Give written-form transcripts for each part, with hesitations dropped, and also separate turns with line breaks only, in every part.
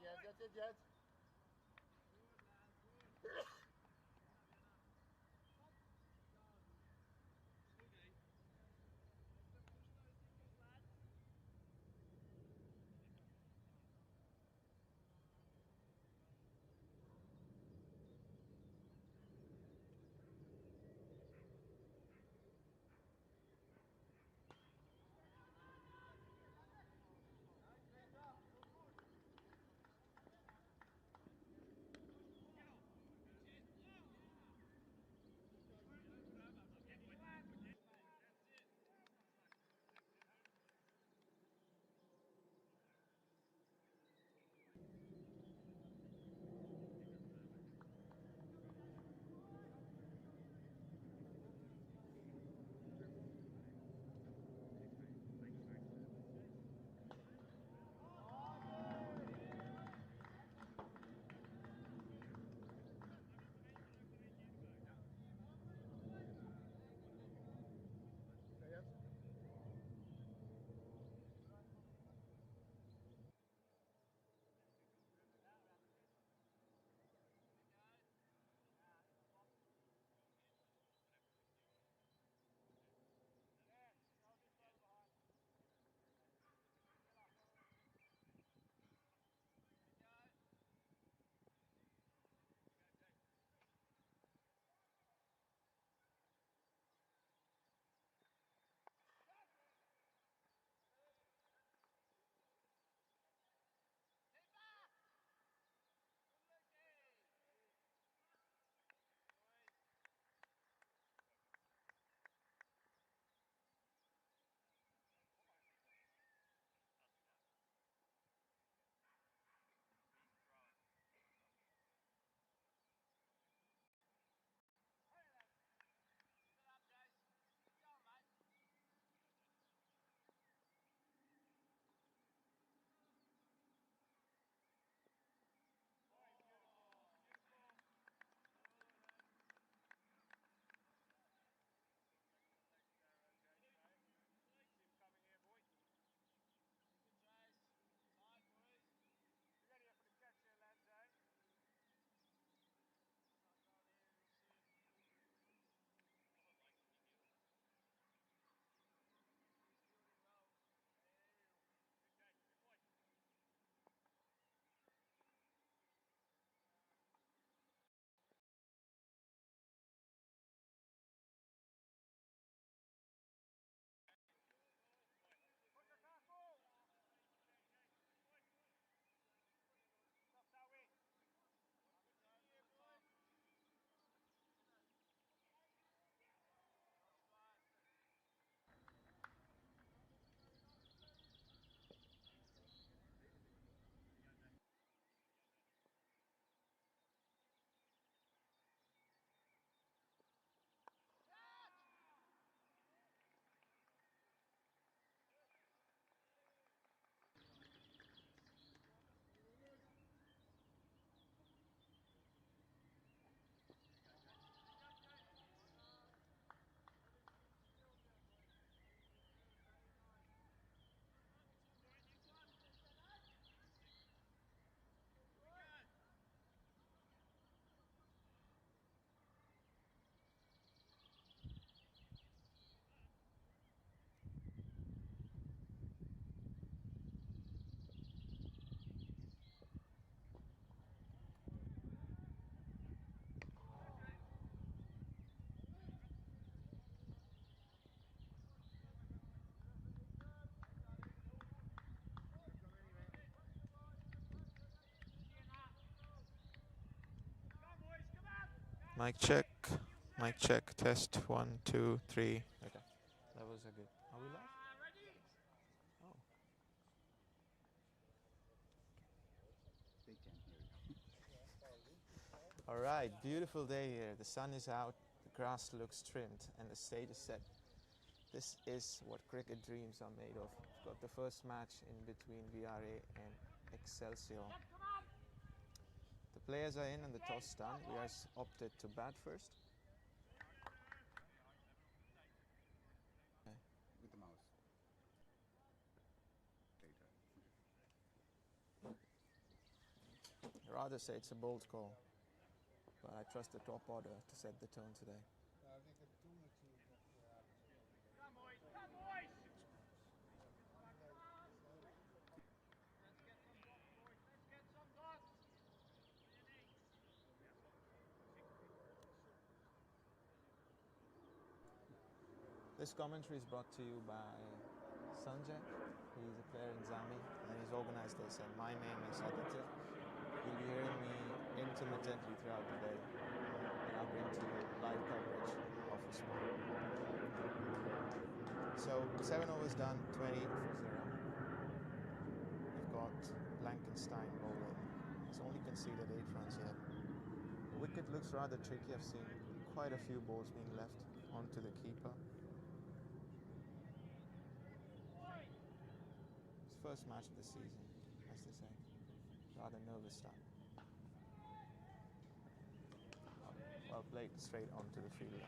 That's it, Jed.
Mic check. Mic check. Test 1, 2, 3. Okay. That was a good. Are we live? Oh.
They can hear you.
All right. Beautiful day here. The sun is out. The grass looks trimmed, and the stage is set. This is what cricket dreams are made of. We've got the first match in between VRA and Excelsior. The players are in and the toss done. We are opted to bat first. Okay.
With the mouse. Later.
rather say it's a bold call, but I trust the top order to set the tone today.
Ja, ik denk het toen natuurlijk nog, ja, dat is ook wel
Come boys, come boys! Let's get some dots, boys. Let's get some dots.
This commentary is brought to you by Sanjay. He's a player in Zami, and he's organized this. And my name is Aditya. You'll be hearing me intermittently throughout the day, and I'll bring to you live coverage of the sport. So 7 overs done, 20 for 0. We've got Blankenstein bowling. He's only conceded 8 runs yet. The wicket looks rather tricky. I've seen quite a few balls being left onto the keeper. His first match of the season, as they say. Rather nervous start. Well played straight onto the fielder.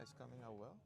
It's coming out well.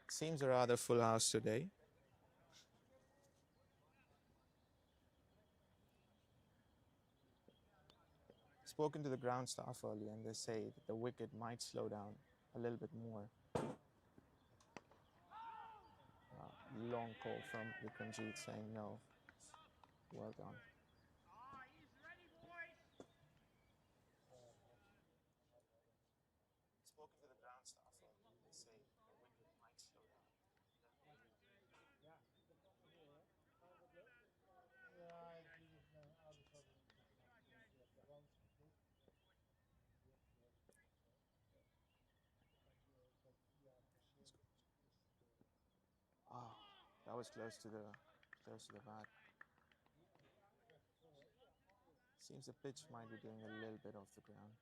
Seems a rather full house today. Spoken to the ground staff earlier, and they say that the wicket might slow down a little bit more. Long call from Vikramjit saying no. Well done.
He's ready, boys.
Spoken to the ground staff earlier, and they say the wicket might slow down.
Ja, ik doe het mijn ouders hadden het op de rand gekocht.
Ah, that was close to the bat. Seems the pitch might be doing a little bit off the ground.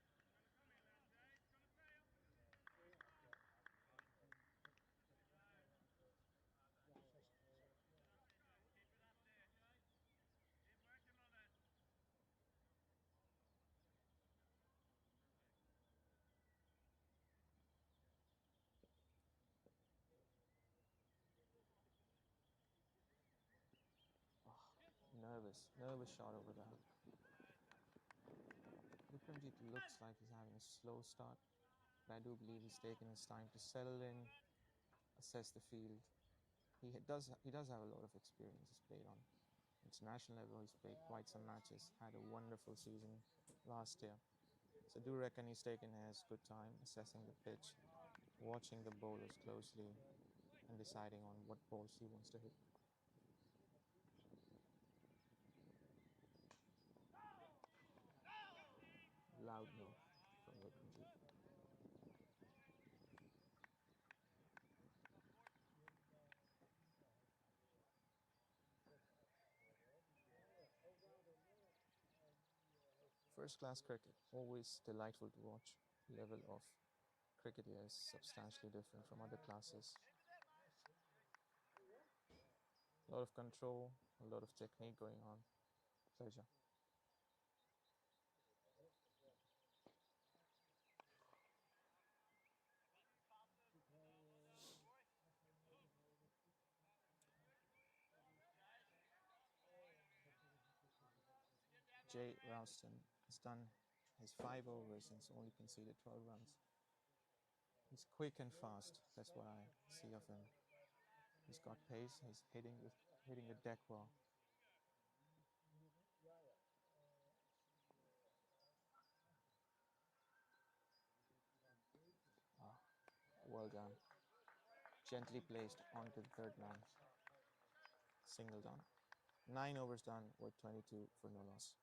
Nervous shot over there. Vikramjit looks like he's having a slow start, but I do believe he's taking his time to settle in, assess the field. He does have a lot of experience. He's played on international level. He's played quite some matches. Had a wonderful season last year. So I do reckon he's taking his good time assessing the pitch, watching the bowlers closely, and deciding on what balls he wants to hit. Loud no from Vikramjit. First class cricket, always delightful to watch. The level of cricket here is substantially different from other classes. A lot of control, a lot of technique going on. Pleasure. Jay Ralston has done his 5 overs and has only conceded 12 runs. He's quick and fast. That's what I see of him. He's got pace. He's hitting the deck well. Well done. Gently placed onto the third man. Single done. 9 overs done with 22 for no loss.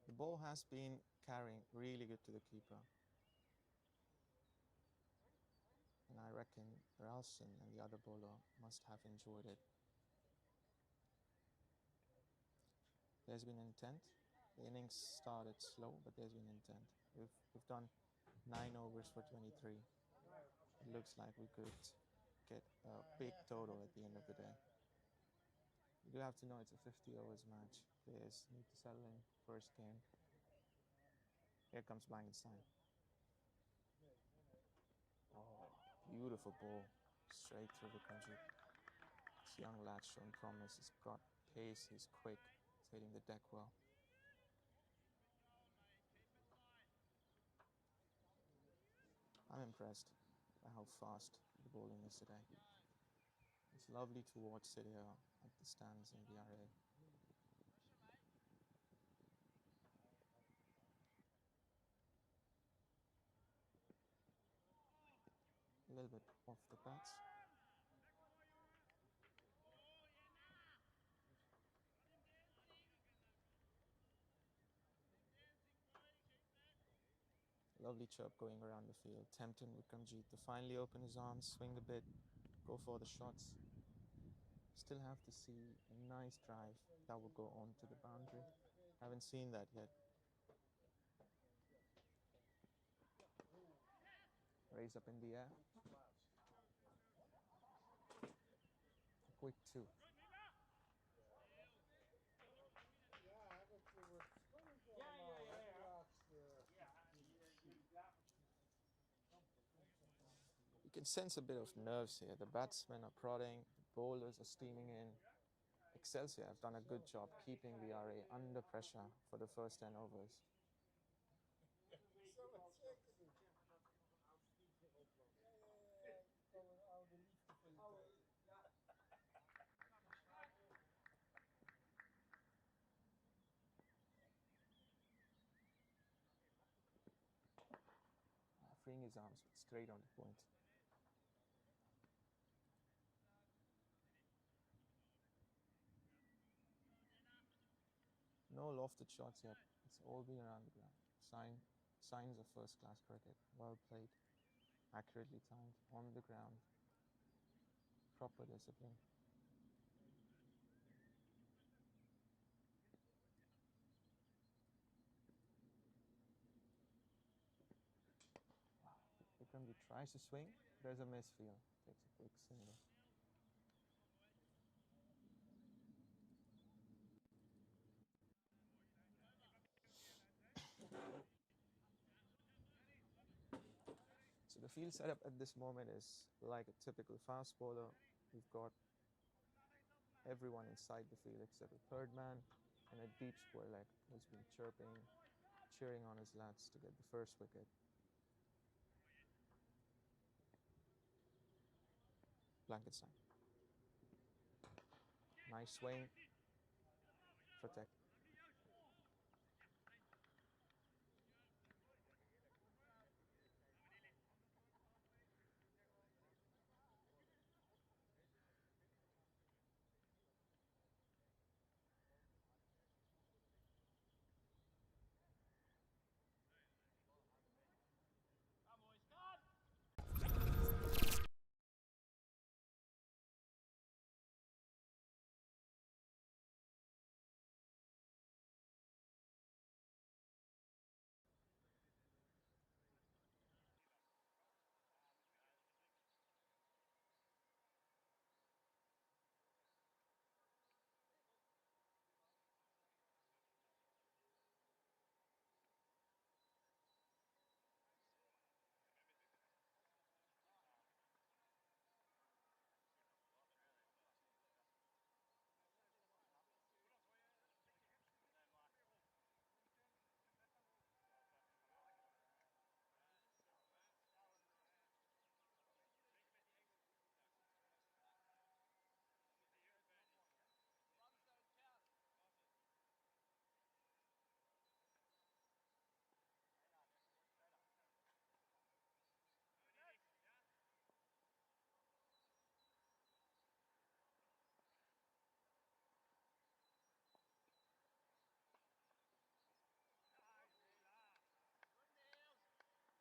The ball has been carrying really good to the keeper. And I reckon Ralston and the other bowler must have enjoyed it. There's been intent. The innings started slow, but there's been intent. We've done 9 overs for 23. It looks like we could get a big total at the end of the day. You do have to know it's a 50 overs match. Players need to settle in first game. Here comes Blankenstein. Oh, beautiful ball. Straight through the country. This young lad showing promise. He's got pace, he's quick, he's hitting the deck well. I'm impressed by how fast the bowling is today. It's lovely to watch sit here at the stands in VRA. A little bit off the bats. Lovely chirp going around the field, tempting Vikramjit to finally open his arms, swing a bit, go for the shots. Still have to see a nice drive that will go on to the boundary. Haven't seen that yet. Raise up in the air. A quick 2. You can sense a bit of nerves here. The batsmen are prodding, the bowlers are steaming in. Excelsior have done a good job keeping VRA under pressure for the first 10 overs. Freeing his arms straight on the point. No lofted shots yet. It's all been around the ground. Signs of first-class cricket. Well played. accurately timed, on the ground, proper discipline. Vikramjit tries to swing, there's a misfield, takes a quick single. So the field setup at this moment is like a typical fast bowler. We've got everyone inside the field except the third man and a deep square leg who's been cheering on his lads to get the first wicket. Blanketside. Nice swing. Protect.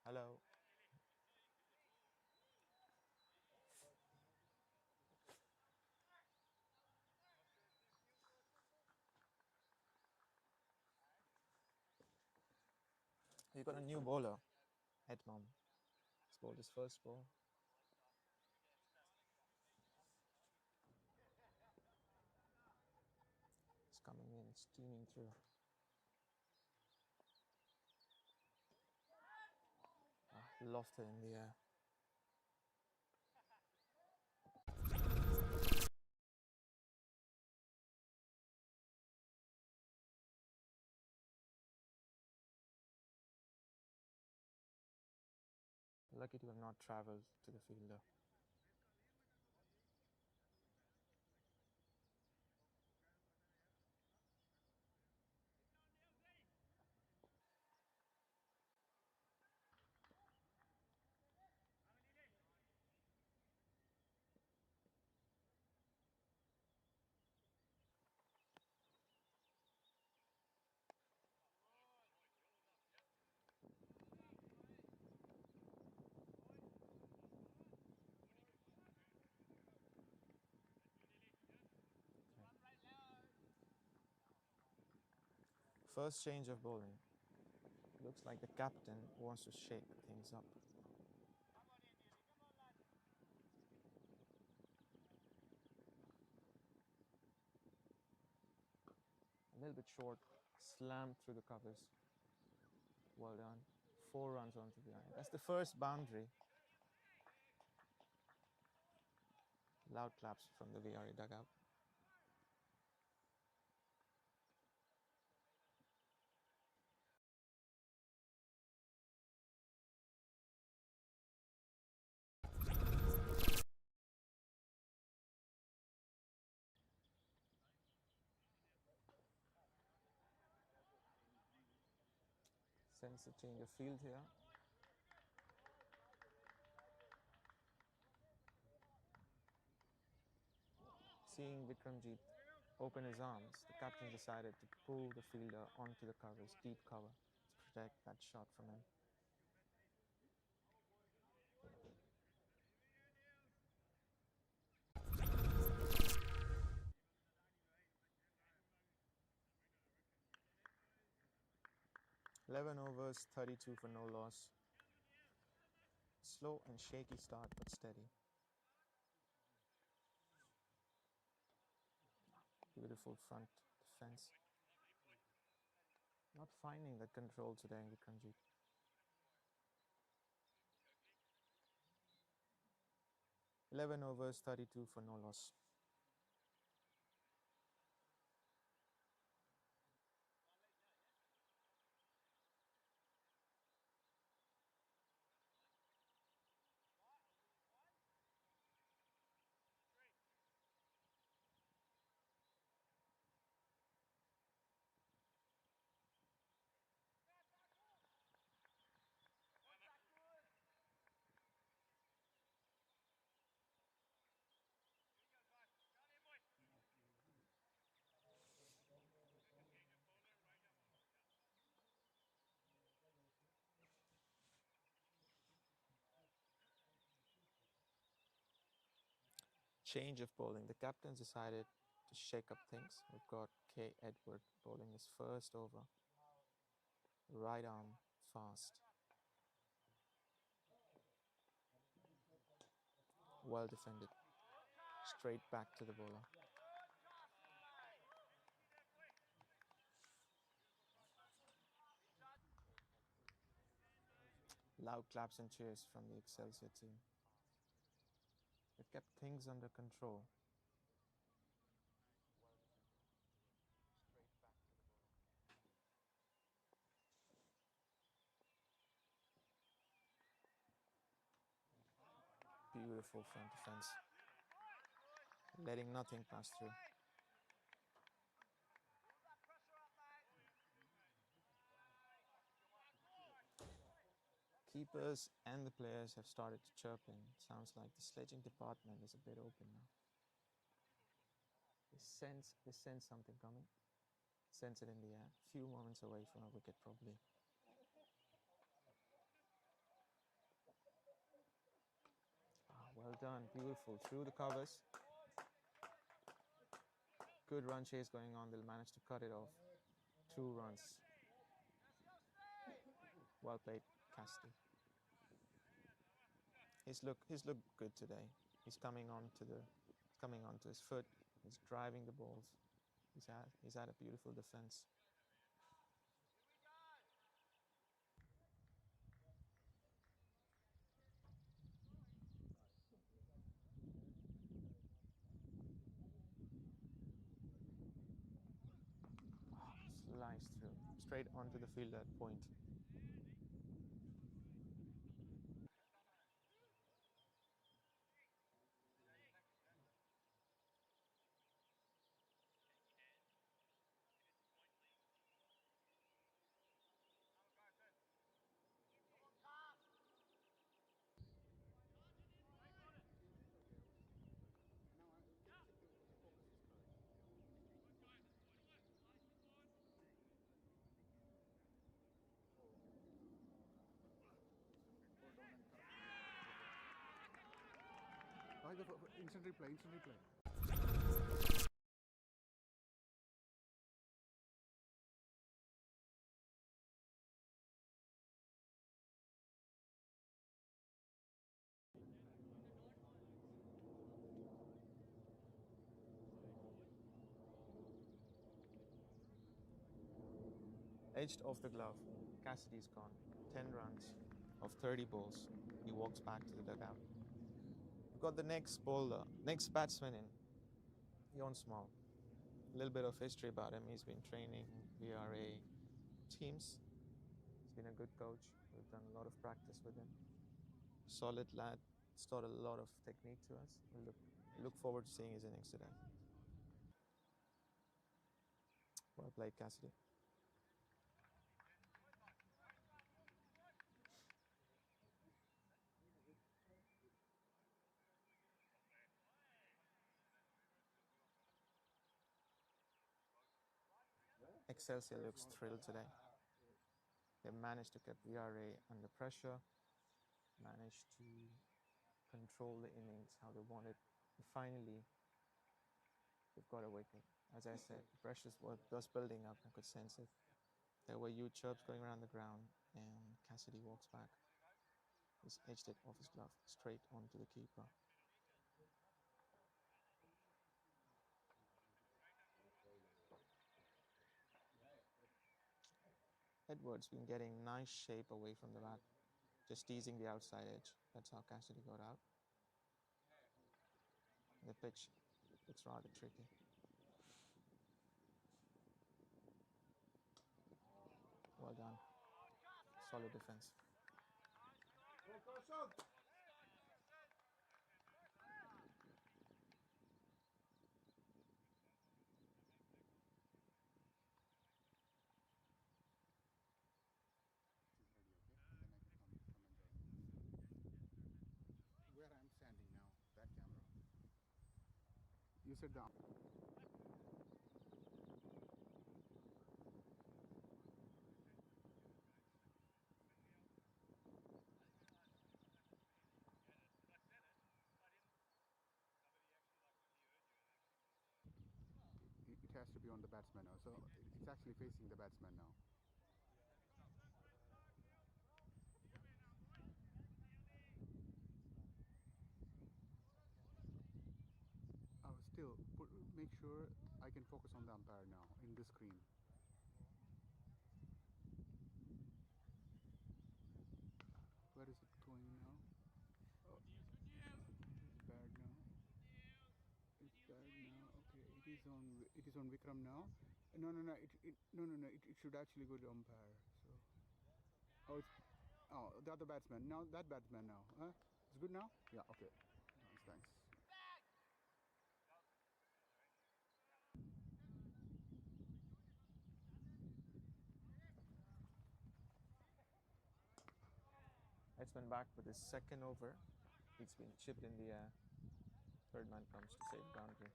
Hello. You got a new bowler, Edmond. He's bowled his first ball. It's coming in, steaming through. Lofted in the air. Lucky to have not traveled to the fielder. First change of bowling. Looks like the captain wants to shake things up. A little bit short, slammed through the covers. Well done. 4 runs onto the iron. That's the first boundary. Loud claps from the VRA dugout. Sense a change of field here. Seeing Vikramjit open his arms, the captain decided to pull the fielder onto the covers, deep cover, to protect that shot from him. 11 overs, 32 for no loss. Slow and shaky start, but steady. Beautiful front defense. Not finding the control today, Vikramjit. "11 overs, 32 for no loss." Change of bowling. The captains decided to shake up things. We've got K. Edward bowling his first over. Right arm fast. Well defended. Straight back to the bowler. Loud claps and cheers from the Excelsior team. They kept things under control. Beautiful front defense. Letting nothing pass through. Keepers and the players have started to chirp in. Sounds like the sledging department is a bit open now. They sense something coming. Sense it in the air. Few moments away from a wicket probably. Well done, beautiful. Through the covers. Good run chase going on. They'll manage to cut it off. 2 runs. Well played, Cassidy. He's looked good today. He's coming onto his foot. He's driving the balls. He's had a beautiful defense. Sliced through, straight onto the field at point.
Instant replay.
Edged off the glove. Cassidy's gone. 10 runs of 30 balls. He walks back to the dugout. We've got the next batsman in. Yon Small. A little bit of history about him. He's been training VRA teams. He's been a good coach. We've done a lot of practice with him. Solid lad. He's taught a lot of technique to us. We look forward to seeing his innings today. Well played, Cassidy. Excelsior looks thrilled today. They managed to keep VRA under pressure, managed to control the innings how they wanted. And finally, they've got a wicket. As I said, the pressure was building up. I could sense it. There were huge chirps going around the ground, and Cassidy walks back. He's edged it off his glove, straight onto the keeper. Edwards been getting nice shape away from the bat, just teasing the outside edge. That's how Cassidy got out. The pitch looks rather tricky. Well done. Solid defense.
Where I'm standing now, that camera. You sit down. It has to be on the batsman now. So it's actually facing the batsman now. Still, make sure I can focus on the umpire now in the screen. Where is it going now? Oh, it's bad now. It's bad now. Okay, it is on Vikram now. No, it should actually go to umpire. So, the other batsman. Now that batsman now. It's good now. Yeah. Okay. Nice, thanks.
Batsman back with his second over. It's been chipped in the air. Third man comes to save the boundary.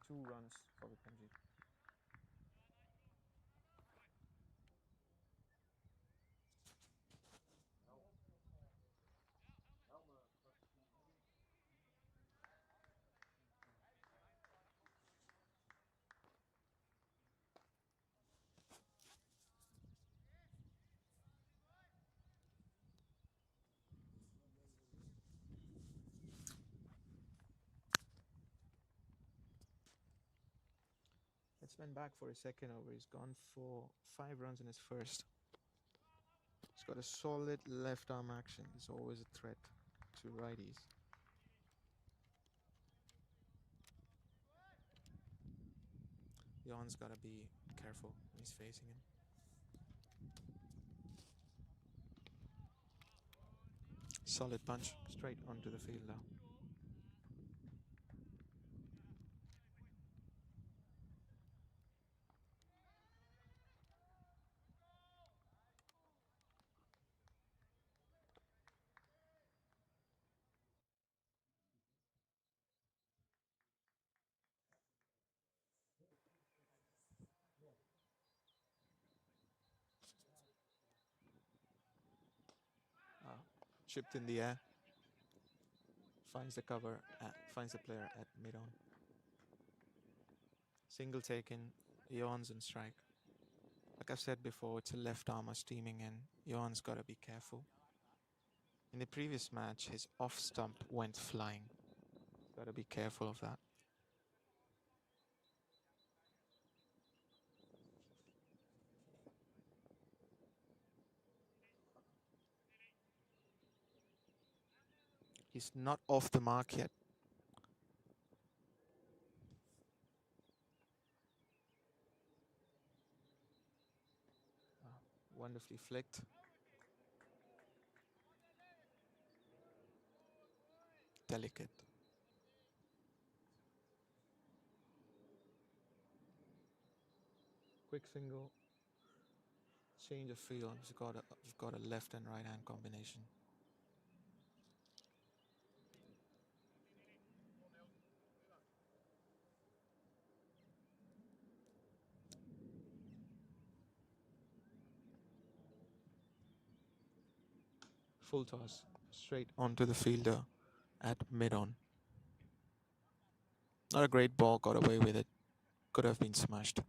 2 runs for Vikramjit. Batsman back for his second over. He's gone for 5 runs in his first. He's got a solid left arm action. There's always a threat to righties. Jan's got to be careful when he's facing him. Solid punch straight onto the field now. Chipped in the air. Finds the cover, finds the player at mid-on. Single taken, Jan's on strike. Like I've said before, it's a left armer steaming in. Jan's got to be careful. In the previous match, his off stump went flying. Got to be careful of that. He's not off the mark yet. Wonderfully flicked. Delicate. Quick single. Change of field. He's got a left and right hand combination. Full toss straight onto the fielder at mid-on. Not a great ball, got away with it. Could have been smashed.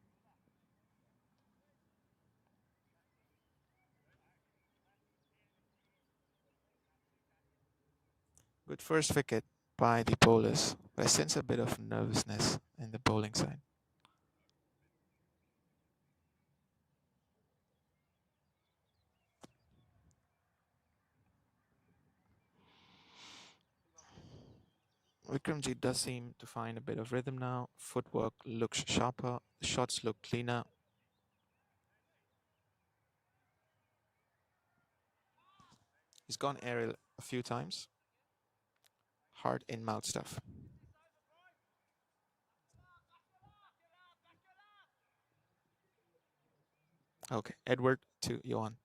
Good first wicket by the bowlers, but I sense a bit of nervousness in the bowling side. Vikramjit does seem to find a bit of rhythm now. Footwork looks sharper, the shots look cleaner. He's gone aerial a few times. Hard in-mouth stuff. Okay, Edward to Johan.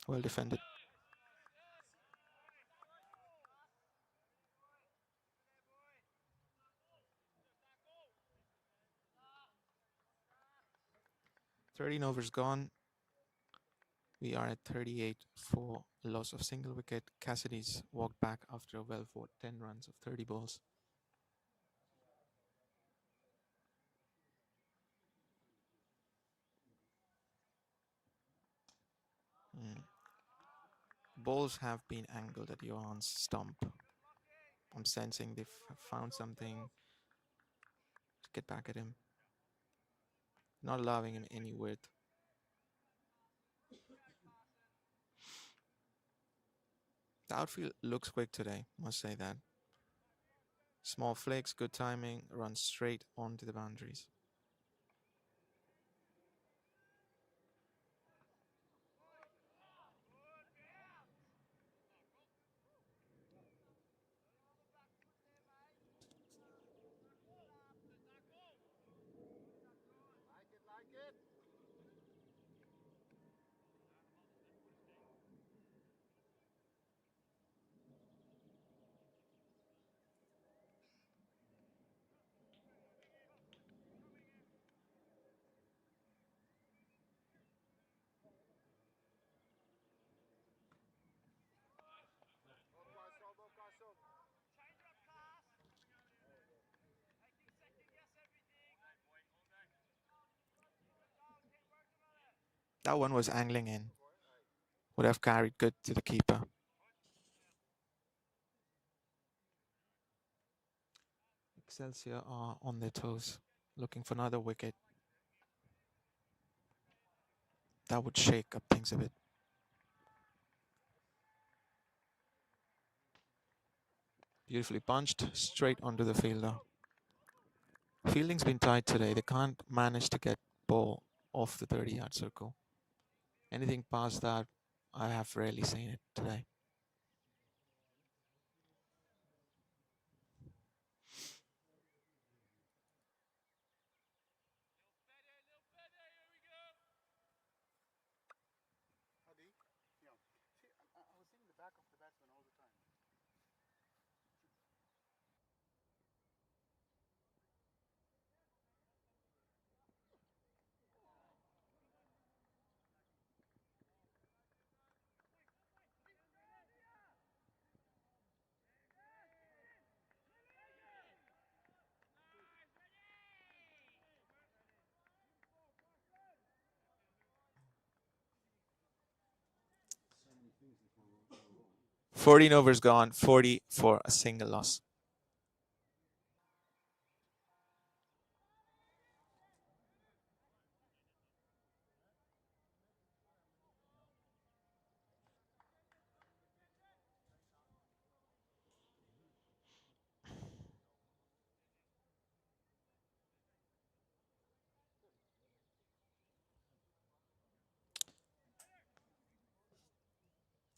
Well defended. "13 overs gone. We are at 38 for a loss of single wicket. Cassidy's walked back after a well-fought 10 runs of 30 balls. Balls have been angled at Johan's stump. I'm sensing they've found something to get back at him. Not allowing him any width. The outfield looks quick today, must say that. Small flicks, good timing, runs straight onto the boundaries. That one was angling in. Would have carried good to the keeper. Excelsior are on their toes, looking for another wicket. That would shake up things a bit. Beautifully punched, straight onto the fielder. Fielding's been tight today. They can't manage to get ball off the 30-yard circle. Anything past that, I have rarely seen it today.
I was seeing the back of the batsman all the time.
14 overs gone, 40 for a single loss.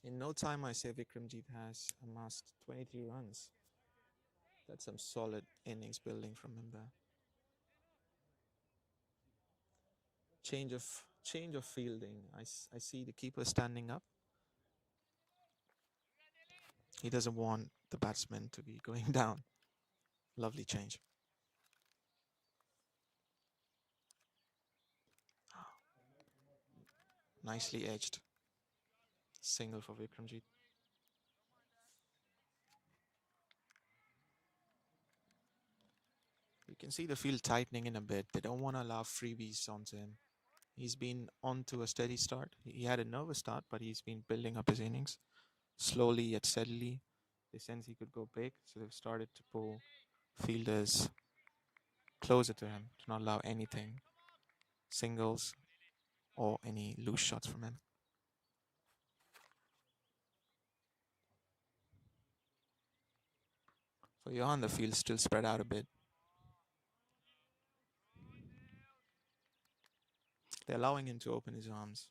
In no time, I say Vikramjit has amassed 23 runs. That's some solid innings building from him there. Change of fielding. I see the keeper standing up. He doesn't want the batsman to be going down. Lovely change. Nicely edged. Single for Vikramjit. You can see the field tightening in a bit. They don't want to allow freebies onto him. He's been on to a steady start. He had a nervous start, but he's been building up his innings. slowly yet steadily. They sense he could go big, so they've started to pull fielders closer to him to not allow anything, singles or any loose shots from him. For Johan, the field's still spread out a bit. They're allowing him to open his arms.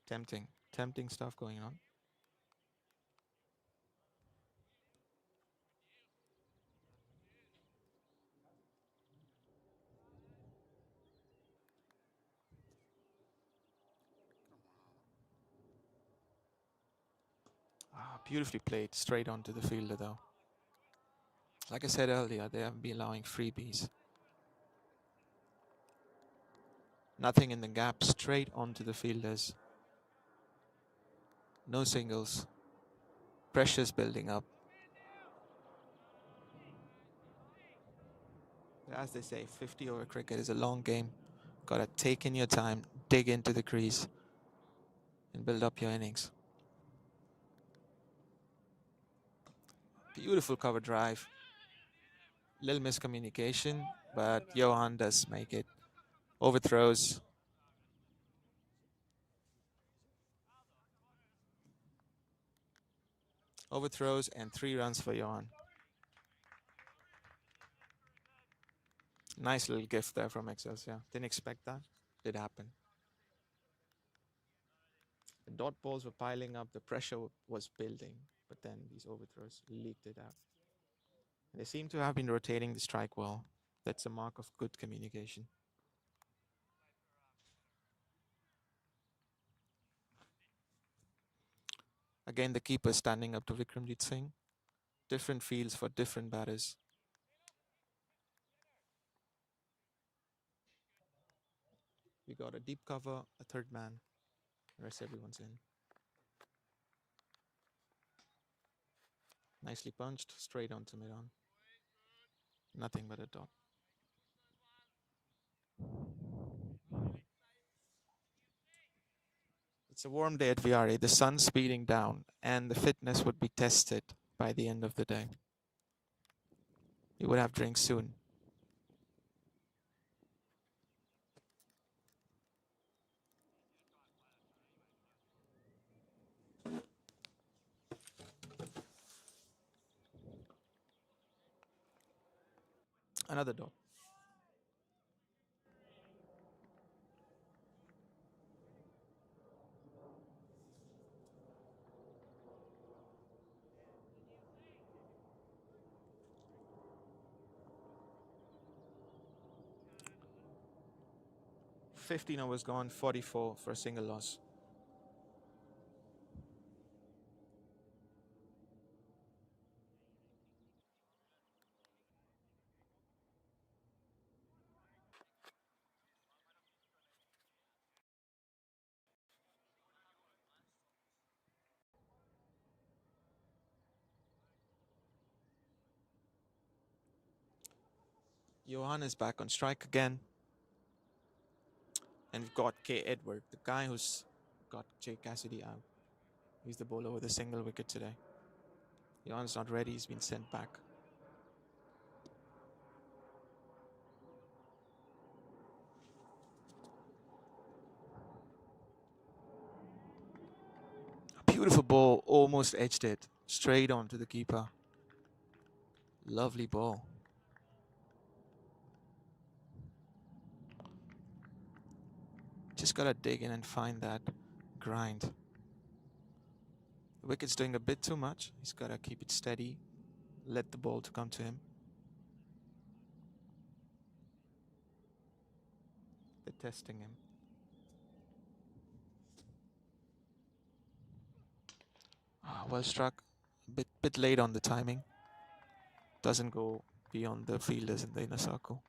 Tempting stuff going on. Beautifully played, straight onto the fielder though. Like I said earlier, they haven't been allowing freebies. Nothing in the gap, straight onto the fielders. No singles. Pressure's building up. As they say, 50 over cricket is a long game. Gotta take in your time, dig into the crease, and build up your innings. Beautiful cover drive. Little miscommunication, but Johan does make it. Overthrows. Overthrows and 3 runs for Johan. Nice little gift there from Excelsior. Didn't expect that. Did happen. The dot balls were piling up. The pressure was building. But then these overthrows leaked it out. They seem to have been rotating the strike well. That's a mark of good communication. Again, the keeper standing up to Vikramjit Singh. Different fields for different batters. We got a deep cover, a third man. The rest everyone's in. Nicely punched, straight onto mid-on. Nothing but a dot. It's a warm day at VRA. The sun's speeding down, and the fitness would be tested by the end of the day. You would have drinks soon. Another dot. $15 overs gone, 44 for a single loss. Johan is back on strike again. And we've got K. Edward, the guy who's got Jay Cassidy out. He's the bowler with a single wicket today. Johan's not ready, he's been sent back. Beautiful ball, almost edged it. Straight onto the keeper. Lovely ball. Just gotta dig in and find that grind. The wicket's doing a bit too much. He's gotta keep it steady. Let the ball to come to him. They're testing him. Well struck. Bit late on the timing. Doesn't go beyond the fielders in the inner circle.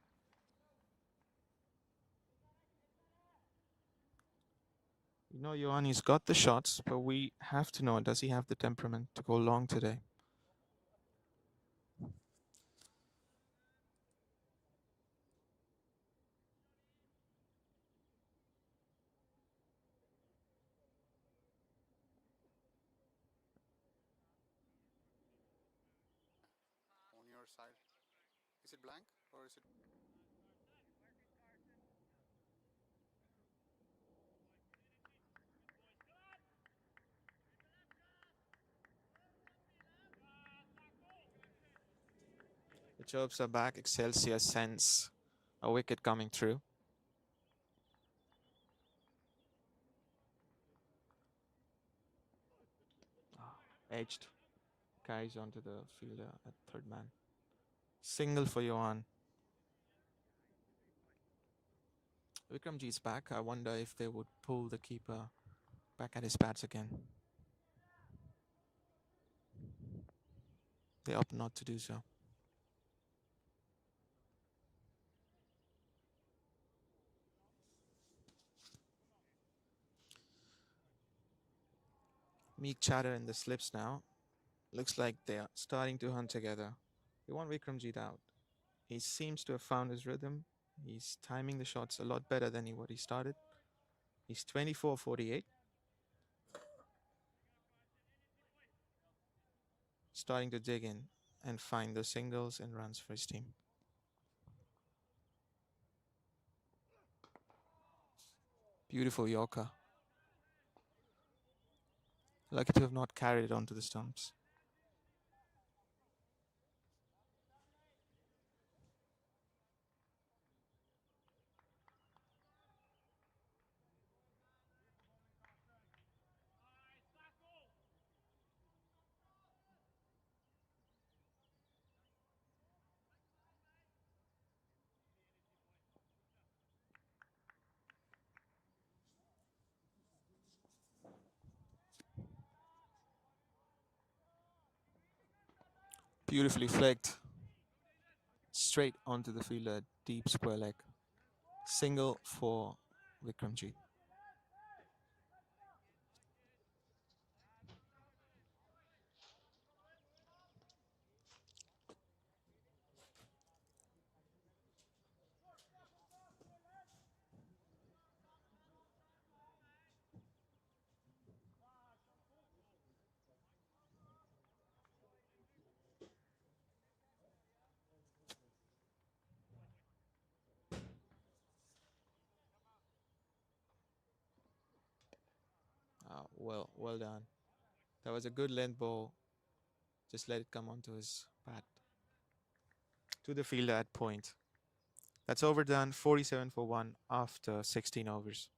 You know, Johan, he's got the shots, but we have to know, does he have the temperament to go long today?
side. Is it blank or is it?
The chirps are back. Excelsior sends a wicket coming through. Edged. Carries onto the fielder at third man. Single for Johan. Vikramjeet's back. I wonder if they would pull the keeper back at his pads again. They opt not to do so. Meek chatter in the slips now. Looks like they are starting to hunt together. They want Vikramjeet out. He seems to have found his rhythm. He's timing the shots a lot better than what he started. He's 24-48. Starting to dig in and find the singles and runs for his team. Beautiful Yorker. Lucky to have not carried it onto the stumps. Beautifully flicked. Straight onto the fielder, deep square leg. Single for Vikramjeet. Well done. That was a good length ball. Just let it come onto his bat. To the fielder at point. That's overdone. 47 for 1 after 16 overs.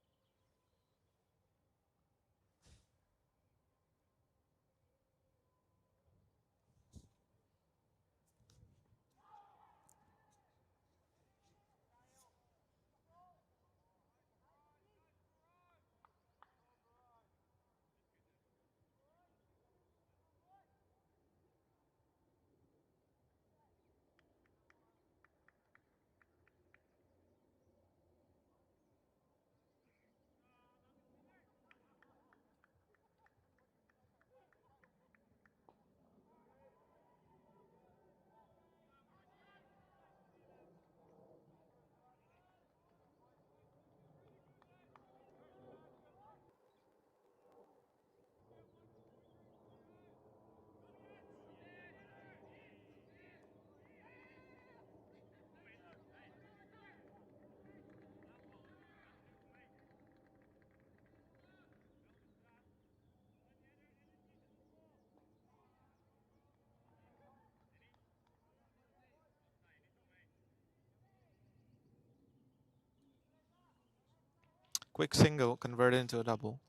Quick single converted into a double.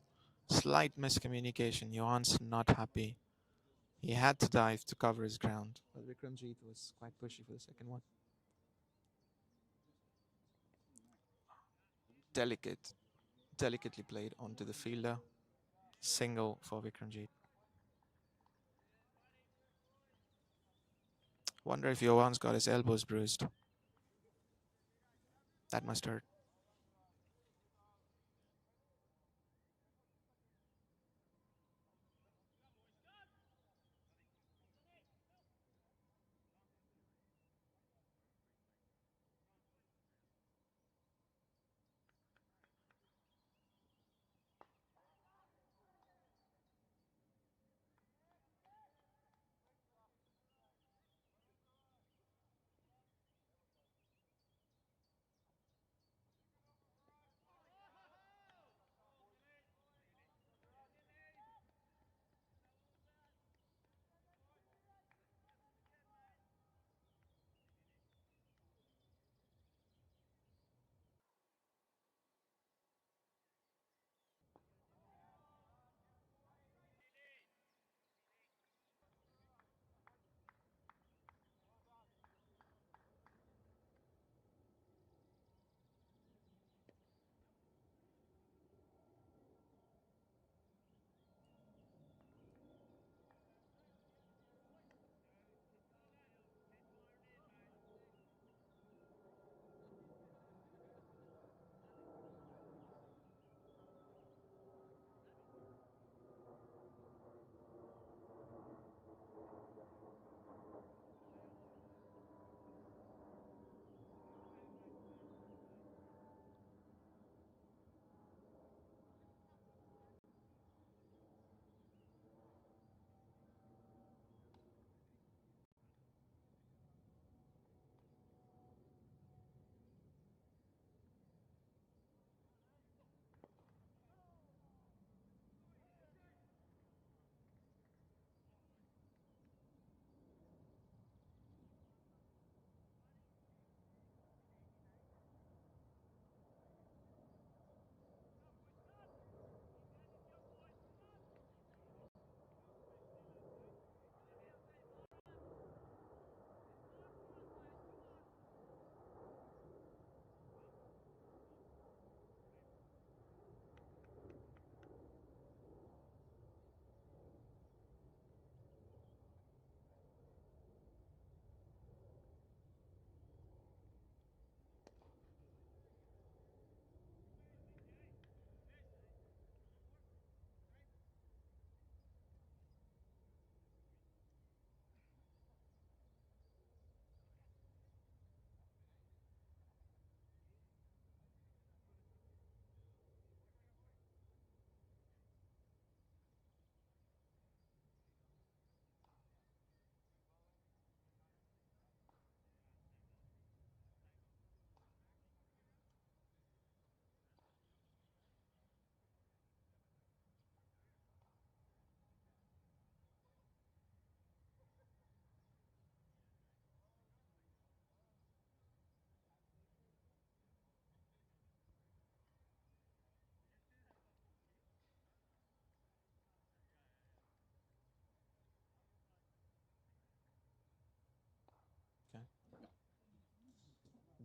Slight miscommunication. Johan's not happy. He had to dive to cover his ground. But Vikramjeet was quite pushy for the second one. Delicately played onto the fielder. Single for Vikramjeet. Wonder if Johan's got his elbows bruised. That must hurt.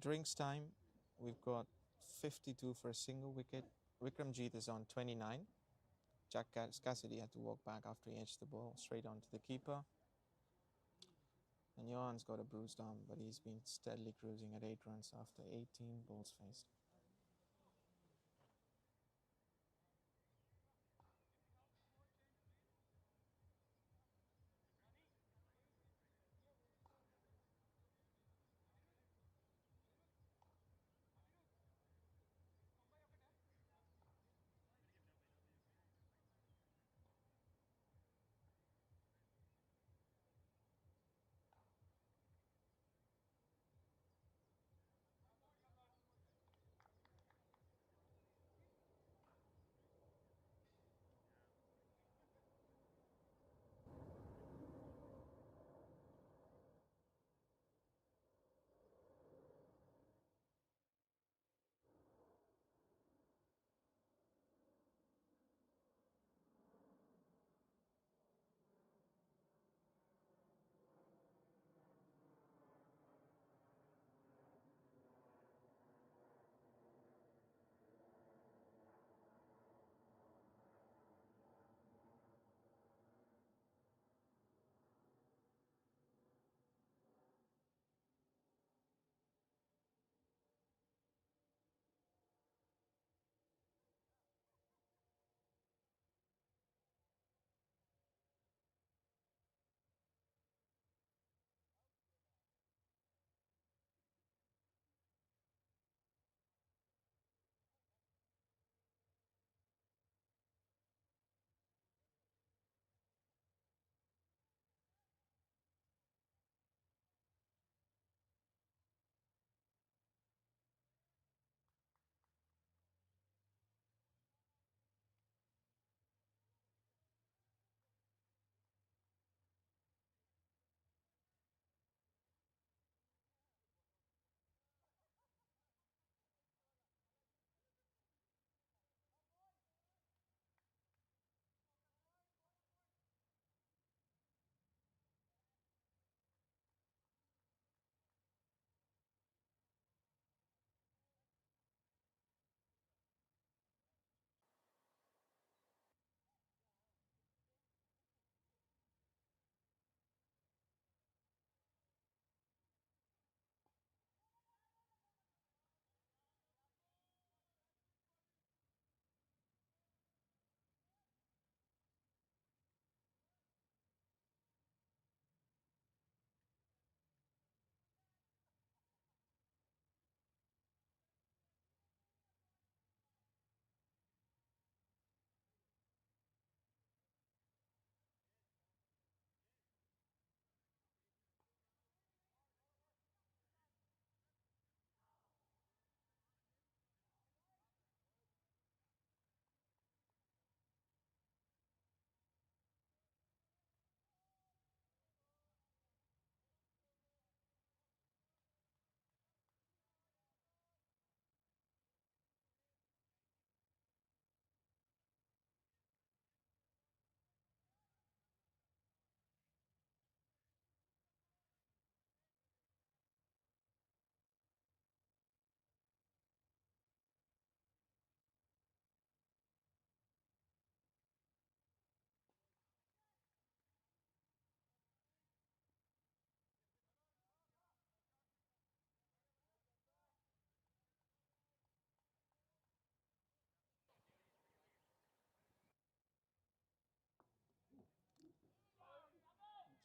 drinks time, we've got 52 for a single wicket. Vikramjit is on 29. Jack Cassidy had to walk back after he edged the ball straight onto the keeper. And Johan's got a bruised arm, but he's been steadily cruising at 8 runs after 18 balls faced.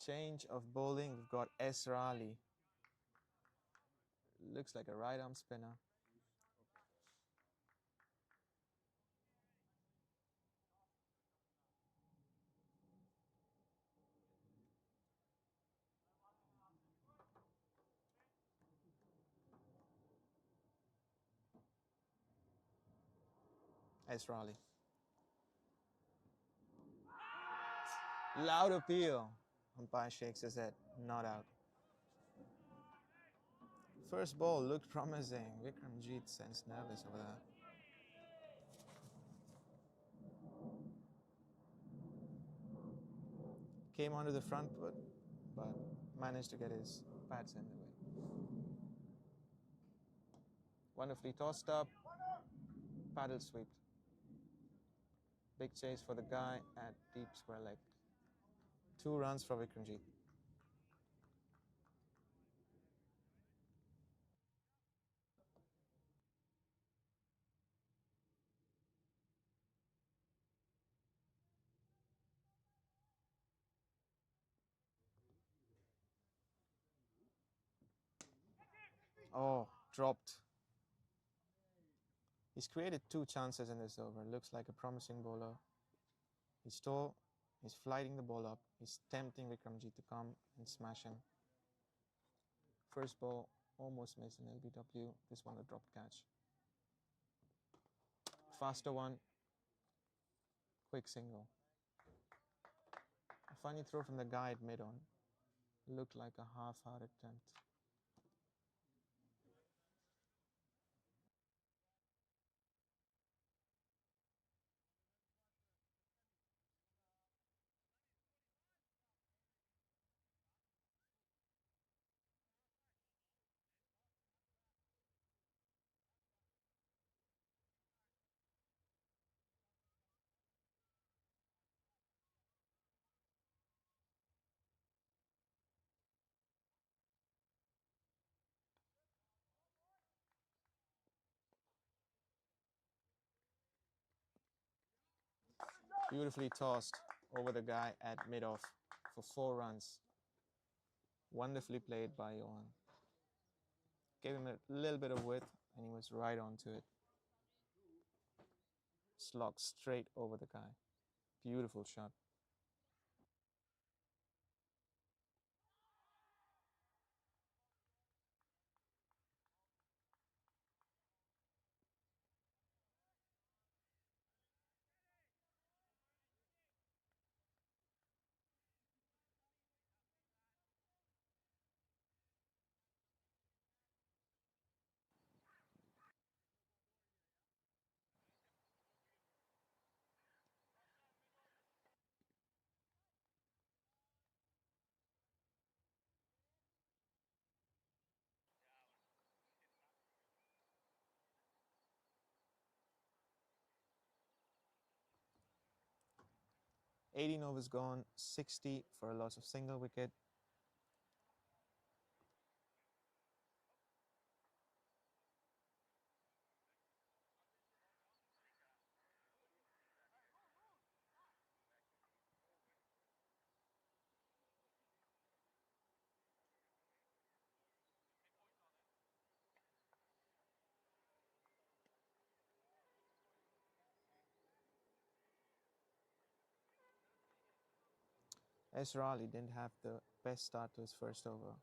Change of bowling, we've got Esrali. Looks like a right arm spinner. Esrali. Loud appeal. Umpire shakes his head. Not out. First ball looked promising. Vikramjit sounds nervous over there. Came onto the front foot, but managed to get his pads in the way. Wonderfully tossed up, paddle sweep. Big chase for the guy at deep square leg. 2 runs for Vikramjit. Oh, dropped. He's created 2 chances in this over. Looks like a promising bowler. He's tall, he's flighting the ball up, he's tempting Vikramjit to come and smash him. First ball almost missed an LBW. This one a drop catch. Faster one. Quick single. A funny throw from the guy at mid-on. Looked like a half-heart attempt. Beautifully tossed over the guy at mid-off for 4 runs. Wonderfully played by Johan. Gave him a little bit of width and he was right onto it. Slog straight over the guy. Beautiful shot. $18 overs gone, 60 for a loss of single wicket. Esrali didn't have the best start to his first over.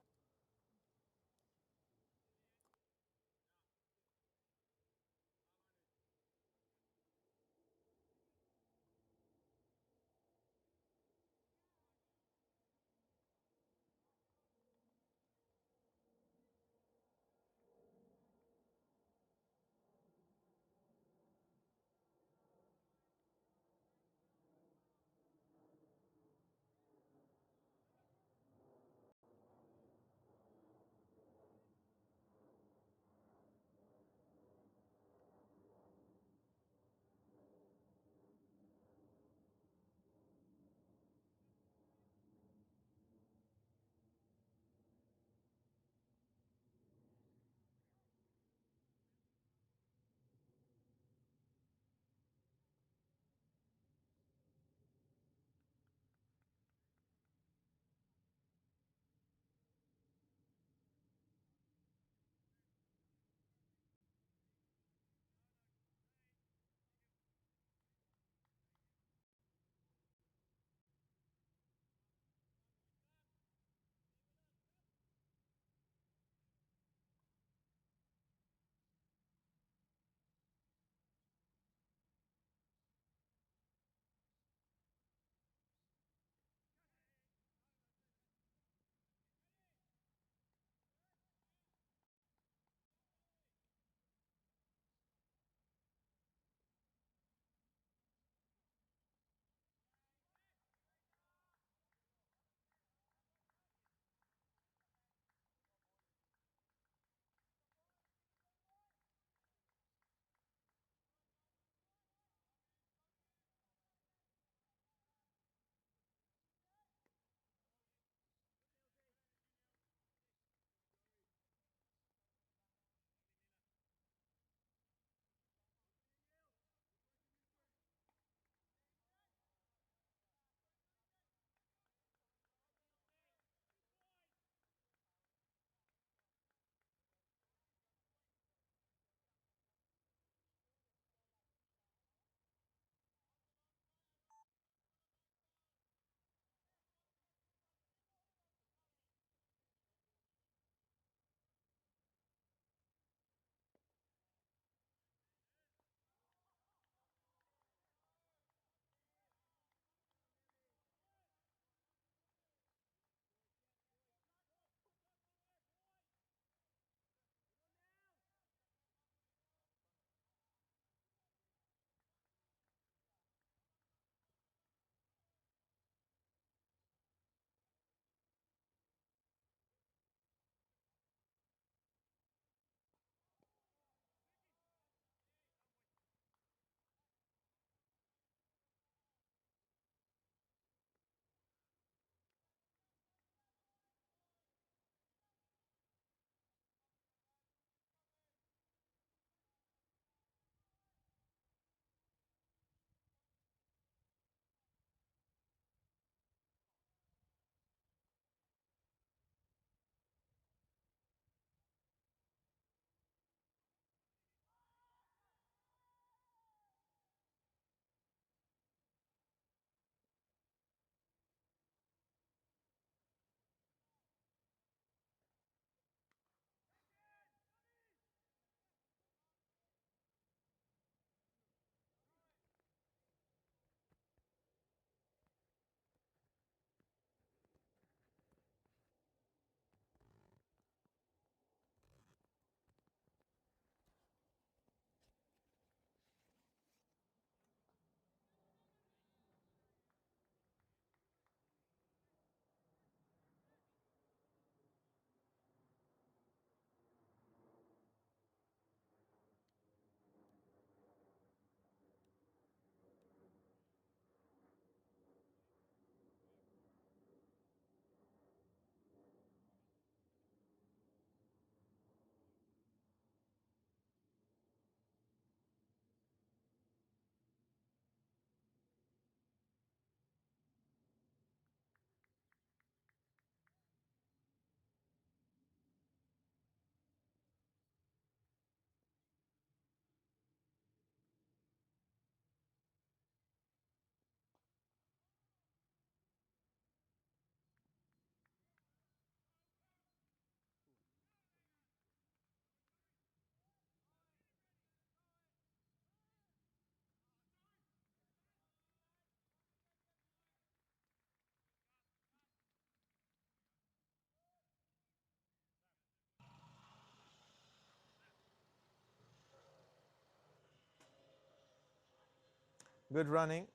Good running.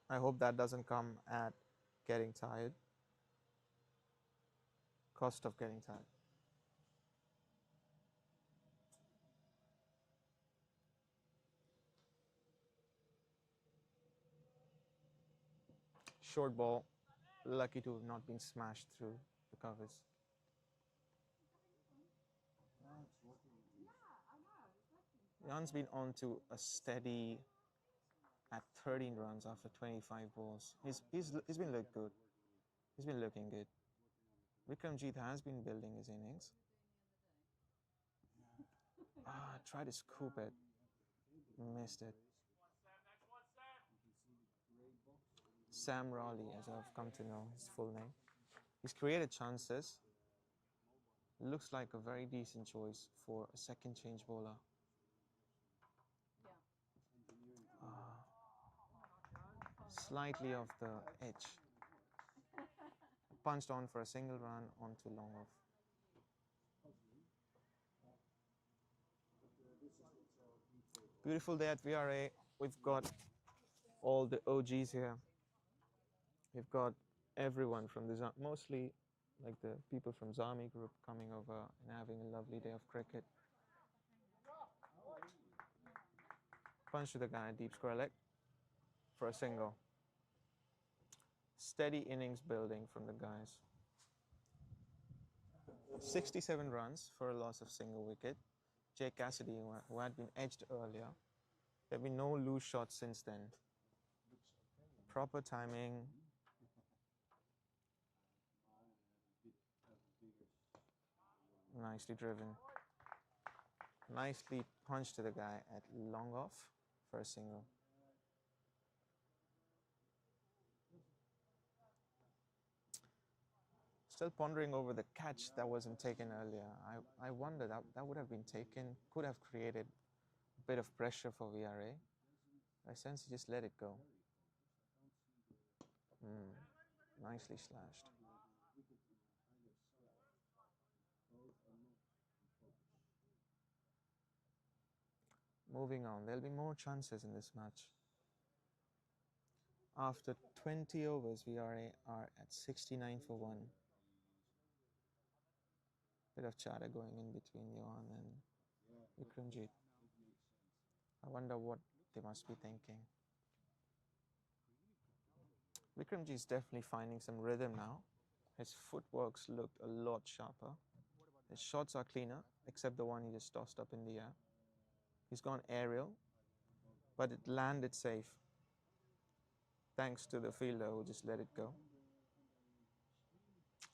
I hope that doesn't come at getting tired. Cost of getting tired. Short ball. Lucky to have not been smashed through the covers. Jan's been on to a steady at 13 runs after 25 balls. He's been looking good. He's been looking good. Vikramjit has been building his innings. Tried to scoop it. Missed it. Sam Raleigh, as I've come to know his full name. He's created chances. Looks like a very decent choice for a second change bowler. Slightly off the edge. Punched on for a single run onto long off. Beautiful day at VRA. We've got all the OGs here. We've got everyone from the mostly like the people from Zami group coming over and having a lovely day of cricket. Punch to the guy, deep square leg for a single. Steady innings building from the guys. 67 runs for a loss of single wicket. Jake Cassidy, who had been edged earlier. There have been no loose shots since then. Proper timing. Nicely driven. Nicely punched to the guy at long off for a single. Still pondering over the catch that wasn't taken earlier. I wonder that would have been taken, could have created a bit of pressure for VRA. I sense he just let it go. Nicely slashed. Moving on, there'll be more chances in this match. After 20 overs, VRA are at 69 for 1. Bit of chatter going in between Johan and Vikramjit. I wonder what they must be thinking. Vikramjit is definitely finding some rhythm now. His footwork's looked a lot sharper. His shots are cleaner, except the one he just tossed up in the air. He's gone aerial, but it landed safe, thanks to the fielder who just let it go.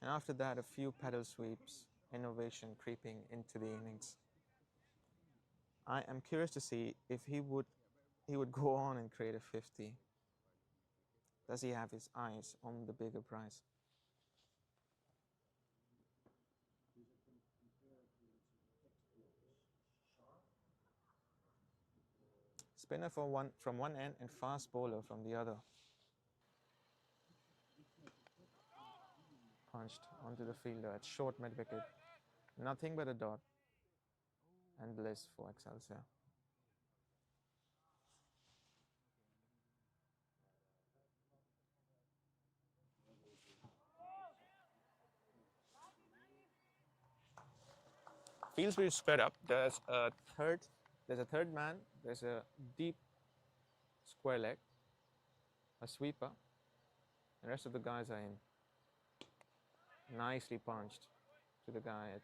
And after that, a few pedal sweeps, innovation creeping into the innings. I am curious to see if he would go on and create a 50. Does he have his eyes on the bigger prize? Spinner from one end and fast bowler from the other. Punched onto the fielder at short mid-wicket. Nothing but a dot. And bliss for Excelsior. Field's pretty spread up. There's a third man. There's a deep square leg, a sweeper. The rest of the guys are in. Nicely punched to the guy at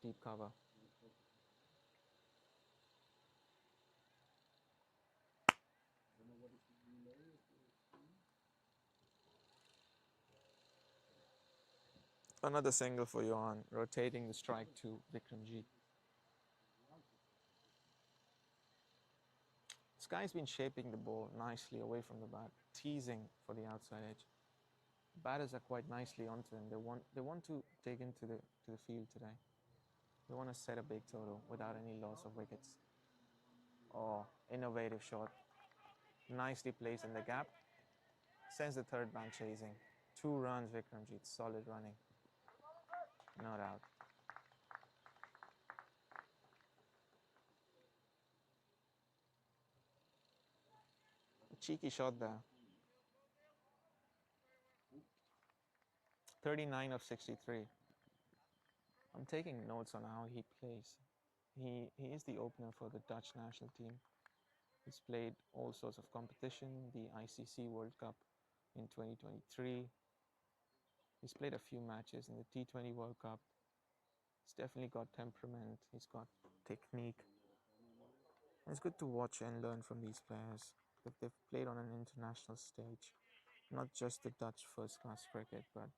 deep cover. Another single for Johan, rotating the strike to Vikramjit. This guy's been shaping the ball nicely away from the bat, teasing for the outside edge. Batters are quite nicely onto him. They want to dig into the field today. They want to set a big total without any loss of wickets. Oh, innovative shot. Nicely placed in the gap. Sends the third man chasing. 2 runs, Vikramjit. Solid running. Not out. Cheeky shot there. 39 of 63. I'm taking notes on how he plays. He is the opener for the Dutch national team. He's played all sorts of competition, the ICC World Cup in 2023. He's played a few matches in the T20 World Cup. He's definitely got temperament. He's got technique. And it's good to watch and learn from these players. They've played on an international stage, not just the Dutch first-class cricket, but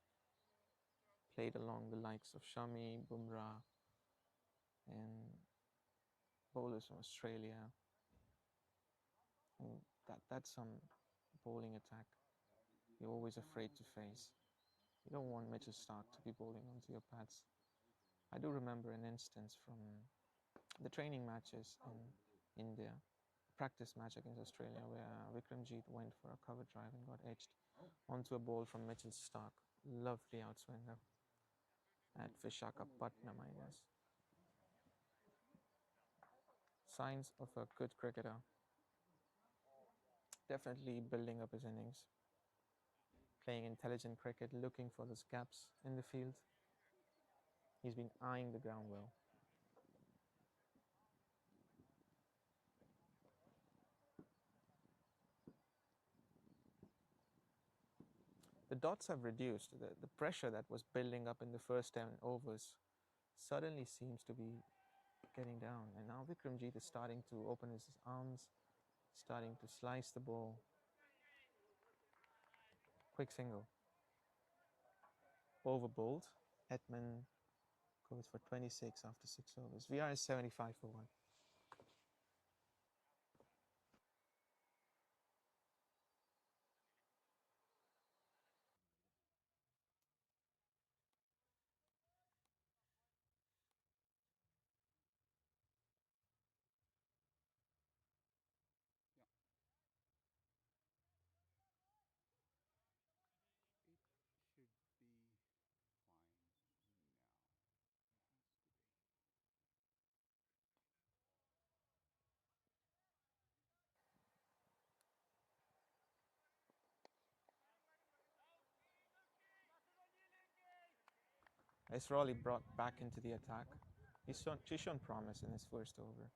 played along the likes of Shami, Bumrah, and bowlers from Australia. And that's some bowling attack you're always afraid to face. You don't want Mitchell Starc to be bowling onto your pads. I do remember an instance from the training matches in India, practice match against Australia, where Vikramjit went for a cover drive and got edged onto a ball from Mitchell Starc. Lovely outswinger at Visakhapatnam, I guess. Signs of a good cricketer. Definitely building up his innings. Playing intelligent cricket, looking for those gaps in the field. He's been eyeing the ground well. The dots have reduced. The pressure that was building up in the first 10 overs suddenly seems to be getting down. And now Vikramjit is starting to open his arms, starting to slice the ball. Quick single. Over bowled. Edman goes for 26 after 6 overs. VRA is 75 for 1.
It should be fine now.
It's Raleigh brought back into the attack. He's shown promise in his first over.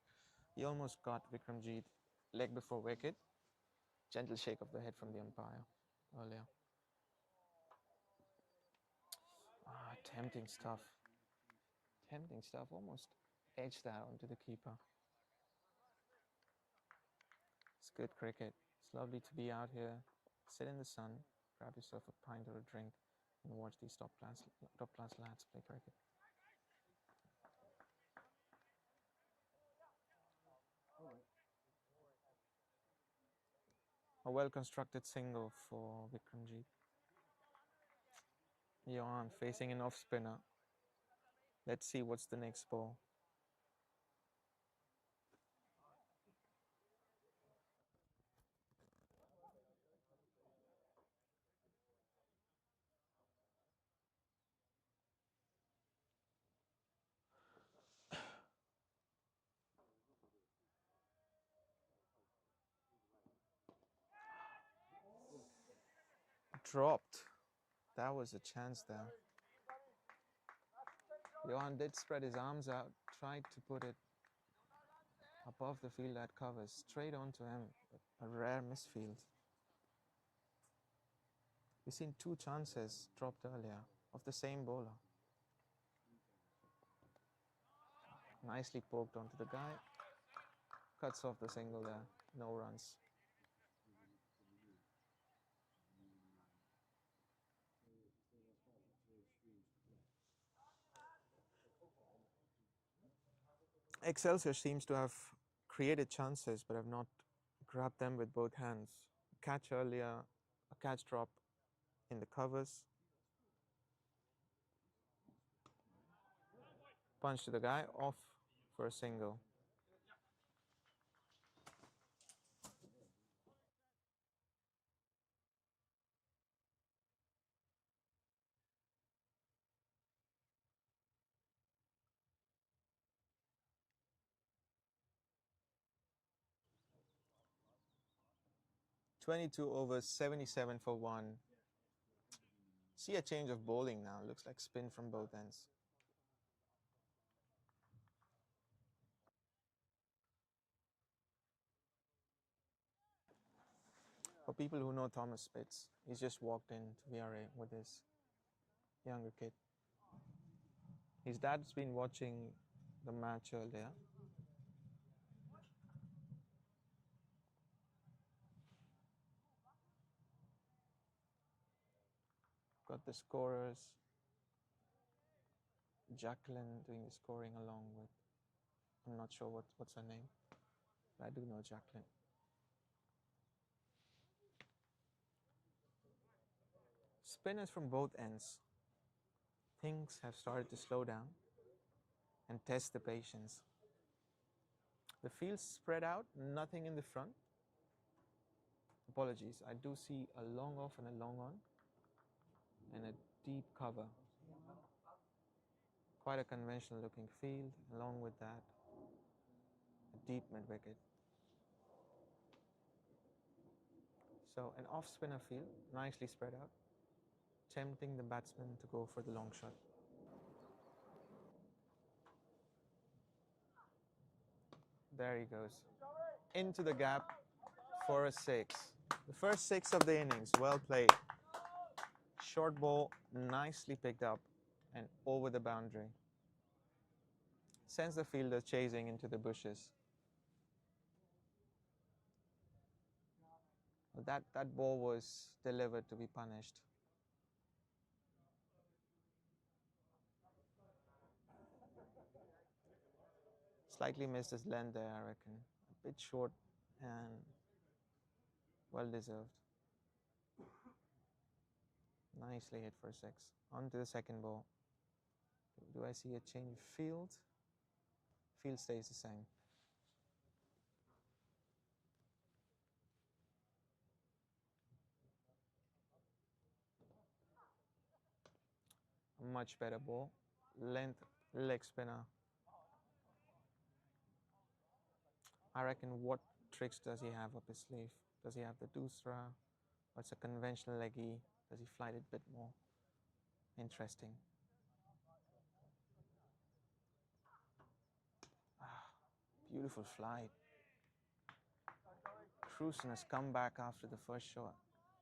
He almost got Vikramjit leg before wicket. Gentle shake of the head from the umpire earlier. Tempting stuff. Tempting stuff. Almost edged that onto the keeper. It's good cricket. It's lovely to be out here, sit in the sun, grab yourself a pint or a drink, and watch these top class lads play cricket. A well-constructed single for Vikramjit. Johan facing an off-spinner. Let's see what's the next ball. Dropped. That was a chance there. Johan did spread his arms out, tried to put it above the field that covers, straight onto him. A rare misfield. We've seen 2 chances dropped earlier of the same bowler. Nicely poked onto the guy. Cuts off the single there. No runs. Excelsior seems to have created chances but have not grabbed them with both hands. Catch earlier, a catch drop in the covers. Punch to the guy, off for a single. 22 overs, 77 for 1. See a change of bowling now. Looks like spin from both ends. For people who know Thomas Spitz, he's just walked into VRA with his younger kid. His dad's been watching the match earlier. Got the scorers. Jacqueline doing the scoring along with, I'm not sure what's her name, but I do know Jacqueline. Spinners from both ends. Things have started to slow down and test the patience. The field's spread out, nothing in the front. Apologies, I do see a long off and a long on and a deep cover. Quite a conventional looking field. Along with that, a deep mid wicket. So an off spinner field, nicely spread out, tempting the batsman to go for the long shot. There he goes. Into the gap for a 6. The first 6 of the innings, well played. Short ball, nicely picked up and over the boundary. Sends the fielder chasing into the bushes. That ball was delivered to be punished. Slightly missed his length there, I reckon. A bit short and well deserved. Nicely hit for a 6. On to the second ball. Do I see a change of field? Field stays the same. A much better ball. Length, leg spinner. I reckon what tricks does he have up his sleeve? Does he have the doosra? Or it's a conventional leggy? Does he fly it a bit more? Interesting. Beautiful flight. Cruson has come back after the first shot.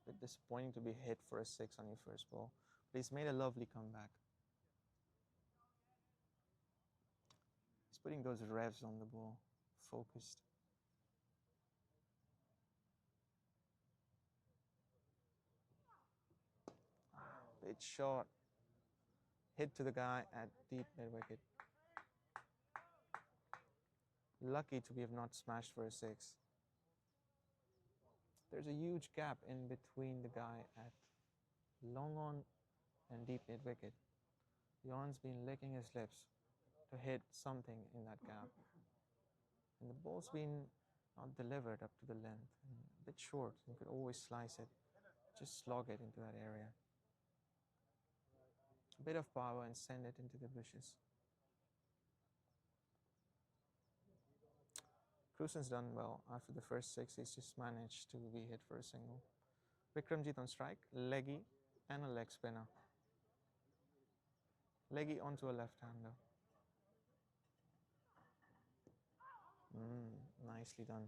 A bit disappointing to be hit for a 6 on your first ball. But he's made a lovely comeback. He's putting those revs on the ball. Focused. Bit short. Hit to the guy at deep mid wicket. Lucky to be have not smashed for a 6. There's a huge gap in between the guy at long on and deep mid wicket. Jorn's been licking his lips to hit something in that gap. And the ball's been not delivered up to the length. A bit short. You could always slice it. Just slog it into that area. A bit of power and send it into the bushes. Cruson's done well. After the first 6, he's just managed to be hit for a single. Vikramjit on strike, leggy and a leg spinner. Leggy onto a left-hander. Nicely done.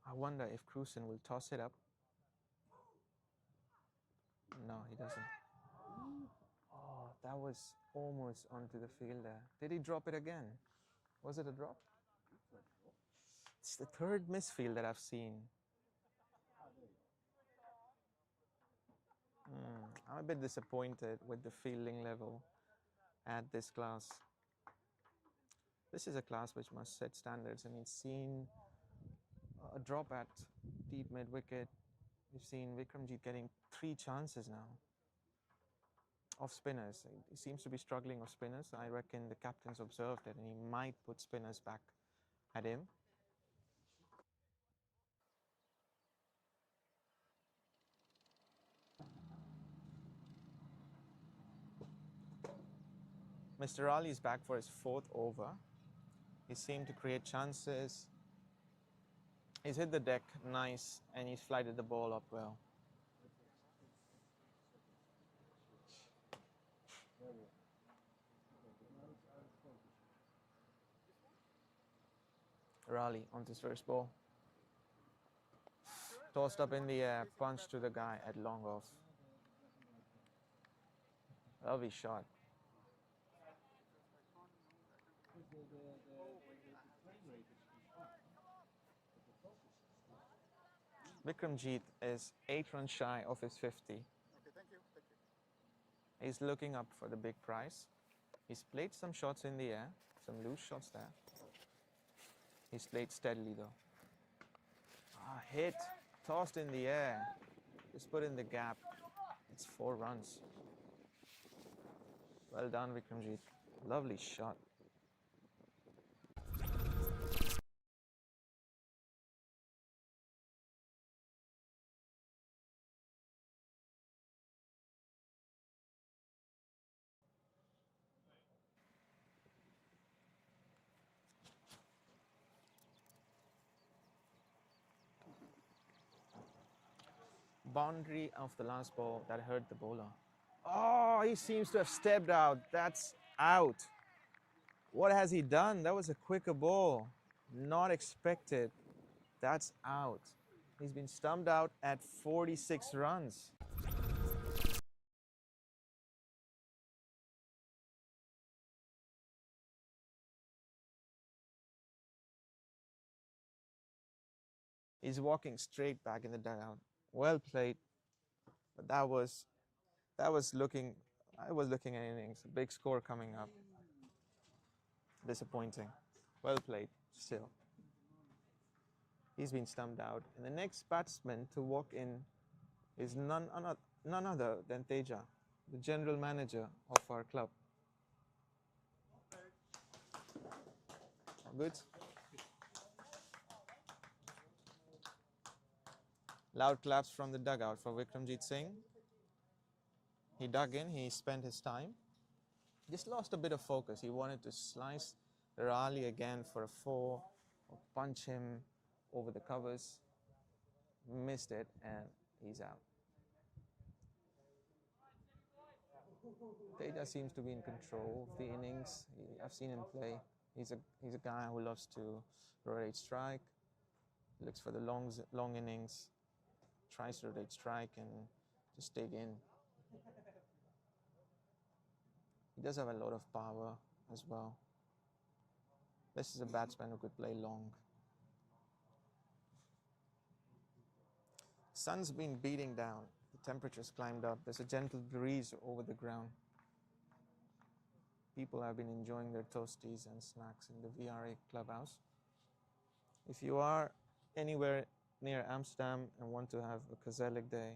I wonder if Cruson will toss it up. No, he doesn't. Oh, that was almost onto the fielder. Did he drop it again? Was it a drop? It's the third misfield that I've seen. I'm a bit disappointed with the fielding level at this class. This is a class which must set standards. I mean, seen a drop at deep mid wicket. We've seen Vikramjit getting 3 chances now off spinners. He seems to be struggling off spinners. I reckon the captain's observed it and he might put spinners back at him. Mr. Ali is back for his 4th over. He seemed to create chances. He's hit the deck nice and he's flighted the ball up well. Raleigh onto his first ball. Tossed up in the air, punch to the guy at long off. Lovely shot. Vikramjit is 8 runs shy of his 50.
Okay, thank you.
He's looking up for the big prize. He's played some shots in the air, some loose shots there. He's played steadily though. Hit, tossed in the air. Just put in the gap. It's 4 runs. Well done, Vikramjit. Lovely shot. Boundary of the last ball that hurt the bowler. Oh, he seems to have stepped out. That's out. What has he done? That was a quicker ball. Not expected. That's out. He's been stumped out at 46 runs. He's walking straight back in the dugout. Well played. But I was looking at innings. A big score coming up. Disappointing. Well played still. He's been stumped out. And the next batsman to walk in is none other than Teja, the general manager of our club. Good. Loud claps from the dugout for Vikramjit Singh. He dug in, he spent his time. Just lost a bit of focus. He wanted to slice Raleigh again for a 4 or punch him over the covers. Missed it and he's out. Teja seems to be in control of the innings. I've seen him play. He's a guy who loves to rotate strike. Looks for the long innings. Tries to rotate strike and just dig in. He does have a lot of power as well. This is a batsman who could play long. Sun's been beating down. The temperature's climbed up. There's a gentle breeze over the ground. People have been enjoying their toasties and snacks in the VRA clubhouse. If you are anywhere near Amsterdam and want to have a gezellig day,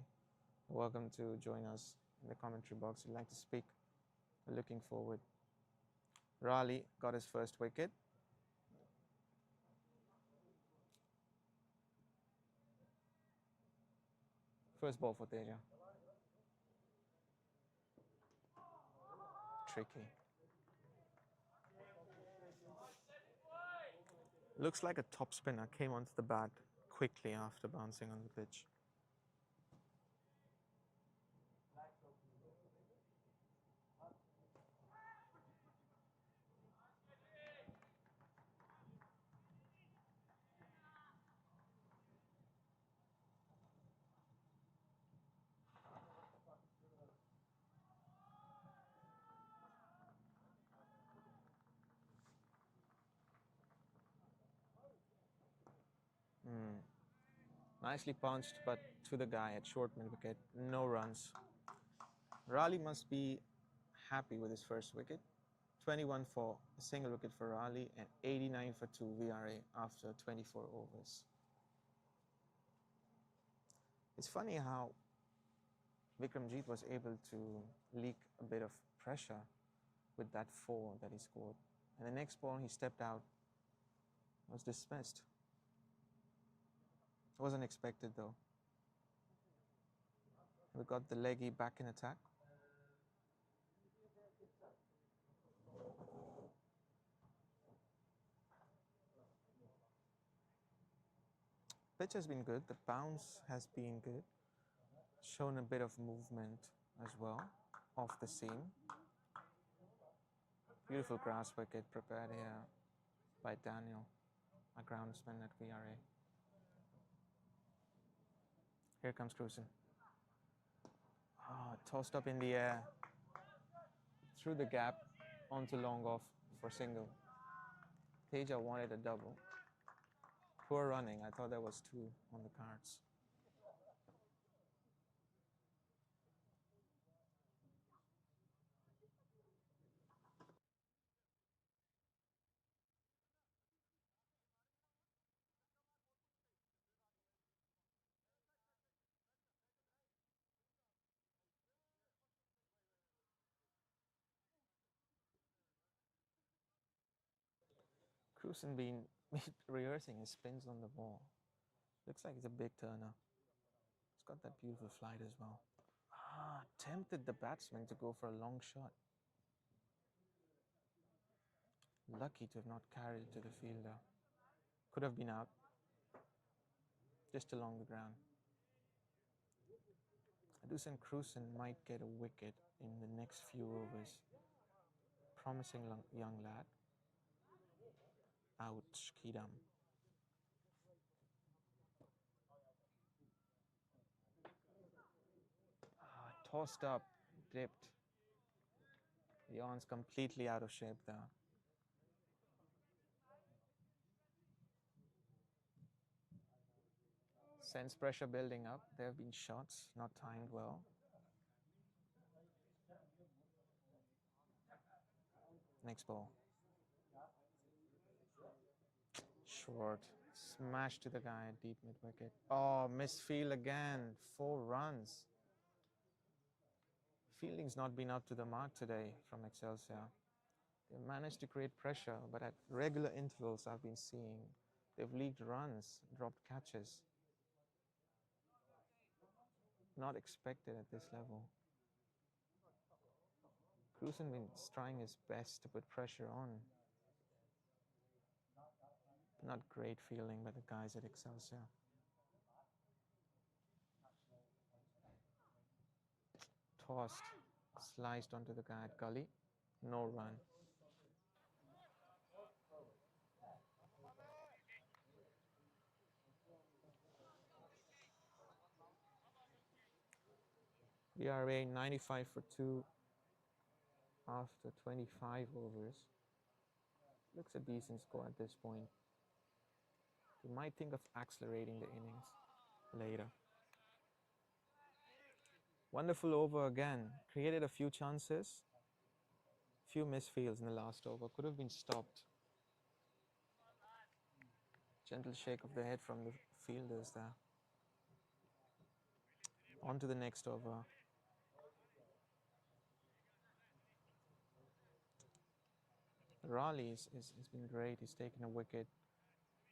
welcome to join us in the commentary box. We'd like to speak. We're looking forward. Raleigh got his first wicket. First ball for Teja. Tricky. Looks like a top spinner came onto the bat quickly after bouncing on the pitch. Nicely punched, but to the guy at short mid wicket. No runs. Raleigh must be happy with his first wicket. 21 for a single wicket for Raleigh and 89 for 2 VRA after 24 overs. It's funny how Vikramjit was able to leak a bit of pressure with that 4 that he scored. And the next ball he stepped out, was dismissed. Wasn't expected though. We got the leggy back in attack. Pitch has been good. The bounce has been good. Shown a bit of movement as well off the seam. Beautiful grass wicket prepared here by Daniel, a groundsman at VRA. Here comes Cruzen. Tossed up in the air, through the gap, onto long off for single. Teja wanted a double. Poor running. I thought there was 2 on the cards. Cruzen been rehearsing his spins on the ball. Looks like it's a big turner. It's got that beautiful flight as well. Tempted the batsman to go for a long shot. Lucky to have not carried it to the fielder. Could have been out. Just along the ground. Adusan Cruzen might get a wicket in the next few overs. Promising young lad. Ouch, Kidam. Tossed up, dipped. The arm's completely out of shape there. Sense pressure building up. There have been shots, not timed well. Next ball. Short. Smash to the guy at deep mid wicket. Oh, misfield again. 4 runs. Fielding's not been up to the mark today from Excelsior. They managed to create pressure, but at regular intervals I've been seeing they've leaked runs, dropped catches. Not expected at this level. Cruzen been trying his best to put pressure on. Not great feeling by the guys at Excelsior. Tossed, sliced onto the guy at gully. No run. VRA 95 for 2 after 25 overs. Looks a decent score at this point. You might think of accelerating the innings later. Wonderful over again. Created a few chances. Few misfields in the last over. Could have been stopped. Gentle shake of the head from the fielders there. On to the next over. Raleigh has been great. He's taken a wicket.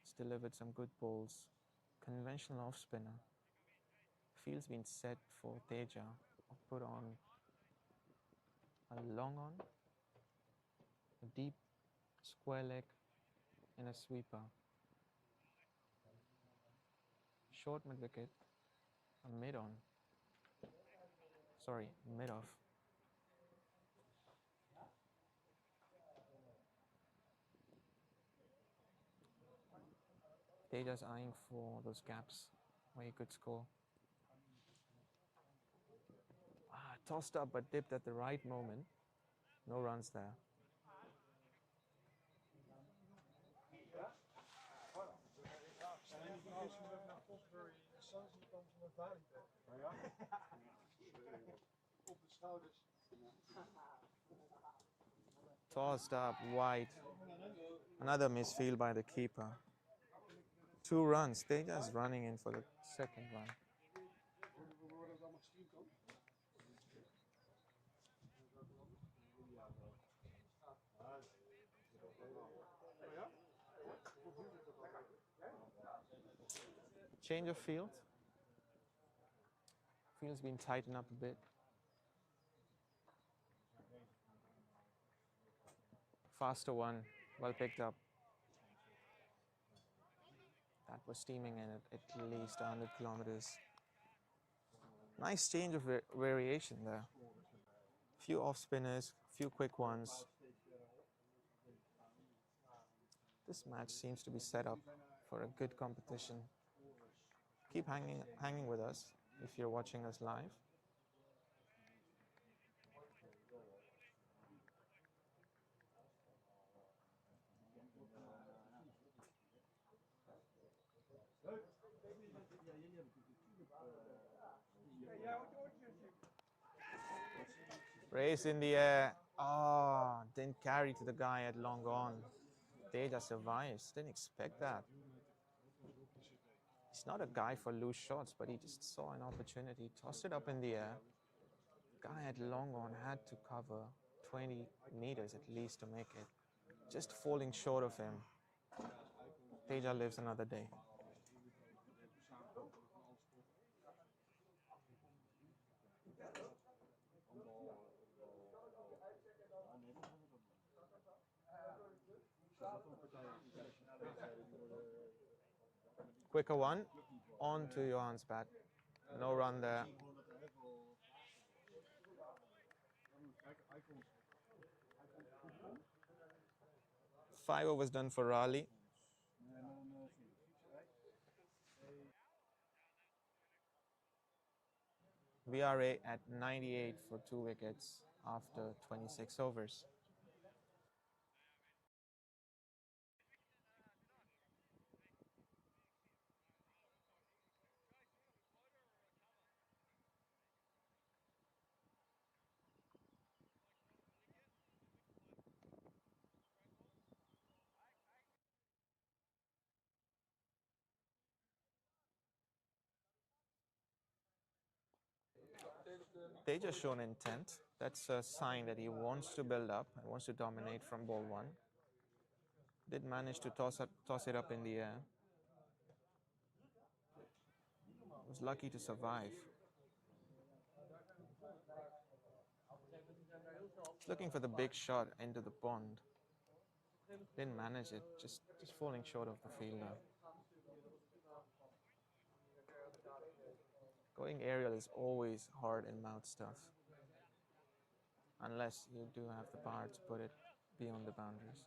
He's delivered some good balls. Conventional off spinner. Field's been set for Teja. I'll put on a long on, a deep square leg, and a sweeper. Short mid wicket, a mid on. Sorry, mid off. Teja's eyeing for those gaps where he could score. Tossed up but dipped at the right moment. No runs there. Tossed up wide. Another misfield by the keeper. 2 runs. Teja's running in for the second run. Change of field. Field's been tightened up a bit. Faster one, well picked up. That was steaming in at least 100 kilometers. Nice change of variation there. Few off spinners, few quick ones. This match seems to be set up for a good competition. Keep hanging with us if you're watching us live. Race in the air. Oh, didn't carry to the guy at long on. Deja survives. Didn't expect that. He's not a guy for loose shots, but he just saw an opportunity, tossed it up in the air. Guy at long on had to cover 20 meters at least to make it. Just falling short of him. Deja lives another day. Quicker one, on to Johan's bat. No run there. 5 overs done for Raleigh. VRA at 98 for 2 wickets after 26 overs. Deja shown intent. That's a sign that he wants to build up and wants to dominate from ball 1. Did manage to toss it up in the air. Was lucky to survive. Looking for the big shot into the pond. Didn't manage it, just falling short of the fielder. Going aerial is always hard in mouth stuff, unless you do have the power to put it beyond the boundaries.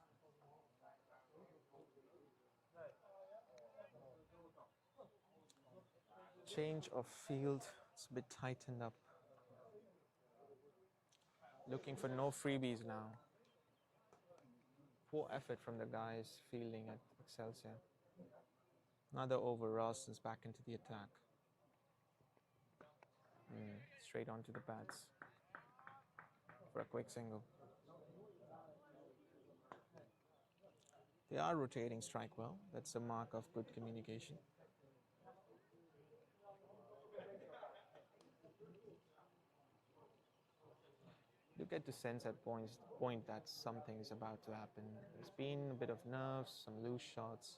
Change of field, it's a bit tightened up. Looking for no freebies now. Poor effort from the guys fielding at Excelsior. Another over, Ralston's back into the attack. Straight onto the pads for a quick single. They are rotating strike well. That's a mark of good communication. You get to sense at point that something is about to happen. There's been a bit of nerves, some loose shots,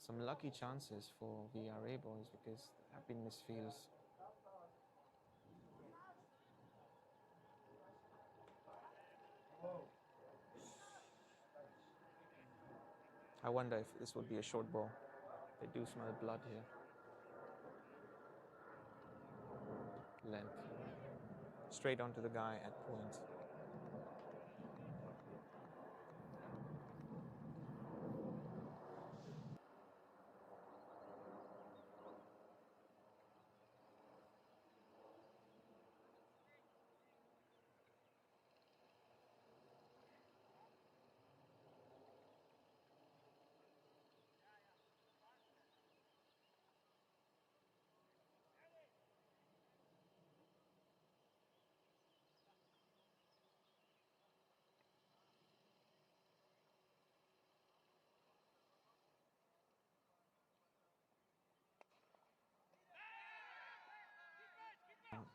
some lucky chances for VRA boys because there have been misfields. I wonder if this would be a short ball. They do smell blood here. Length. Straight onto the guy at point.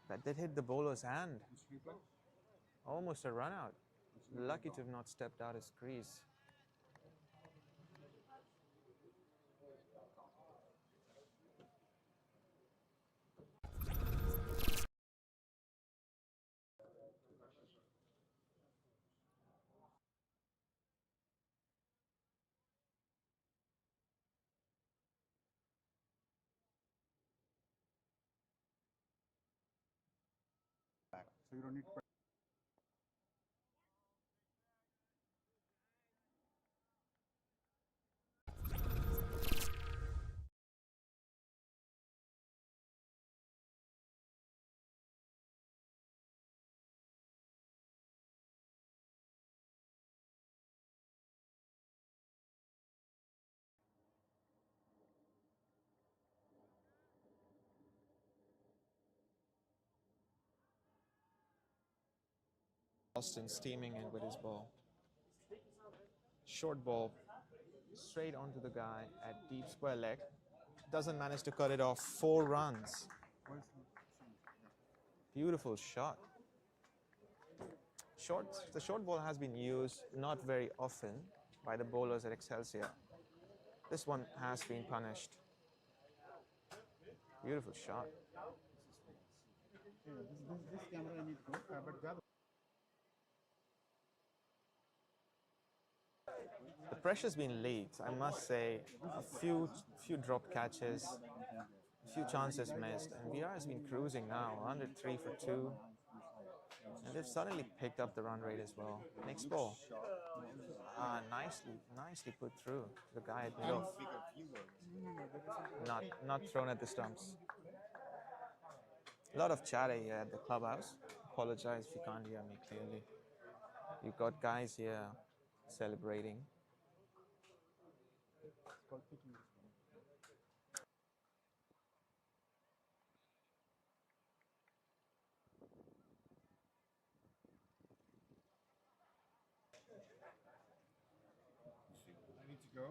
That did hit the bowler's hand. Almost a run out. Lucky to have not stepped out his crease.
so you don't need to.
Austin steaming in with his ball. Short ball, straight onto the guy at deep square leg. Doesn't manage to cut it off. 4 runs. Beautiful shot. The short ball has been used not very often by the bowlers at Excelsior. This one has been punished. Beautiful shot.
Yeah, this camera I need to go, but the other.
The pressure's been leaked, I must say. A few dropped catches, a few chances missed, and VRA has been cruising now, 103 for 2. And they've suddenly picked up the run rate as well. Next ball. Nicely put through. The guy at mid-off. Not thrown at the stumps. A lot of chatter here at the clubhouse. Apologize if you can't hear me clearly. You've got guys here celebrating.
I need to go.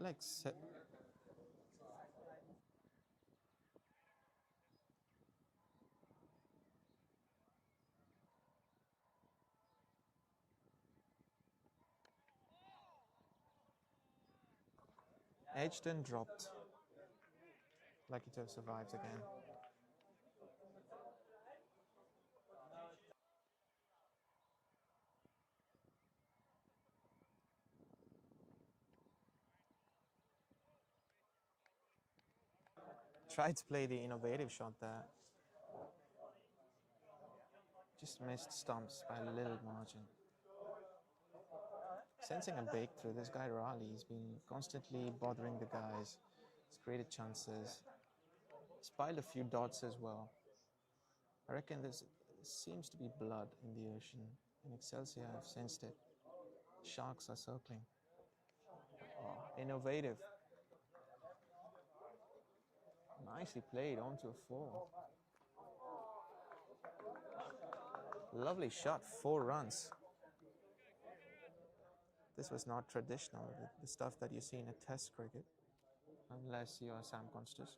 feel like edged and dropped. Lucky to have survived again. Tried to play the innovative shot there. Just missed stumps by a little margin. Sensing a breakthrough, this guy Raleigh, he's been constantly bothering the guys. He's created chances. He's piled a few dots as well. I reckon there seems to be blood in the ocean. In Excelsior, I've sensed it. Sharks are circling. Oh, innovative. Nicely played onto a 4. Lovely shot, 4 runs. This was not traditional, the stuff that you see in a test cricket, unless you are Sam Constas.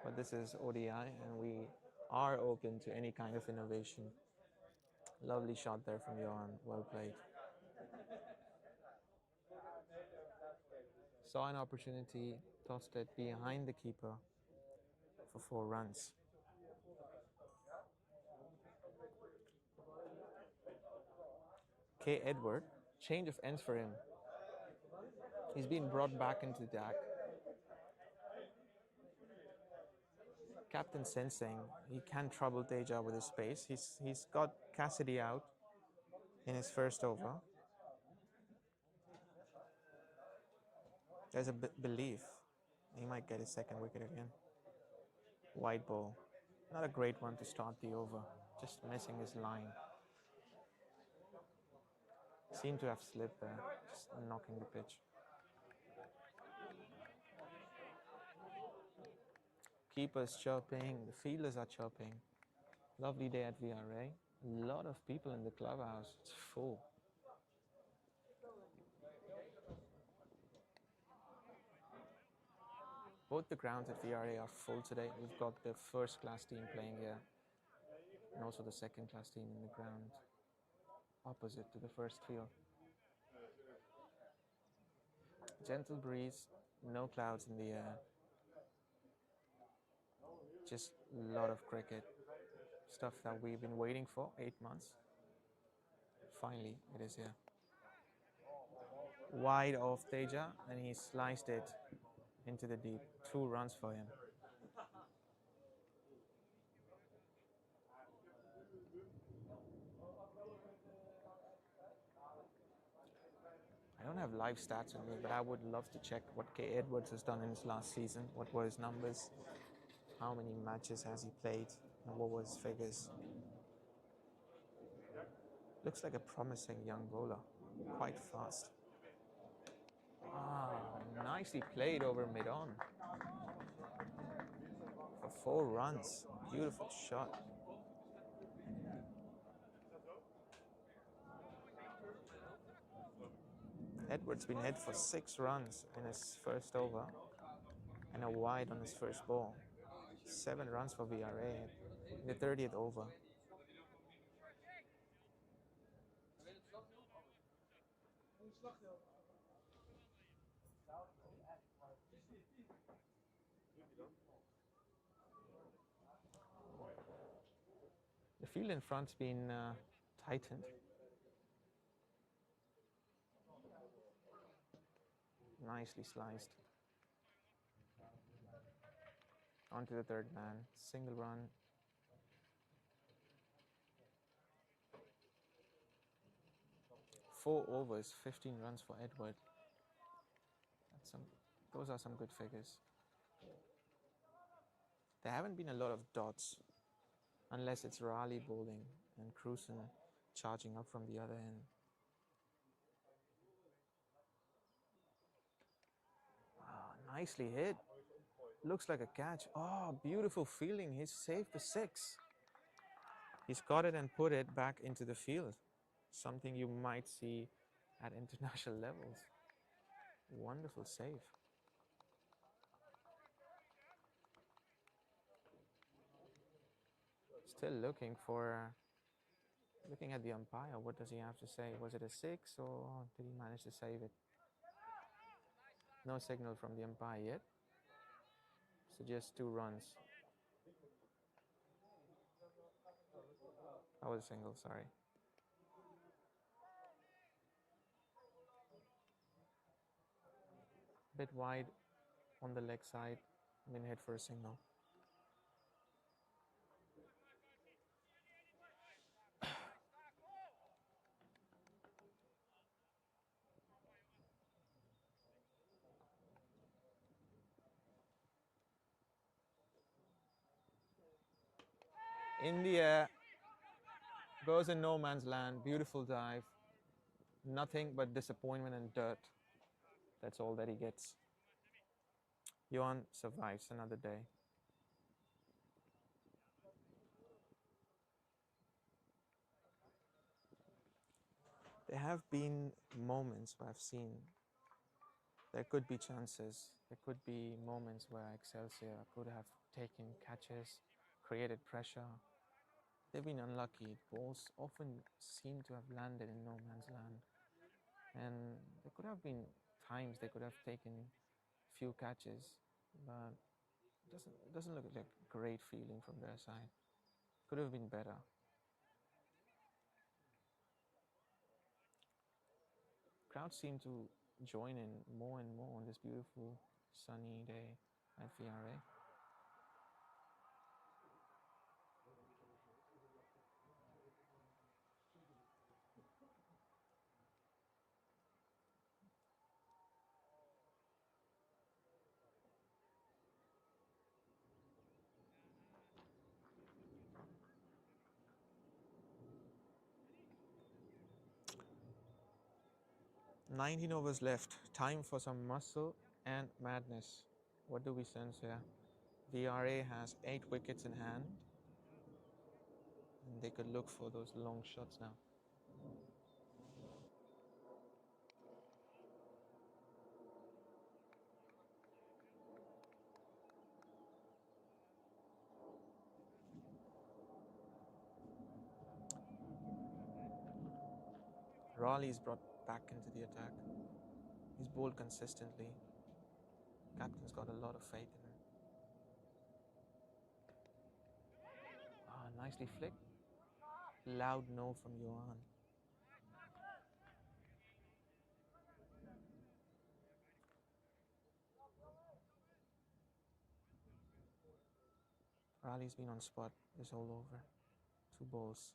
But this is ODI, and we are open to any kind of innovation. Lovely shot there from Johan, well played. Saw an opportunity, tossed it behind the keeper for 4 runs. K. Edward, change of ends for him. He's been brought back into the deck. Captain sensing he can trouble Teja with his pace. He's got Cassidy out in his first over. There's a belief he might get his second wicket again. Wide ball. Not a great one to start the over. Just missing his line. Seemed to have slipped there. Just knocking the pitch. Keepers chirping. The fielders are chirping. Lovely day at VRA. A lot of people in the clubhouse. It's full. Both the grounds at VRA are full today. We've got the first class team playing here, and also the second class team in the ground opposite to the first field. Gentle breeze, no clouds in the air. Just a lot of cricket. Stuff that we've been waiting for 8 months. Finally, it is here. Wide off Teja, and he sliced it into the deep. 2 runs for him. I don't have live stats on me, but I would love to check what K. Edwards has done in his last season. What were his numbers? How many matches has he played? And what were his figures? Looks like a promising young bowler. Quite fast. Nicely played over mid-on. For 4 runs. Beautiful shot. Edwards been hit for 6 runs in his first over and a wide on his first ball. 7 runs for VRA in the 30th over. The field in front's been tightened. Nicely sliced. Onto the third man. Single run. Four overs, 15 runs for Edward. Those are some good figures. There haven't been a lot of dots, unless it's Raleigh bowling and Cruson charging up from the other end. Nicely hit. Looks like a catch. Oh, beautiful fielding. He's saved for 6. He's caught it and put it back into the field. Something you might see at international levels. Wonderful save. Still looking at the umpire. What does he have to say? Was it a 6 or did he manage to save it? No signal from the umpire yet. So just 2 runs. That was a single, sorry. Bit wide on the leg side. Been hit for a single. In the air, goes in no man's land. Beautiful dive. Nothing but disappointment and dirt. That's all that he gets. Johan survives another day. There have been moments where I've seen there could be chances. There could be moments where Excelsior could have taken catches, created pressure. They've been unlucky. Balls often seem to have landed in no man's land. And there could have been times they could have taken few catches, but it doesn't look like a great feeling from their side. Could have been better. Crowds seem to join in more and more on this beautiful sunny day at VRA. "19 overs left. Time for some muscle and madness." What do we sense here? VRA has 8 wickets in hand, and they could look for those long shots now. Raleigh's brought back into the attack. He's bowled consistently. Captain's got a lot of faith in him. Nicely flicked. Loud no from Johan. Raleigh's been on spot this whole over. 2 balls.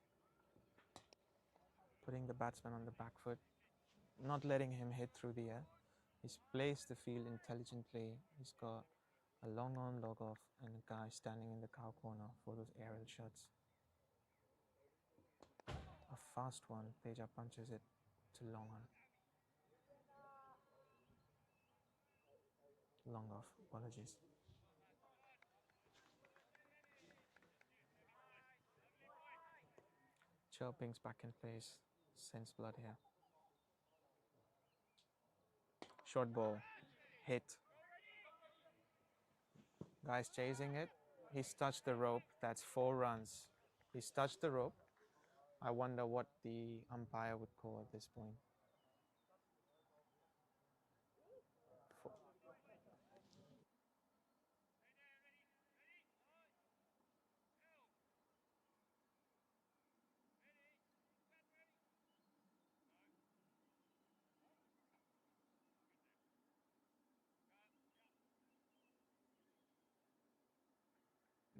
Putting the batsman on the back foot. Not letting him hit through the air. He's placed the field intelligently. He's got a long on, log off, and a guy standing in the cow corner for those aerial shots. A fast one. Teja punches it to long on. Long off. Apologies. Chirping's back in place. Sense blood here. Short ball. Hit. Guy's chasing it. He's touched the rope. That's 4 runs. He's touched the rope. I wonder what the umpire would call at this point.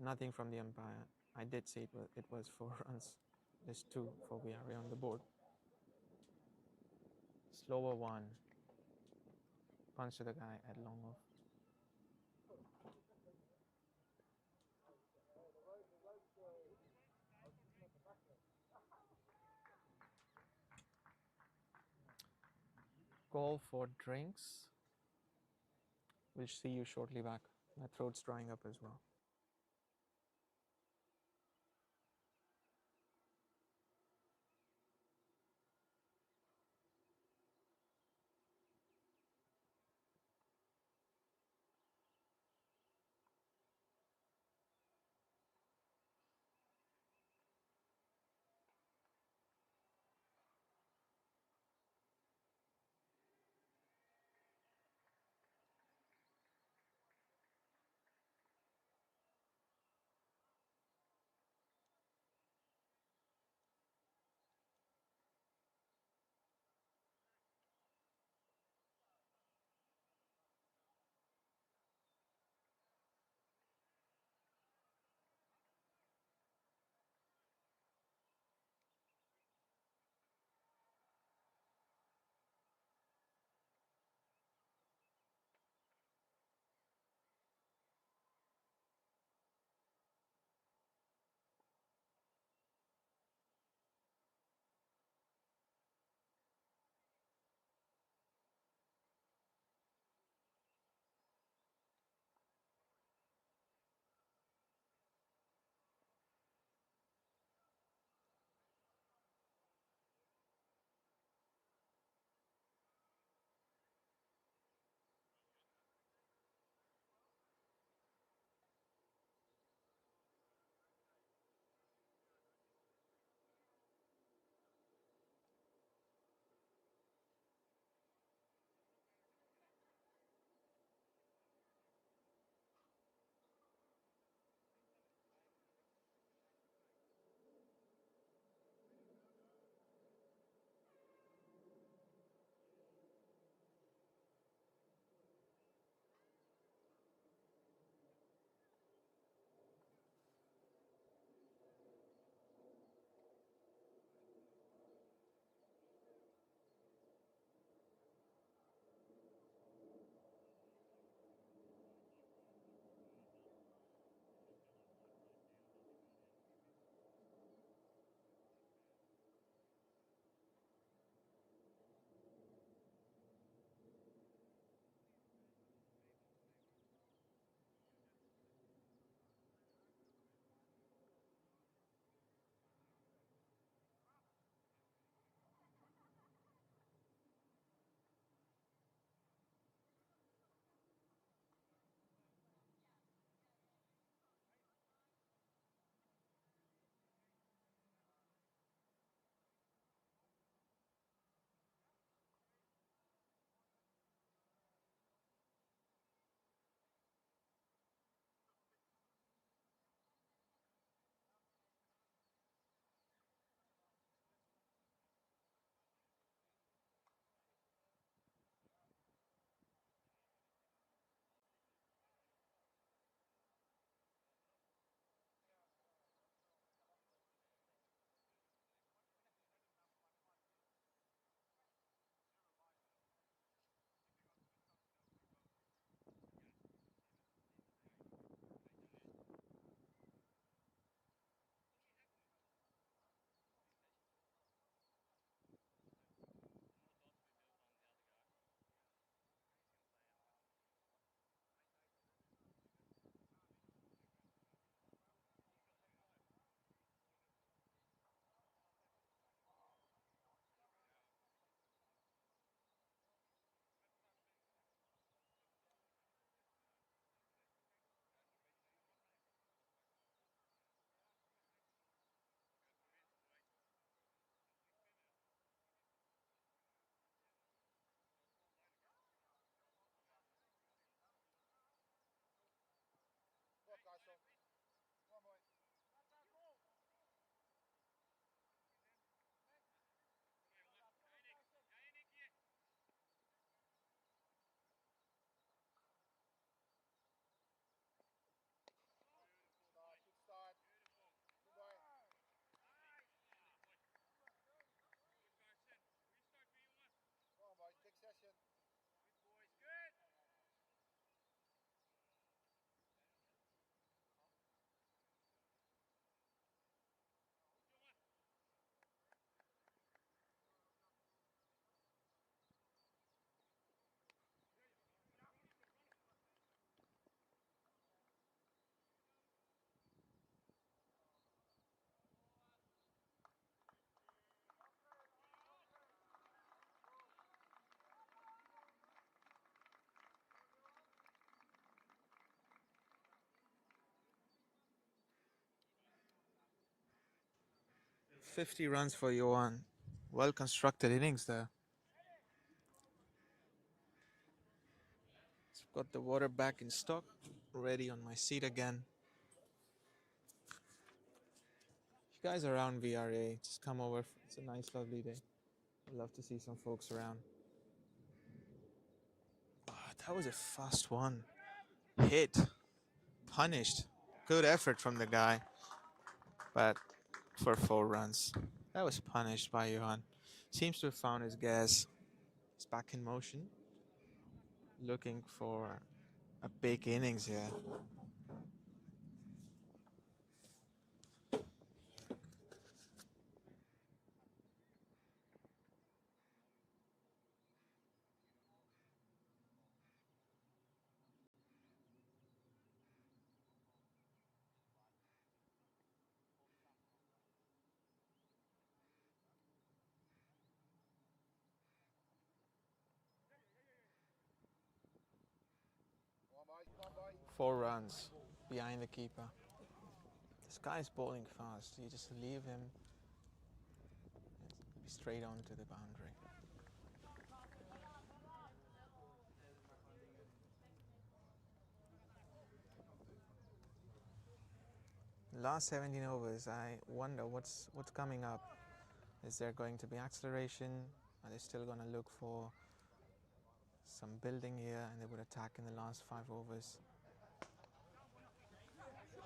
Nothing from the umpire. I did see it was 4 runs. There's 2 for VRA on the board. Slower one. Punch to the guy at long off. Call for drinks. We'll see you shortly back. My throat's drying up as well. 50 runs for Johan. Well constructed innings there. Got the water back in stock. Ready on my seat again. If you guys are around VRA, just come over. It's a nice, lovely day. I'd love to see some folks around. Oh, that was a fast one. Hit. Punished. Good effort from the guy. But for 4 runs. That was punished by Johan. Seems to have found his gas. He's back in motion. Looking for a big innings here. Four runs behind the keeper. This guy's bowling fast. You just leave him and be straight on to the boundary. Last 17 overs, I wonder what's coming up. Is there going to be acceleration? Are they still going to look for some building here and they would attack in the last 5 overs?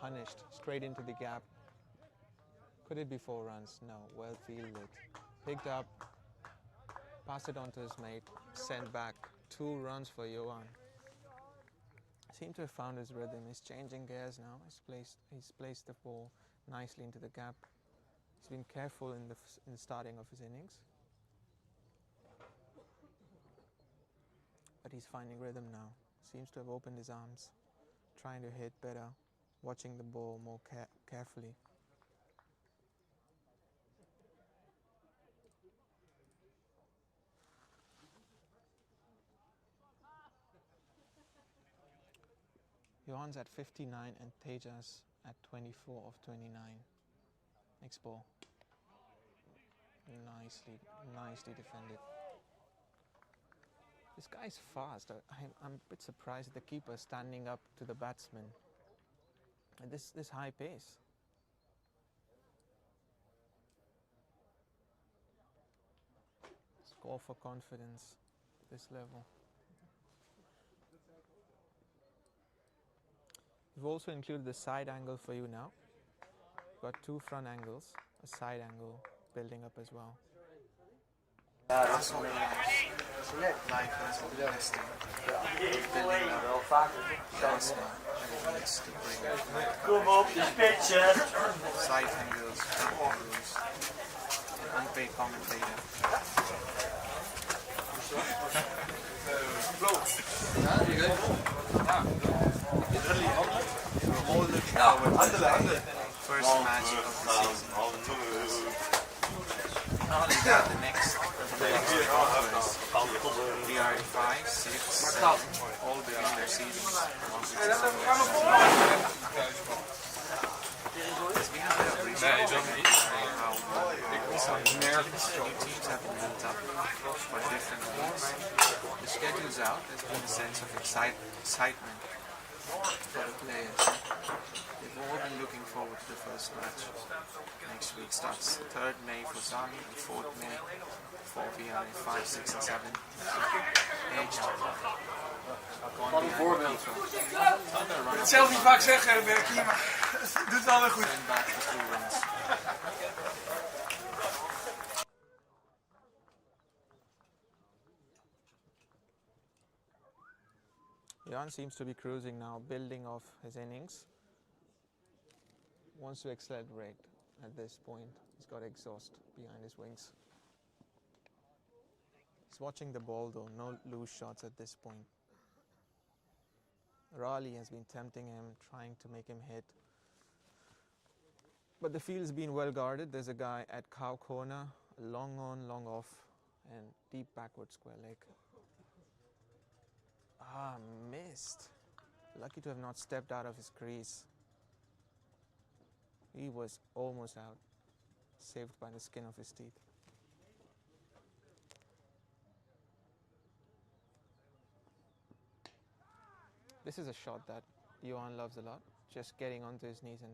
Punished, straight into the gap. Could it be 4 runs? No, well fielded. Picked up, passed it on to his mate, sent back. 2 runs for Johan. Seemed to have found his rhythm. He's changing gears now. He's placed the ball nicely into the gap. He's been careful in the starting of his innings. But he's finding rhythm now. Seems to have opened his arms, trying to hit better, watching the ball more carefully. Johan's at 59 and Tejas at 24 of 29. Next ball. Nicely defended. This guy's fast. I'm a bit surprised at the keeper standing up to the batsman at this high pace. Score for confidence, this level. We've also included the side angle for you now. Got 2 front angles, a side angle building up as well. Grasshopper life is investing, building up gas now, and it needs to bring
Kom op, de spitsen!
side angles, front angles, an unpaid commentator. We're all looking forward to the first match of the season. Not only that, the next offers VRA 5, 6, 7, all begin their seasons. We have a recent how some new teams have been built up for different leagues. The schedule's out, there's been a sense of excitement for the players. They've all been looking forward to the first match. Next week starts 3rd May for some and 4th May for VRA 5, 6 and 7.
Wat een voorbeeld. Ik het zelf niet vaak zeggen, Berkie, maar het doet wel weer goed.
Johan seems to be cruising now, building off his innings. Wants to accelerate at this point. He's got exhaust behind his wings. He's watching the ball though, no loose shots at this point. Raleigh has been tempting him, trying to make him hit. But the field's been well guarded. There's a guy at cow corner, long on, long off, and deep backward square leg. Ah, missed. Lucky to have not stepped out of his crease. He was almost out. saved by the skin of his teeth. This is a shot that Johan loves a lot, just getting onto his knees and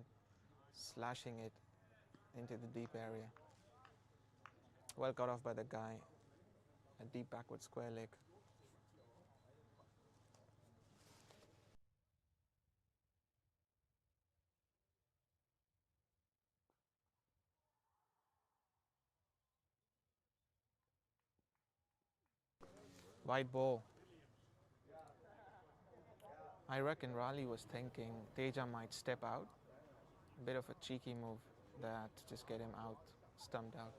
slashing it into the deep area. Well cut off by the guy, a deep backward square leg. White ball. I reckon Raleigh was thinking Teja might step out. A bit of a cheeky move that to just get him out, stumped out.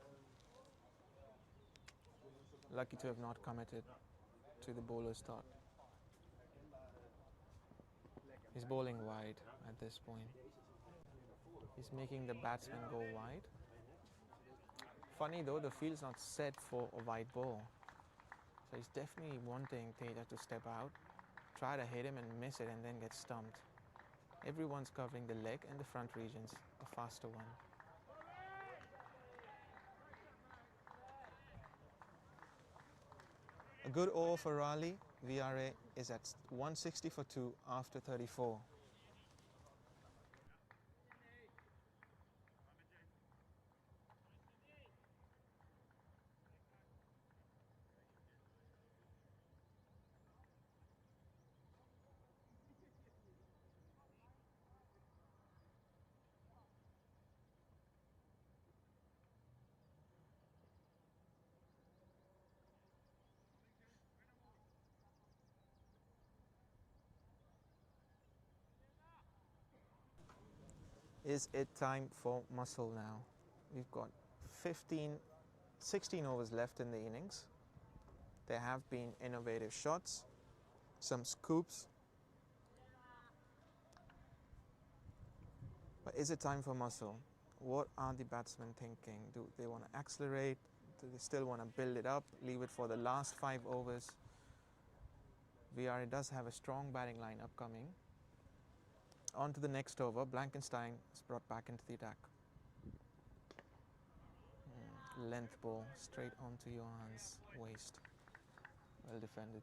Lucky to have not committed to the bowler's thought. He's bowling wide at this point. He's making the batsman go wide. Funny though, the field's not set for a wide ball. So he's definitely wanting Teja to step out, try to hit him and miss it and then get stumped. Everyone's covering the leg and the front regions, a faster one. A good over for Raleigh. VRA is at 160 for 2 after 34. Is it time for muscle now? We've got 16 overs left in the innings. There have been innovative shots, some scoops. But is it time for muscle? What are the batsmen thinking? Do they want to accelerate? Do they still want to build it up, leave it for the last 5 overs? VRA does have a strong batting line upcoming. On to the next over. Blankenstein is brought back into the attack. Length ball straight onto Johan's waist. Well defended.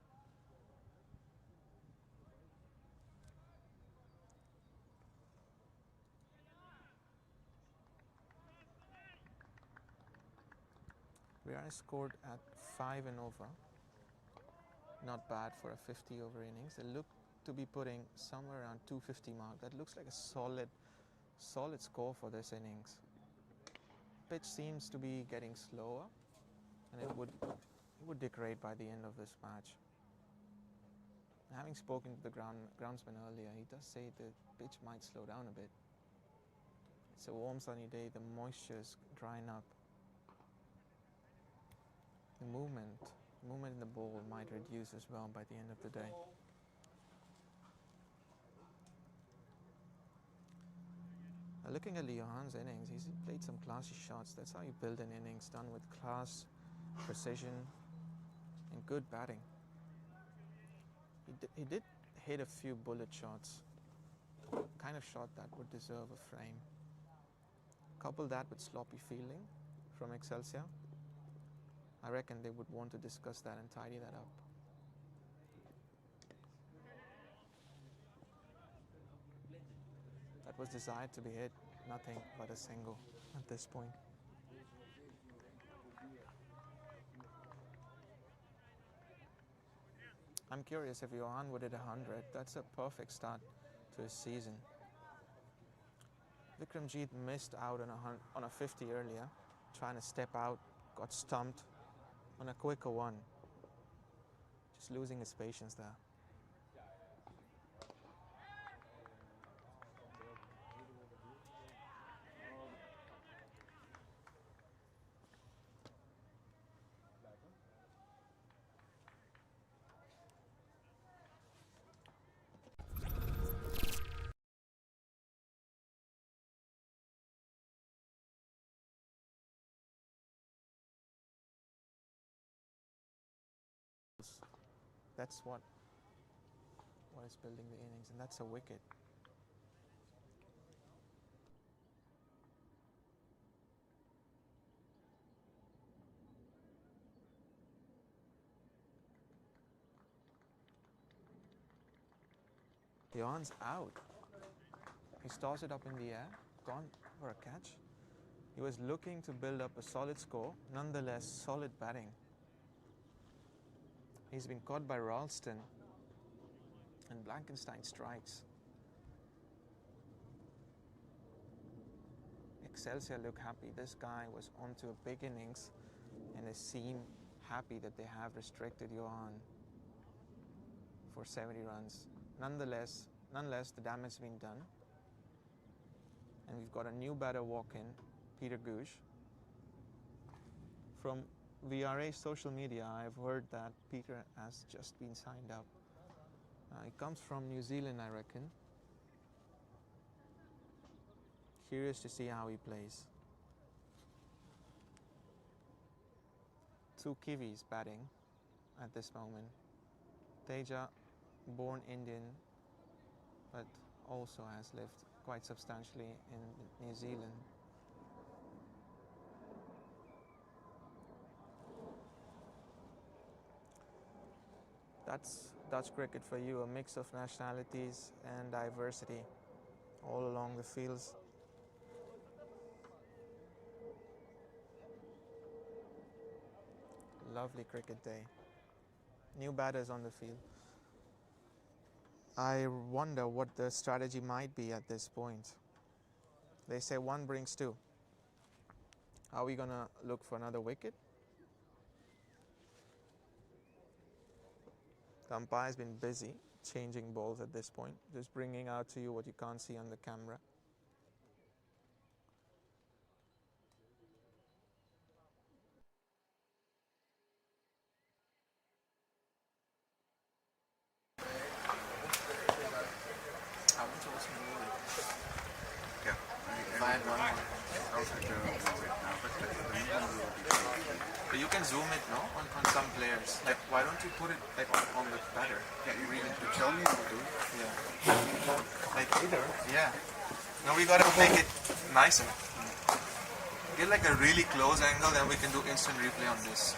VRA scored at 5 and over. Not bad for a 50 over innings. They look to be putting somewhere around 250 mark. That looks like a solid score for this innings. Pitch seems to be getting slower, and it would degrade by the end of this match. Having spoken to the groundsman earlier, he does say the pitch might slow down a bit. It's a warm sunny day, the moisture's drying up. The movement in the ball might reduce as well by the end of the day. Looking at Johan's innings, he's played some classy shots. That's how you build an innings, done with class, precision, and good batting. He did hit a few bullet shots, kind of shot that would deserve a frame. Couple that with sloppy fielding from Excelsior. I reckon they would want to discuss that and tidy that up. That was desired to be hit, nothing but a single at this point. I'm curious if Johan would hit 100. That's a perfect start to his season. Vikramjit missed out on a 50 earlier, trying to step out, got stumped on a quicker one. Just losing his patience there. That's what is building the innings, and that's a wicket. Johan's out. He's tossed it up in the air, gone for a catch. He was looking to build up a solid score, nonetheless solid batting. He's been caught by Ralston, and Blankenstein strikes. Excelsior look happy. This guy was onto a big innings and they seem happy that they have restricted Johan for 70 runs. Nonetheless, the damage has been done. And we've got a new batter walk in, Peter Gooch. From VRA social media, I've heard that Peter has just been signed up. He comes from New Zealand, I reckon. Curious to see how he plays. Two Kiwis batting at this moment. Teja, born Indian, but also has lived quite substantially in New Zealand. That's Dutch cricket for you, a mix of nationalities and diversity all along the fields. Lovely cricket day. New batters on the field. I wonder what the strategy might be at this point. They say one brings two. Are we going to look for another wicket? The umpire's been busy changing balls at this point, just bringing out to you what you can't see on the camera. But you can zoom it, no? On some players. Like, why don't you put it like on the batter?
Yeah, you really to tell me what to do.
Yeah. Like
Either.
yeah. No, we gotta make it nicer. Get like a really close angle, then we can do instant replay on this.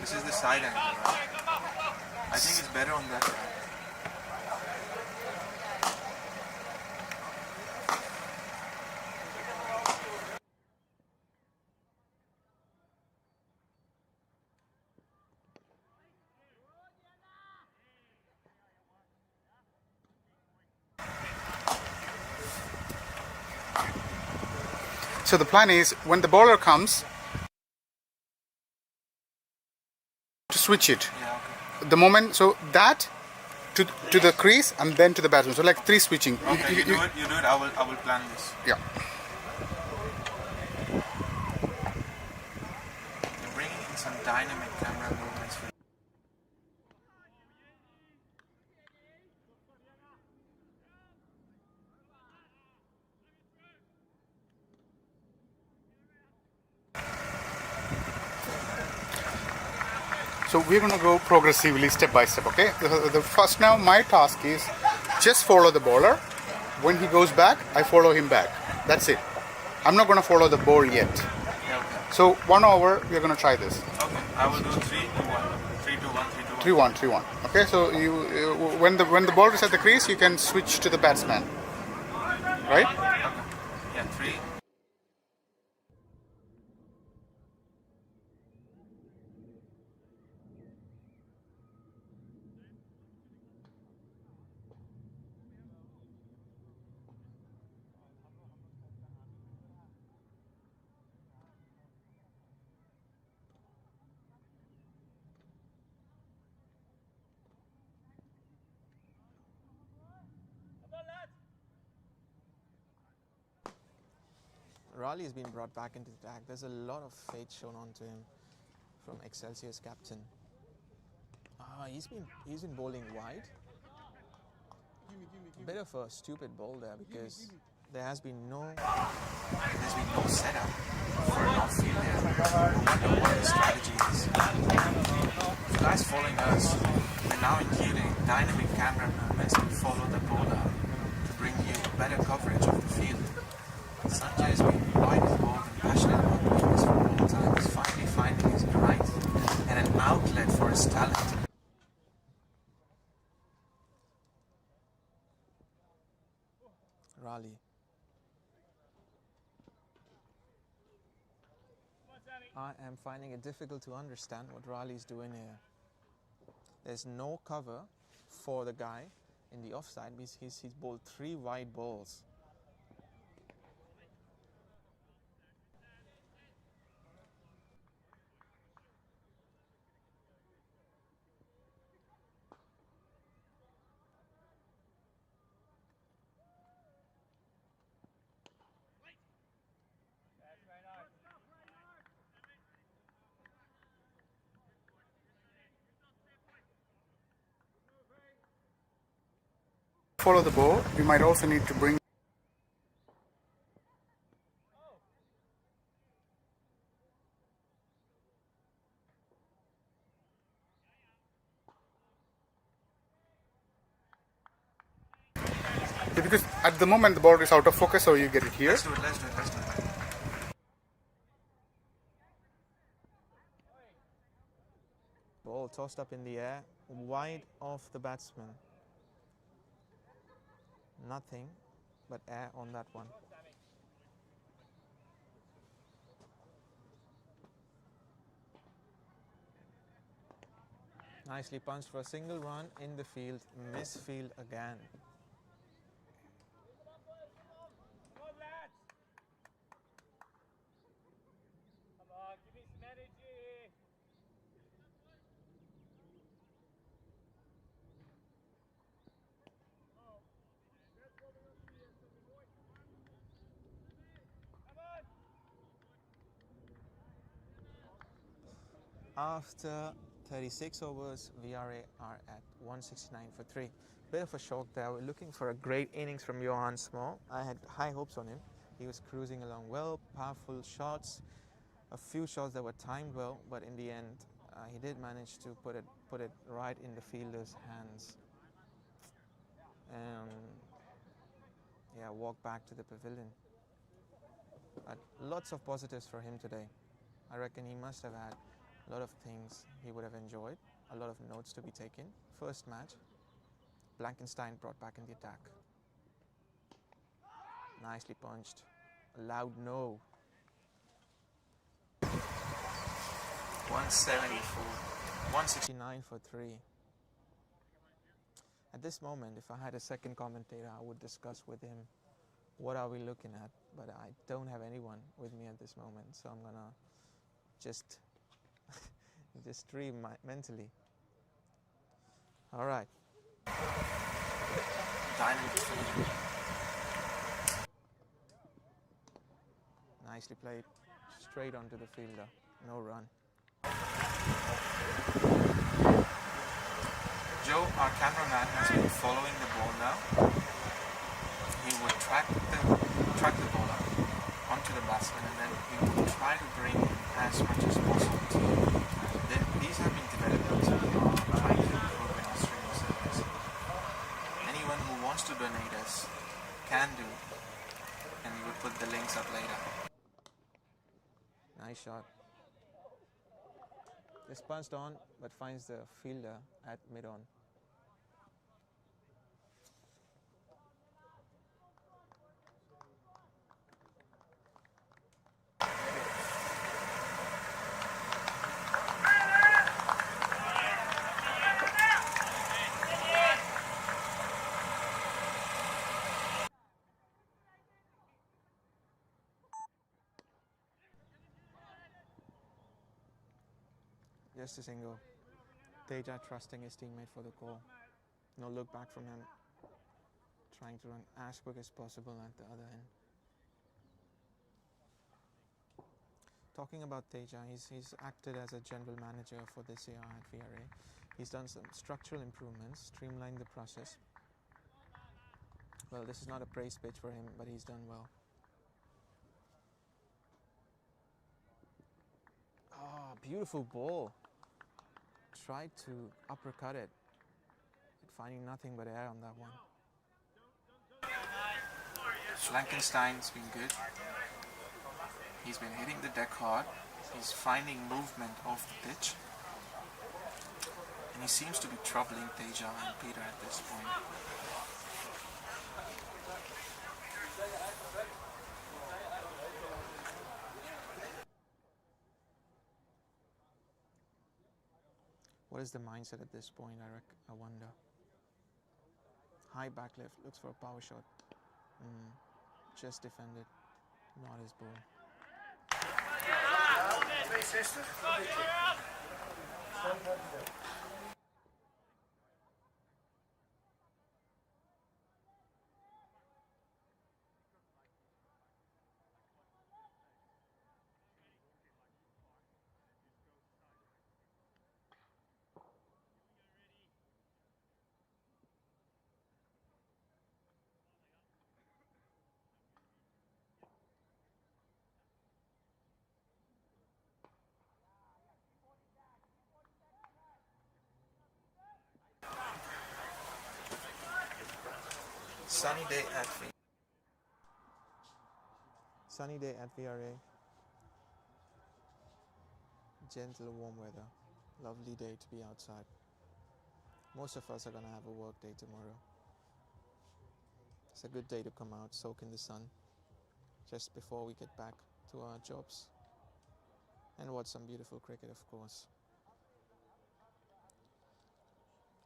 This is the side angle, right? I think it's better on that side.
So the plan is, when the bowler comes, to switch it.
Yeah, okay.
The moment, so that to the crease and then to the batsman. So like three switching.
Okay, you do it. I will plan this.
Yeah.
You're bringing in some dynamic camera movements.
So we're going to go progressively, step by step, okay? The first now, my task is just follow the bowler. When he goes back, I follow him back. That's it. I'm not going to follow the ball yet.
Yeah, okay.
So 1 hour, we're going to try this.
Okay, I will do 3-2-1. 3-2-1, 3-2-1.
3-1, 3-1. Okay, so you when the ball is at the crease, you can switch to the batsman. Right?
Okay. Yeah, 3. Raleigh has been brought back into the attack. There's a lot of faith shown onto him from Excelsior's captain. He's been bowling wide. A bit of a stupid ball there because there has been no setup for an off-field there. I wonder what the strategy is. The guys following us, we're now including dynamic camera movements to follow the bowler to bring you better coverage of the field. Sanjay has been quite involved and passionate about doing this for a long time. He's finally finding his right and an outlet for his talent. Raleigh. I am finding it difficult to understand what Raleigh's doing here. There's no cover for the guy in the offside. He's bowled 3 wide balls.
Follow the ball. You might also need to bring. Yeah, because at the moment the ball is out of focus, so you get it here.
Let's do it. Ball tossed up in the air, wide off the batsman. Nothing but air on that one. Nicely punched for a single run in the field, misfield again.
Come on, lads. Come on, give me some energy.
After 36 overs, VRA are at 169 for 3. Bit of a shock there. We're looking for a great innings from Johan Small. I had high hopes on him. He was cruising along well, powerful shots, a few shots that were timed well, but in the end, he did manage to put it right in the fielder's hands. And yeah, walk back to the pavilion. But lots of positives for him today. I reckon he must have had a lot of things he would have enjoyed, a lot of notes to be taken. First match, Blankenstein brought back in the attack. Nicely punched. A loud no. 174. 169 for 3. At this moment, if I had a second commentator, I would discuss with him what are we looking at, but I don't have anyone with me at this moment, so I'm gonna just stream mentally. All right. Nicely played, straight onto the fielder, no run. Joe, our cameraman, has been following the ball now. He would track the ball up onto the batsman, and then he would try to bring in as much as possible to him. These have been developments we are trying to improve in our streaming service. Anyone who wants to donate us can do, and we will put the links up later. Nice shot. Just punched on, but finds the fielder at mid-on. Just a single. Teja trusting his teammate for the call. No look back from him. Trying to run as quick as possible at the other end. Talking about Teja, he's acted as a general manager for this year at VRA. He's done some structural improvements, streamlined the process. Well, this is not a praise pitch for him, but he's done well. Oh, beautiful ball. Tried to uppercut it, finding nothing but air on that one. Blankenstein's been good. He's been hitting the deck hard. He's finding movement off the pitch. And he seems to be troubling Teja and Peter at this point. is the mindset at this point, I wonder. High back lift, looks for a power shot. Just defended, not his ball.
62.
Sunny day at VRA. Gentle warm weather. Lovely day to be outside. Most of us are going to have a work day tomorrow. It's a good day to come out, soak in the sun, just before we get back to our jobs. And watch some beautiful cricket, of course.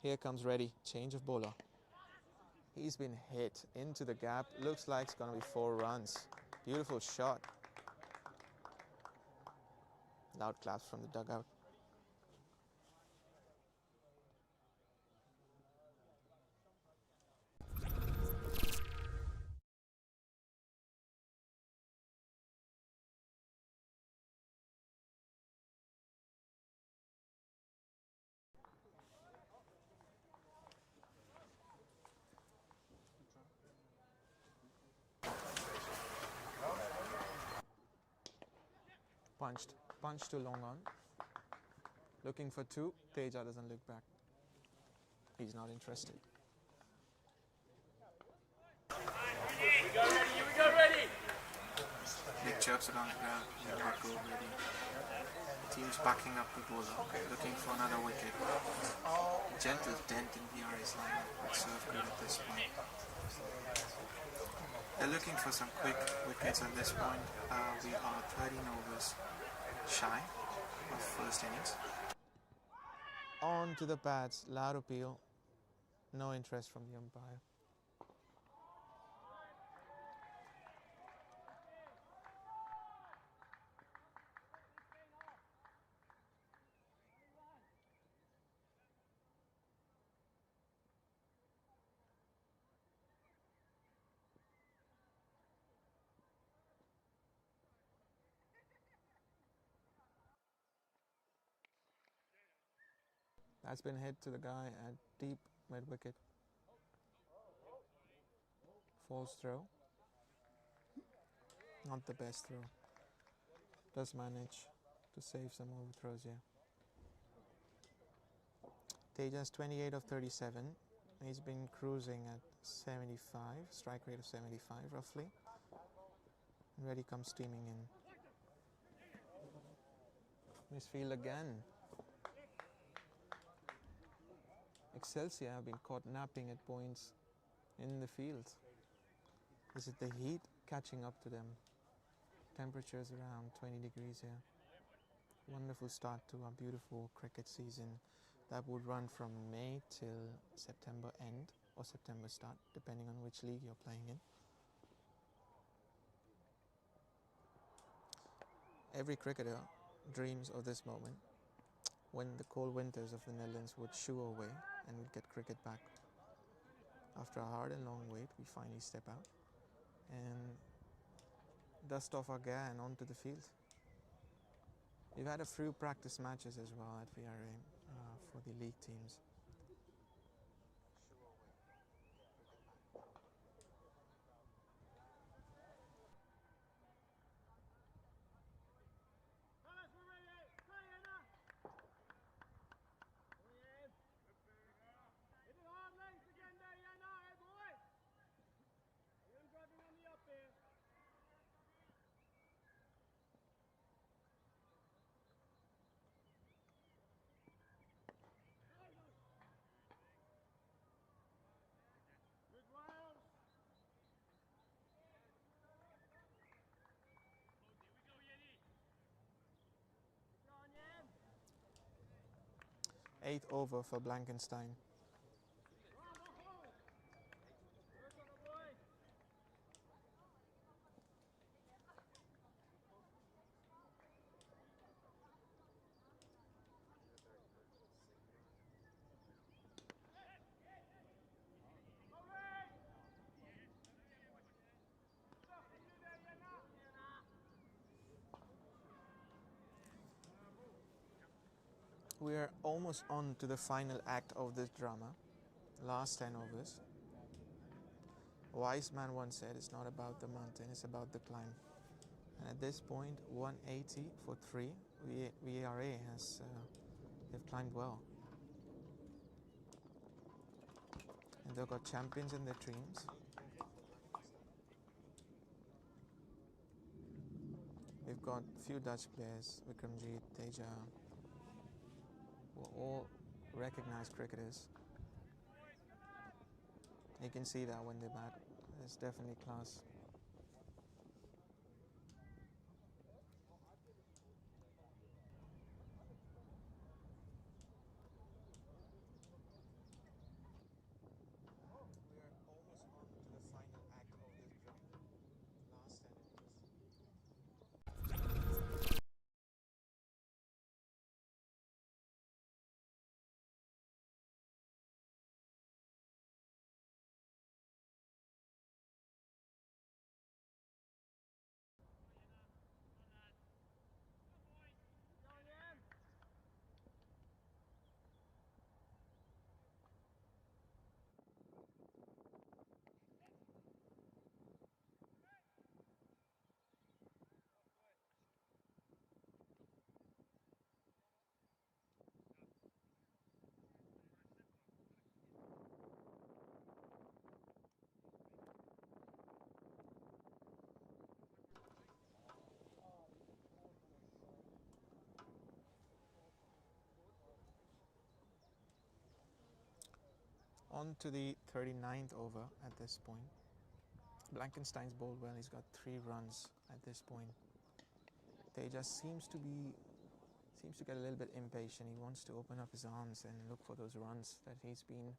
Here comes Reddy, change of bowler. He's been hit into the gap. Looks like it's going to be 4 runs. Beautiful shot. Loud claps from the dugout. Punched to long on. Looking for 2. Teja doesn't look back. He's not interested.
We go ready.
Big chirps around the ground. Not go ready. The team's backing up the bowler, looking for another wicket. Gentle dent in VRA's line. Would serve good at this point. They're looking for some quick wickets at this point. We are 13 overs shy of first innings. On to the pads, loud appeal. No interest from the umpire. That's been hit to the guy at deep mid wicket. False throw. Not the best throw. Does manage to save some overthrows here. Teja's 28 of 37. He's been cruising at 75, strike rate of 75 roughly. And Reddy comes steaming in. Misfield again. Excelsior have been caught napping at points in the field. Is it the heat catching up to them? Temperatures around 20 degrees here. Wonderful start to our beautiful cricket season that would run from May till September end or September start, depending on which league you're playing in. Every cricketer dreams of this moment, when the cold winters of the Netherlands would shoo away and we'd get cricket back. After a hard and long wait, we finally step out and dust off our gear and onto the field. We've had a few practice matches as well at VRA for the league teams. 8th over for Blankenstein. We are almost on to the final act of this drama. Last 10 overs. A wise man once said, it's not about the mountain, it's about the climb. And at this point, 180 for 3. VRA has, they've climbed well. And they've got champions in their dreams. We've got a few Dutch players, Vikramjit, Teja, who are all recognized cricketers. You can see that when they bat. There's definitely class. We are almost on to the final act of this drama. Last 10 overs. On to the 39th over at this point. Blankenstein's bowled well, he's got 3 runs at this point. Teja seems to get a little bit impatient. He wants to open up his arms and look for those runs that he's been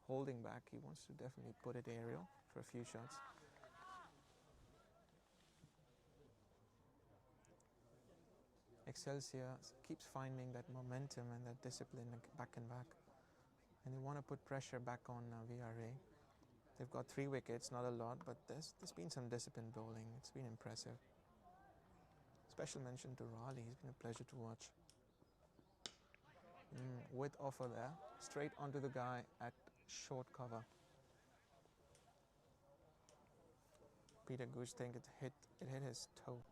holding back. He wants to definitely put it aerial for a few shots. Excelsior keeps finding that momentum and that discipline back and back. And they want to put pressure back on VRA. They've got 3 wickets, not a lot, but there's been some disciplined bowling. It's been impressive. Special mention to Raleigh. He's been a pleasure to watch. With offer there, straight onto the guy at short cover. Peter Gooch think it hit his toe.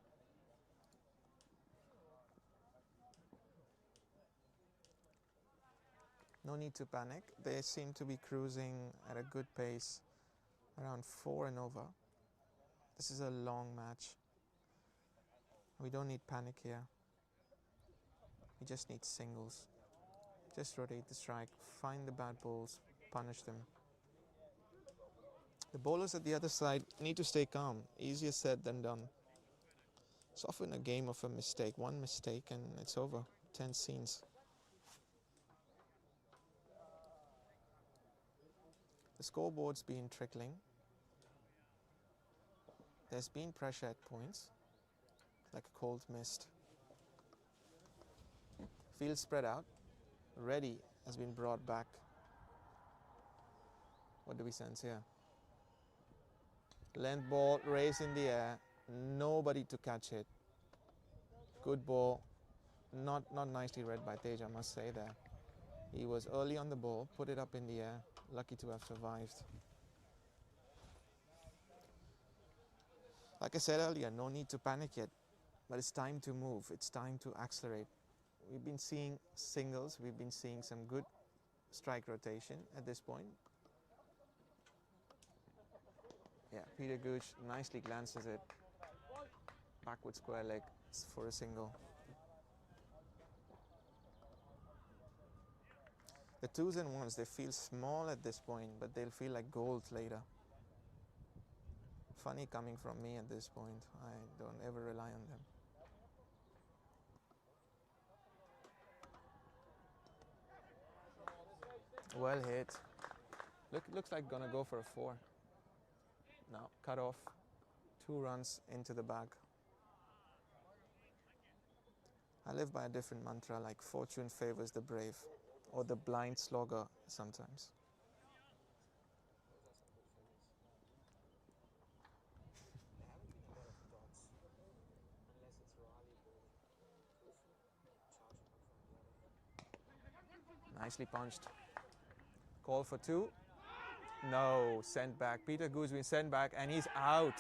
No need to panic. They seem to be cruising at a good pace, around 4 and over. This is a long match. We don't need panic here. We just need singles. Just rotate the strike, find the bad balls, punish them. The bowlers at the other side need to stay calm. Easier said than done. It's often a game of a mistake. One mistake and it's over. 10 scenes. The scoreboard's been trickling. There's been pressure at points, like a cold mist. Field spread out. Ready has been brought back. What do we sense here? Length ball raised in the air. Nobody to catch it. Good ball. Not nicely read by Tej, I must say there. He was early on the ball, put it up in the air. Lucky to have survived. Like I said earlier, no need to panic yet. But it's time to move. It's time to accelerate. We've been seeing singles. We've been seeing some good strike rotation at this point. Yeah, Peter Gooch nicely glances it. Backward square leg for a single. The 2s and 1s, they feel small at this point, but they'll feel like gold later. Funny coming from me at this point. I don't ever rely on them. Well hit. Looks like gonna go for a 4. No, cut off. 2 runs into the bag. I live by a different mantra, like fortune favors the brave, or the blind slogger sometimes. Nicely punched. Call for 2. No, sent back. Peter Goosewin sent back, and he's out.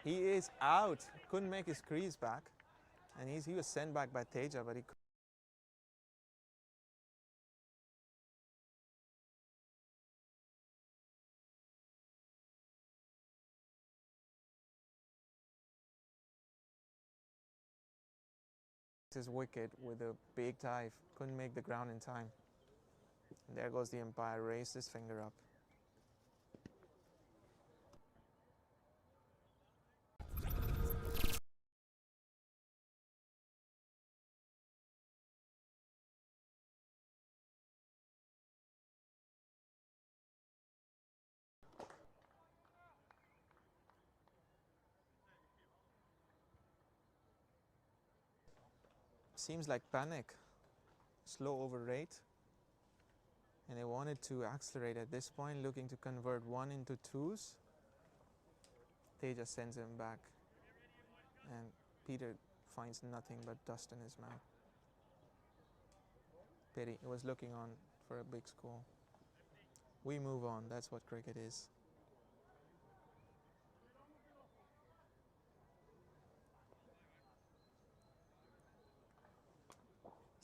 He is out. Couldn't make his crease back, and he was sent back by Teja, but he couldn't. His wicket with a big dive, couldn't make the ground in time. And there goes the umpire, raised his finger up. Seems like panic, slow over rate, and they wanted to accelerate at this point, looking to convert 1 into 2s. Teja sends him back, and Peter finds nothing but dust in his mouth. Pity, he was looking on for a big score. We move on, that's what cricket is.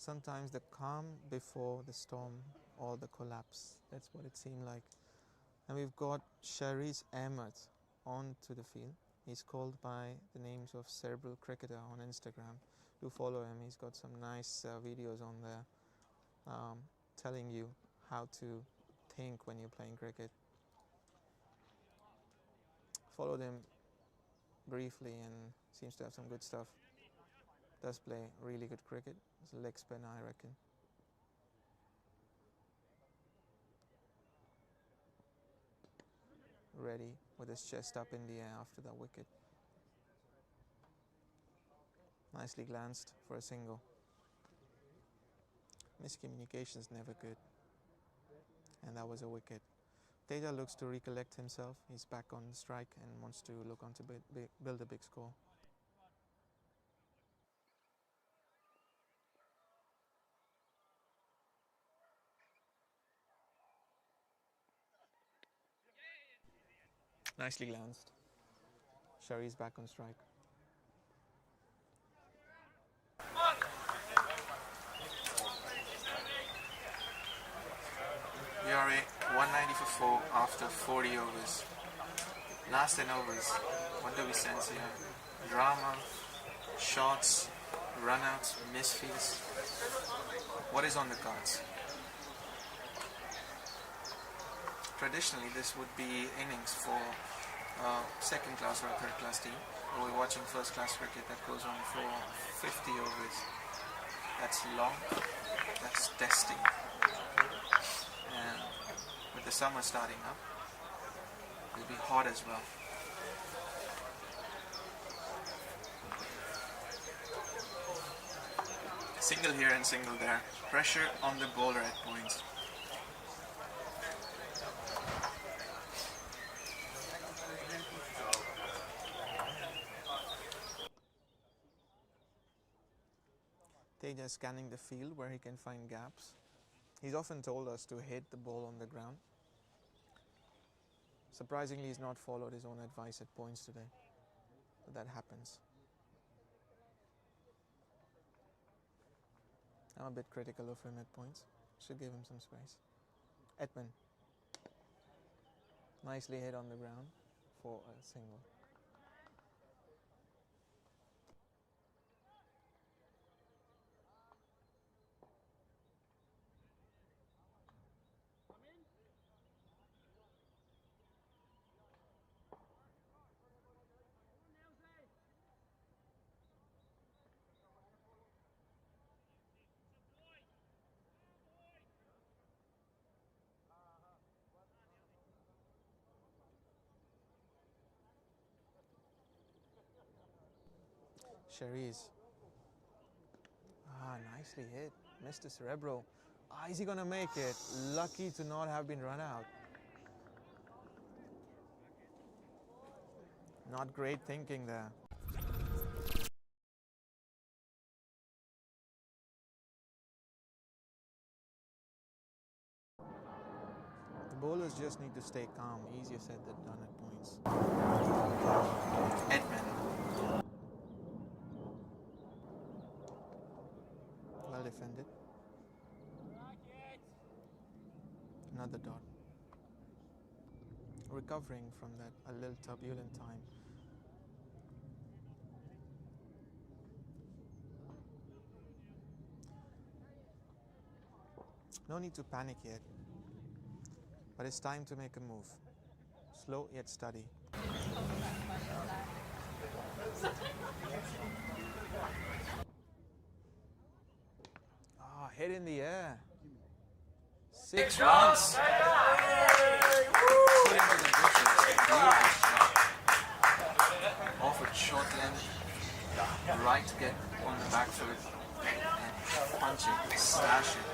Sometimes the calm before the storm or the collapse. That's what it seemed like. And we've got Sharice Ahmed onto the field. He's called by the names of Cerebral Cricketer on Instagram. Do follow him. He's got some nice videos on there telling you how to think when you're playing cricket. Followed him briefly and seems to have some good stuff. Does play really good cricket. It's a leg spinner, I reckon. Ready with his chest up in the air after that wicket. Nicely glanced for a single. Miscommunication is never good. And that was a wicket. Teja looks to recollect himself. He's back on strike and wants to look on to build a big score. Nicely glanced. Shari's back on strike. VRA 190 for 4 after 40 overs. Last 10 overs. What do we sense here? Drama, shots, runouts, misfeeds. What is on the cards? Traditionally, this would be innings for second class or third class team. We're watching first class cricket that goes on for 50 overs. That's long, that's testing. And with the summer starting up, it'll be hot as well. Single here and single there. Pressure on the bowler at points. Teja is scanning the field where he can find gaps. He's often told us to hit the ball on the ground. Surprisingly, he's not followed his own advice at points today. But that happens. I'm a bit critical of him at points. Should give him some space. Edmund. Nicely hit on the ground for a single. Cherise. Ah, nicely hit. Mr. Cerebro. Ah, is he gonna make it? Lucky to not have been run out. Not great thinking there. The bowlers just need to stay calm. Easier said than done at points. Edmund. Well defended. Another dot. Recovering from that a little turbulent time. No need to panic yet, but it's time to make a move. Slow yet steady. Ah, hit in the air. 6 runs. Put into the bushes. Beautiful shot. Offered short length. Right to get on the back foot. And punch it, stash it.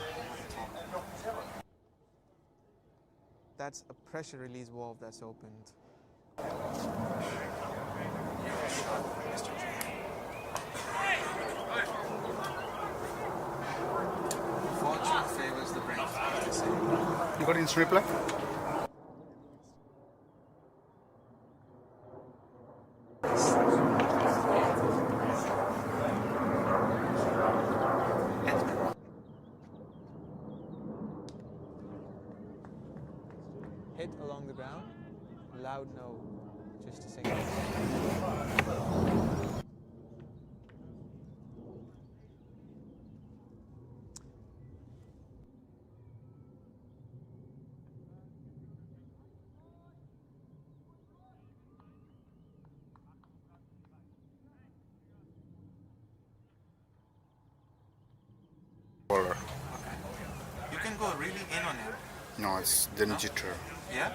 That's a pressure release valve that's opened. Mr. J. Fortune favors the brave, as they say.
You got instant reply?
Hit along the ground, loud no, just a single.
Bowler.
You can go really in on him.
No, it's the jitter.
Yeah?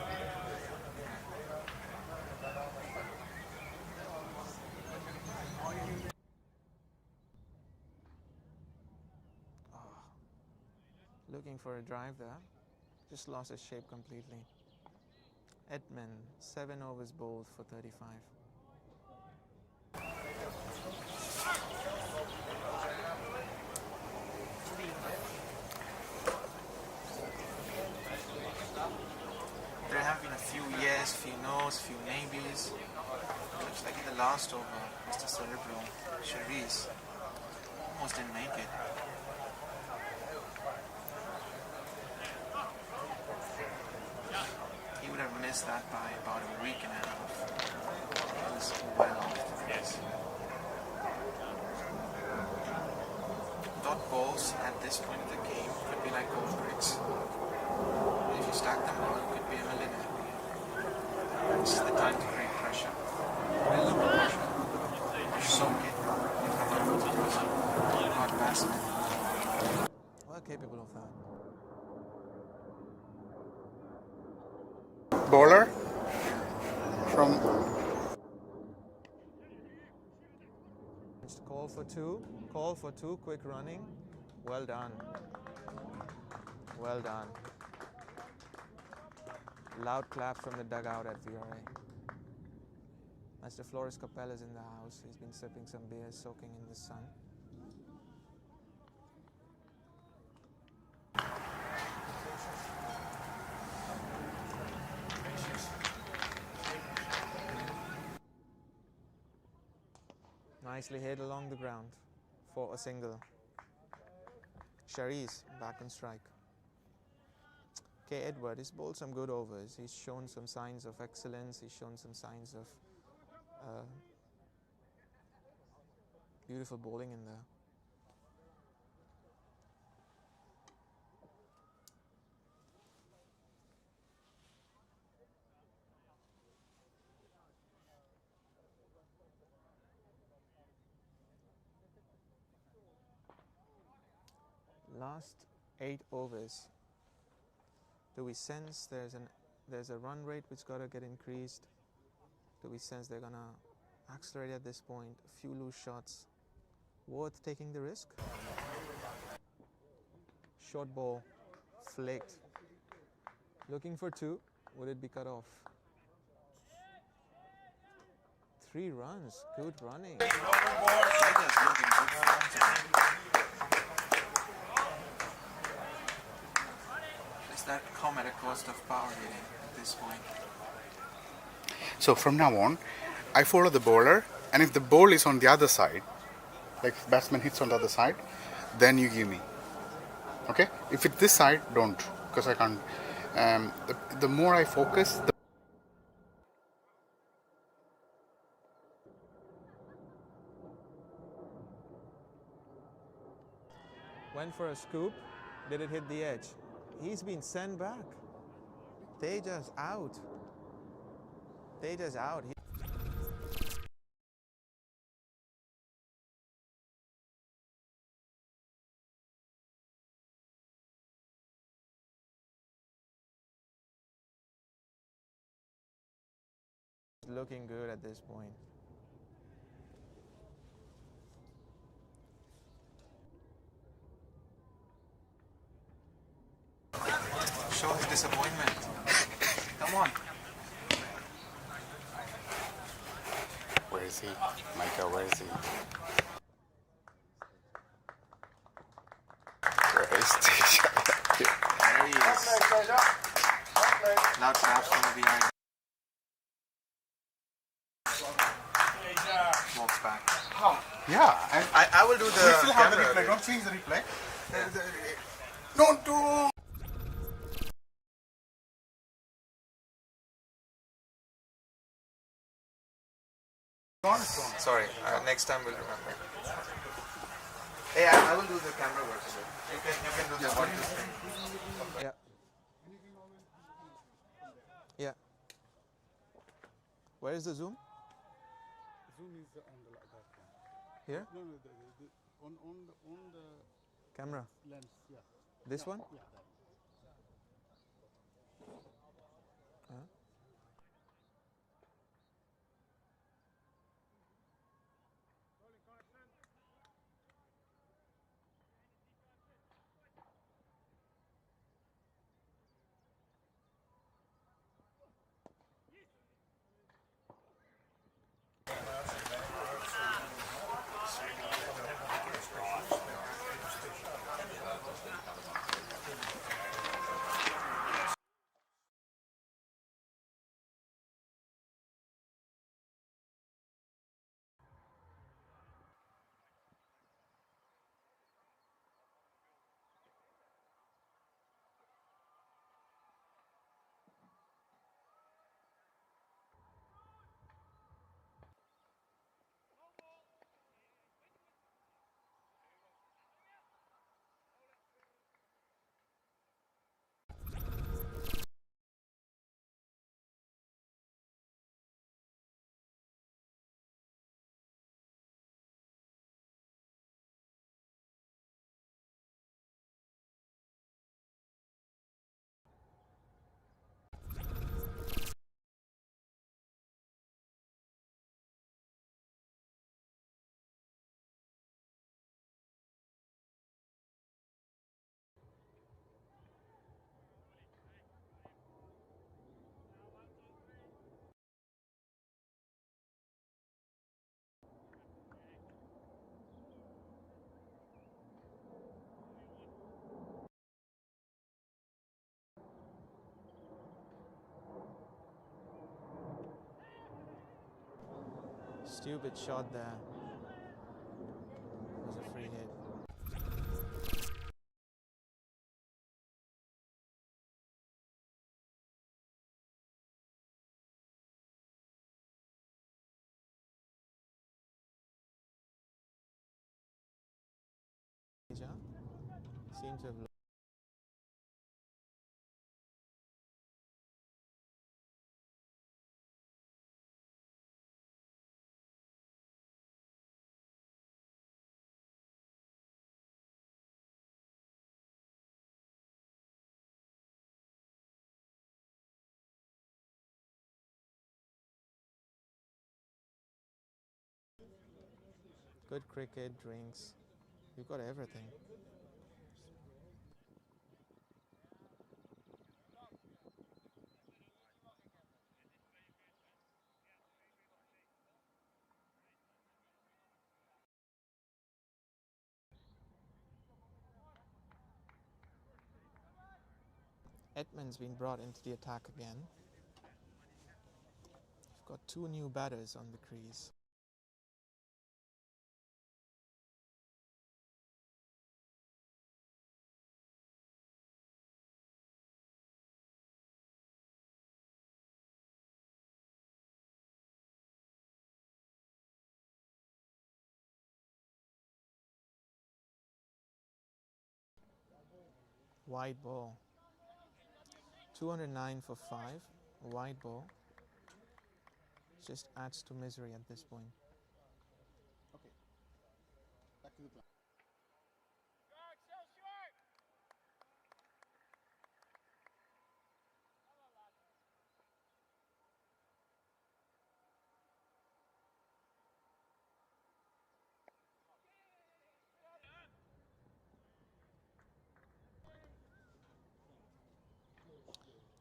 Looking for a drive there. Just lost his shape completely. Edmund, 7 overs bowled for 35. There have been a few yes, few no's, few maybes. Looks like in the last over, Mr. Cerebro, Cherise, almost didn't make it. He would have missed that by about a week and a half. He was well off. Yes. Dot balls at this point of the game could be like gold bricks. If you stack them well, you could be a millionaire. This is the time to create pressure. Build up the pressure. Soak it. Not pass it. Well capable of that.
Bowler from
Call for two, quick running. Well done. Well done. Loud clap from the dugout at VRA. Mr. Flores Capella's in the house. He's been sipping some beer, soaking in the sun. Nicely hit along the ground for a single. Cherise back on strike. K. Edward has bowled some good overs. He's shown some signs of excellence. He's shown some signs of beautiful bowling in there. Last 8 overs. Do we sense there's a run rate which got to get increased? Do we sense they're gonna accelerate at this point? A few loose shots. Worth taking the risk. Short ball, flicked. Looking for 2. Would it be cut off? 3 runs. Good running. Does that come at a cost of power hitting at this point?
So from now on, I follow the bowler, and if the ball is on the other side, like batsman hits on the other side, then you give me. Okay? If it's this side, don't, because I can't. The more I focus, the
Went for a scoop. Did it hit the edge? He's been sent back. Teja's out. Teja's out. He's looking good at this point. Show his disappointment. Come on.
where is he? Micah, where is he? Where is he?
There he is. Loud claps from the behind. Walks back.
Yeah,
I will do the
we still have the
camera.
replay. Don't change the replay. Don't do.
Sorry, next time we'll remember. Hey, I will do the camera work. You can do the audio thing. Yeah. Yeah. Where is the zoom?
Zoom is on the that one.
Here?
No, on the
Camera.
lens. Yeah.
This one?
Yeah. That.
Stupid shot there. It was a free hit. Seems to have Good cricket, drinks. You've got everything. Edmund's been brought into the attack again. We've got two new batters on the crease. Wide ball. 209 for 5. Wide ball. Just adds to misery at this point.
Okay. Back to the plan.
Go, Excelsior'!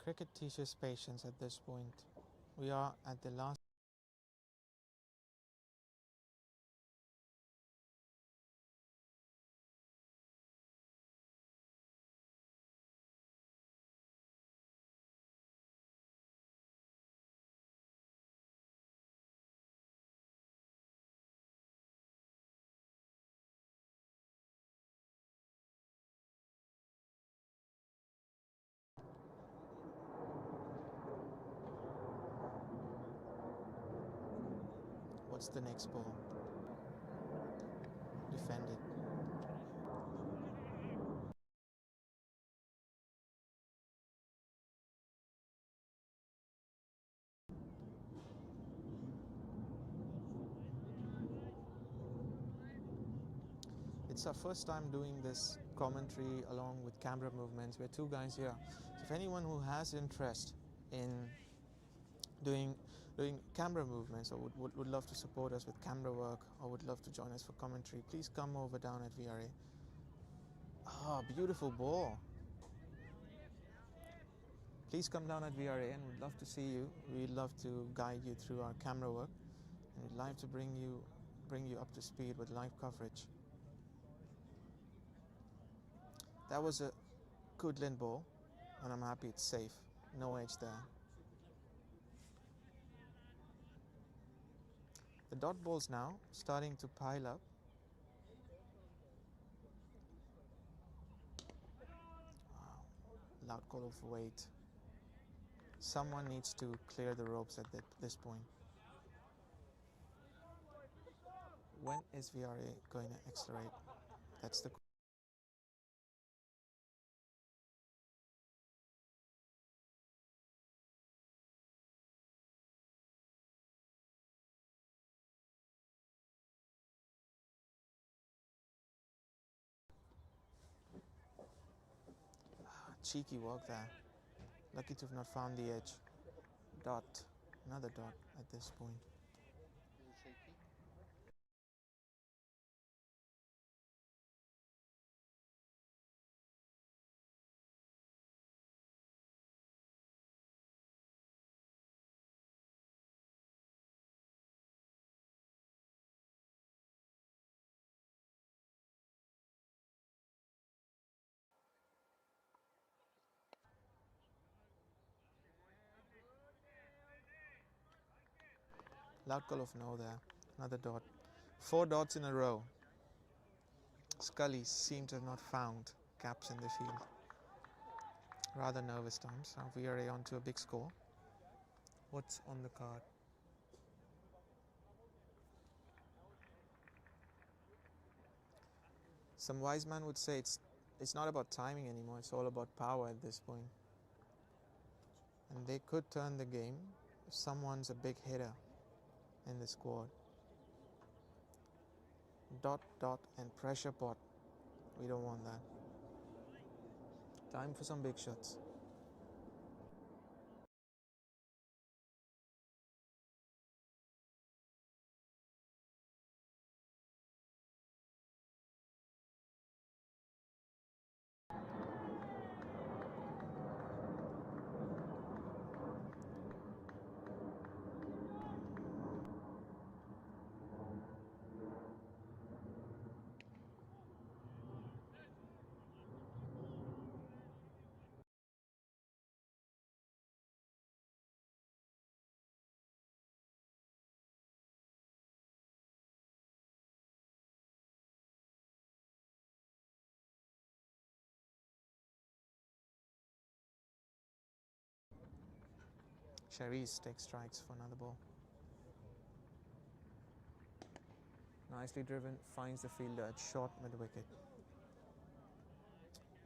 Cricket teaches patience at this point. We are at the last. What's the next ball? Defended. It's our first time doing this commentary along with camera movements. We're two guys here. So if anyone who has interest in doing camera movements or would love to support us with camera work or would love to join us for commentary, please come over down at VRA. Ah, beautiful ball. Please come down at VRA and we'd love to see you. We'd love to guide you through our camera work and we'd like to bring you up to speed with live coverage. That was a good lint ball and I'm happy it's safe. No edge there. The dot balls now starting to pile up. Wow. Loud call of weight. Someone needs to clear the ropes at this point. When is VRA going to accelerate? That's the cheeky walk there. Lucky to have not found the edge. Dot. Another dot at this point.
A little shaky.
Loud call of no there. Another dot. 4 dots in a row. Scully seems to have not found gaps in the field. Rather nervous times. Now VRA onto a big score. What's on the card? Some wise man would say it's not about timing anymore, it's all about power at this point. And they could turn the game if someone's a big hitter in the squad. Dot, dot, and pressure pot. We don't want that. Time for some big shots. Cherise takes strikes for another ball. Nicely driven, finds the fielder at short mid-wicket.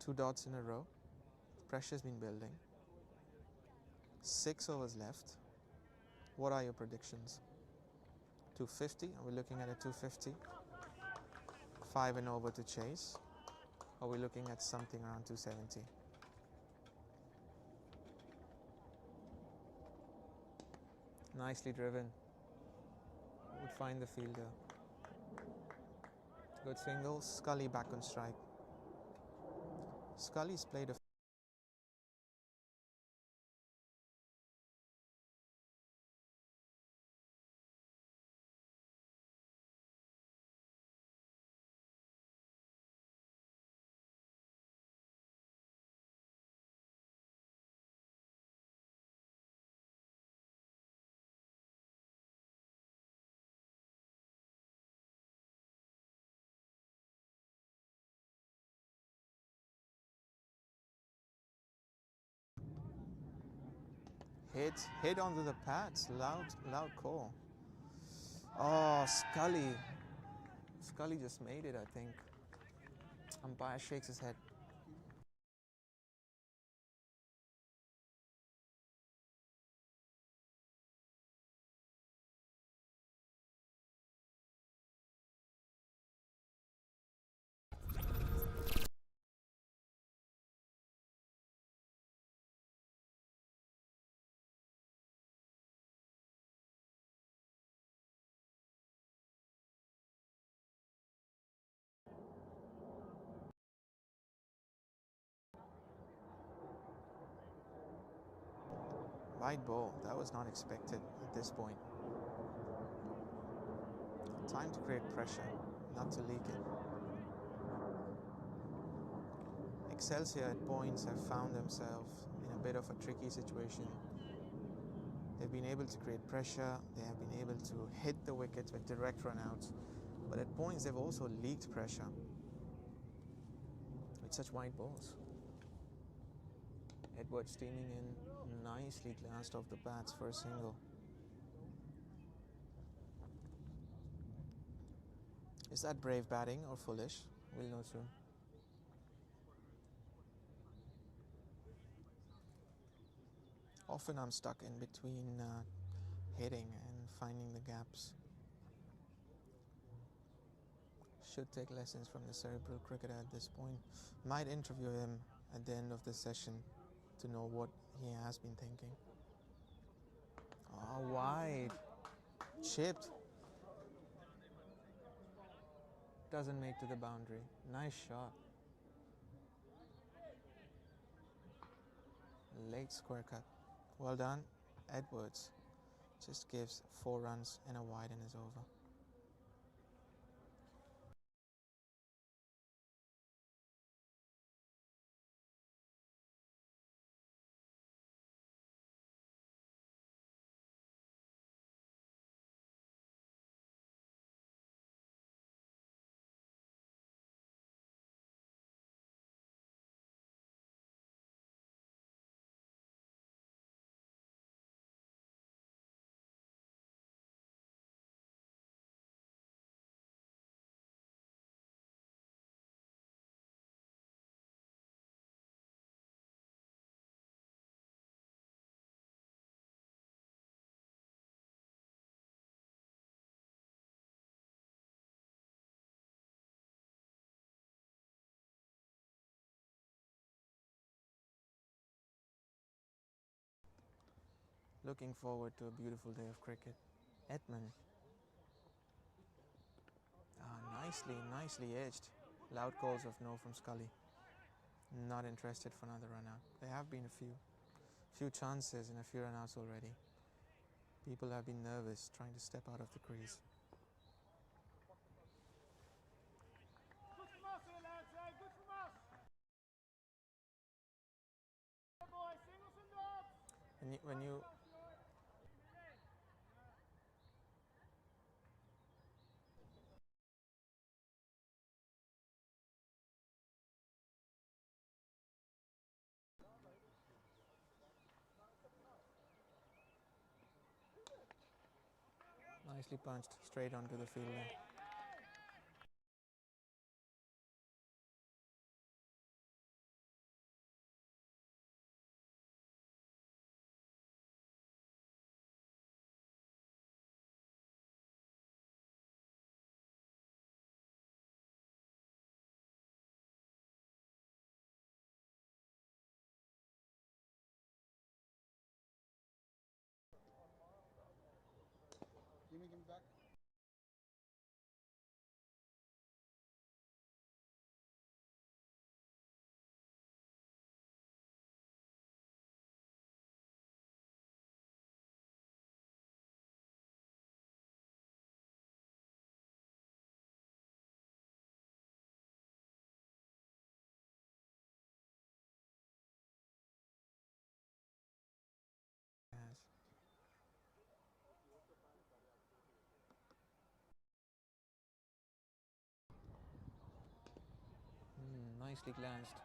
2 dots in a row. Pressure's been building. 6 overs left. What are your predictions? 250? Are we looking at a 250? 5 and over to chase? Are we looking at something around 270? Nicely driven. Would find the fielder. Good single. Scully back on strike. Scully's played a hit onto the pads. Loud call. Oh, Scully just made it, I think. Umpire shakes his head. Wide ball. That was not expected at this point. Time to create pressure, not to leak it. Excelsior at points have found themselves in a bit of a tricky situation. They've been able to create pressure, they have been able to hit the wickets with direct runouts, but at points they've also leaked pressure with such wide balls. Edwards steaming in, nicely glanced off the bats for a single. Is that brave batting or foolish? We'll know soon. Often I'm stuck in between hitting and finding the gaps. Should take lessons from the cerebral cricketer at this point. Might interview him at the end of the session to know what he has been thinking. Oh, wide. Chipped. Doesn't make to the boundary. Nice shot. Late square cut. Well done. Edwards just gives 4 runs and a wide and is over. Looking forward to a beautiful day of cricket. Edman. Nicely edged. Loud calls of no from Scully. Not interested for another run out. There have been a few chances and a few run outs already. People have been nervous trying to step out of the crease.
Good from us here, lads, good from us. Boys, singles and dobs.
When you Nicely punched straight onto the fielder.
Give me back.
Yes. Nicely glanced.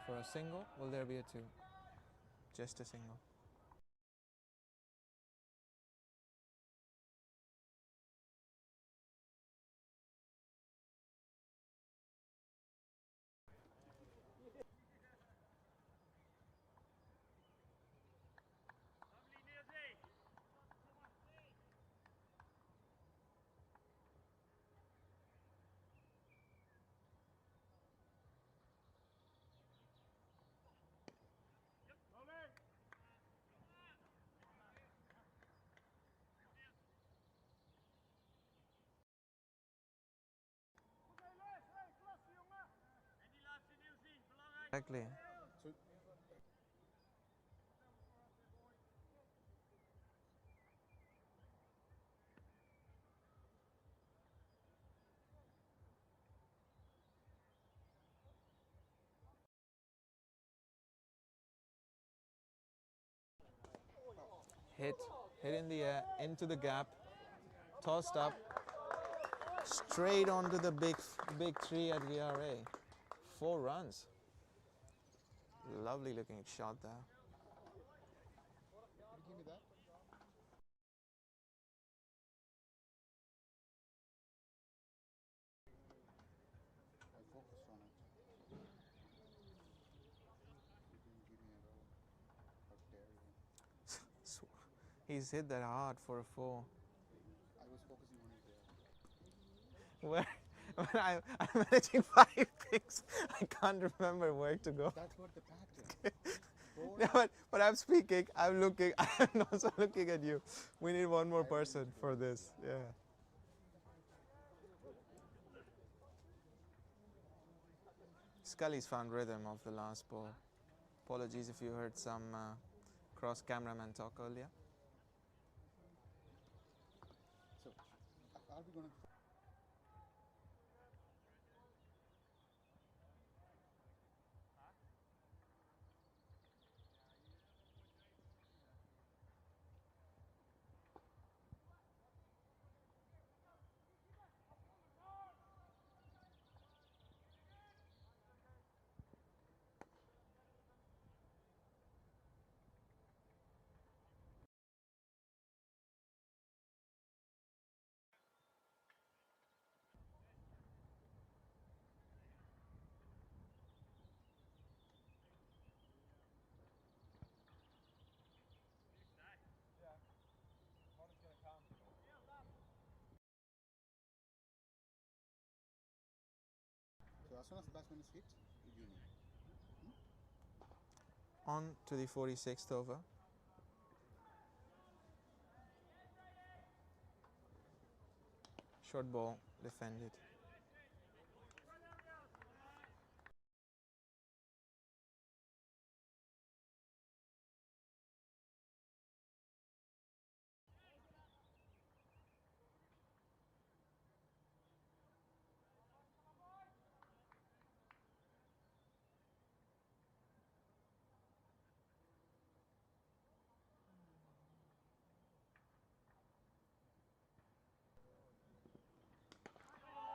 For a single, will there be a 2? Just a single. Exactly. Hit in the air, into the gap, tossed up, straight onto the big tree at VRA. 4 runs. Lovely looking shot there.
Can you give me that? I focused on it. You didn't give me at all. How dare you?
He's hit that hard for a 4.
I was focusing on it there.
Where? When I'm managing 5 picks, I can't remember where to go.
That's what the pattern.
Yeah, but I'm speaking, I'm looking, I'm also looking at you. We need one more person for this. Yeah. Scully's found rhythm of the last ball. Apologies if you heard some cross cameraman talk earlier.
So, are we going to... So as soon as the batsman is hit, you give me.
On to the 46th over. Short ball defended.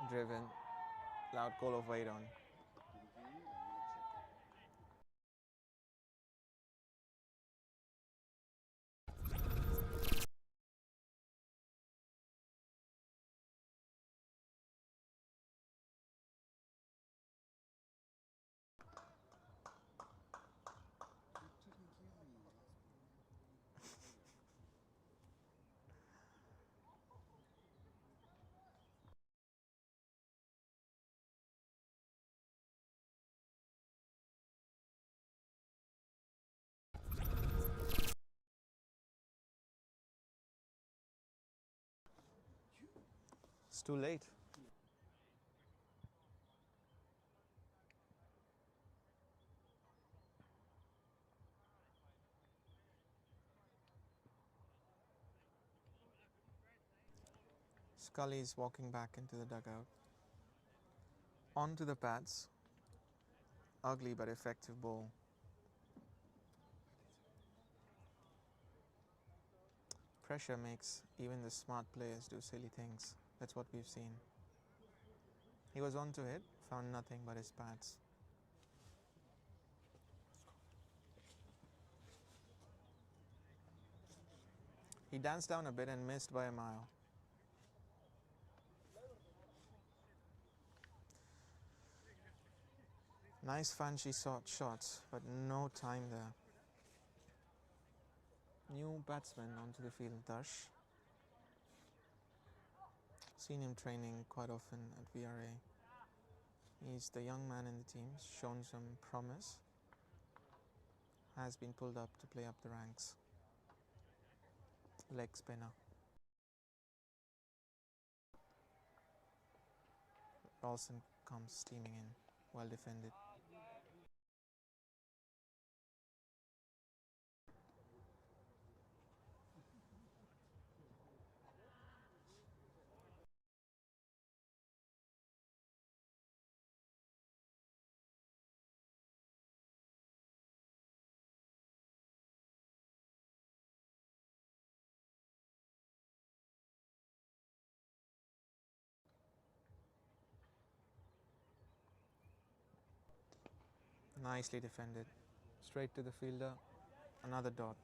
Driven. Loud call of weight on. It's too late. Scully is walking back into the dugout. Onto the pads. Ugly but effective ball. Pressure makes even the smart players do silly things. That's what we've seen. He was onto it, found nothing but his pads. He danced down a bit and missed by a mile. Nice fancy shots, but no time there. New batsman onto the field, Dash. Seen him training quite often at VRA. He's the young man in the team, shown some promise. Has been pulled up to play up the ranks. Leg spinner. Ralston comes steaming in, well defended. Nicely defended. Straight to the fielder. Another dot.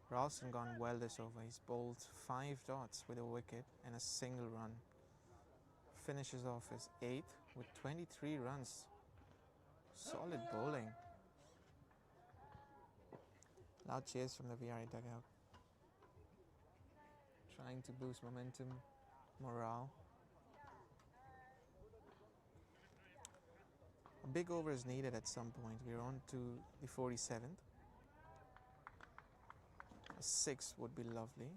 Ralston gone well this over. He's bowled 5 dots with a wicket and a single run. Finishes off his 8th with 23 runs. Solid bowling. Loud cheers from the VRA dugout. Trying to boost momentum, morale. A big over is needed at some point. We're on to the 47th. A 6 would be lovely.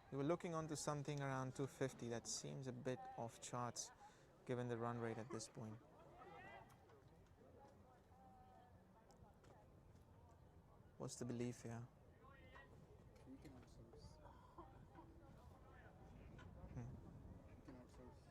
We were looking onto something around 250. That seems a bit off charts given the run rate at this point. What's the belief here?
We can outsource.
Hmm.
We can outsource.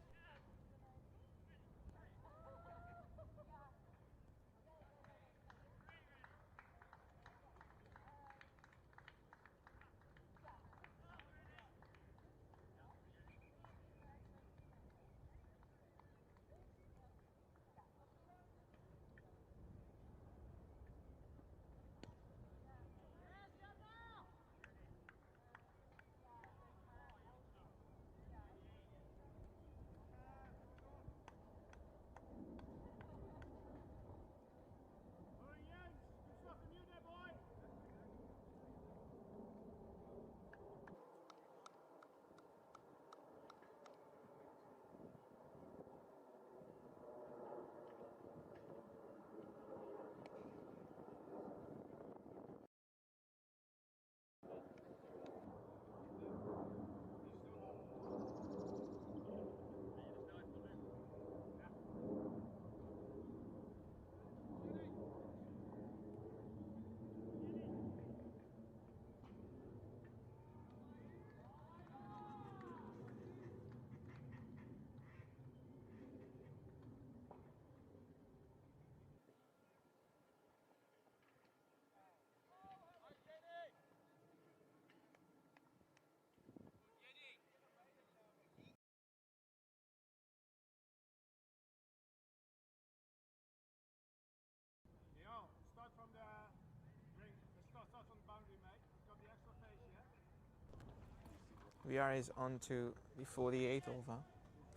VRA is on to the 48th over.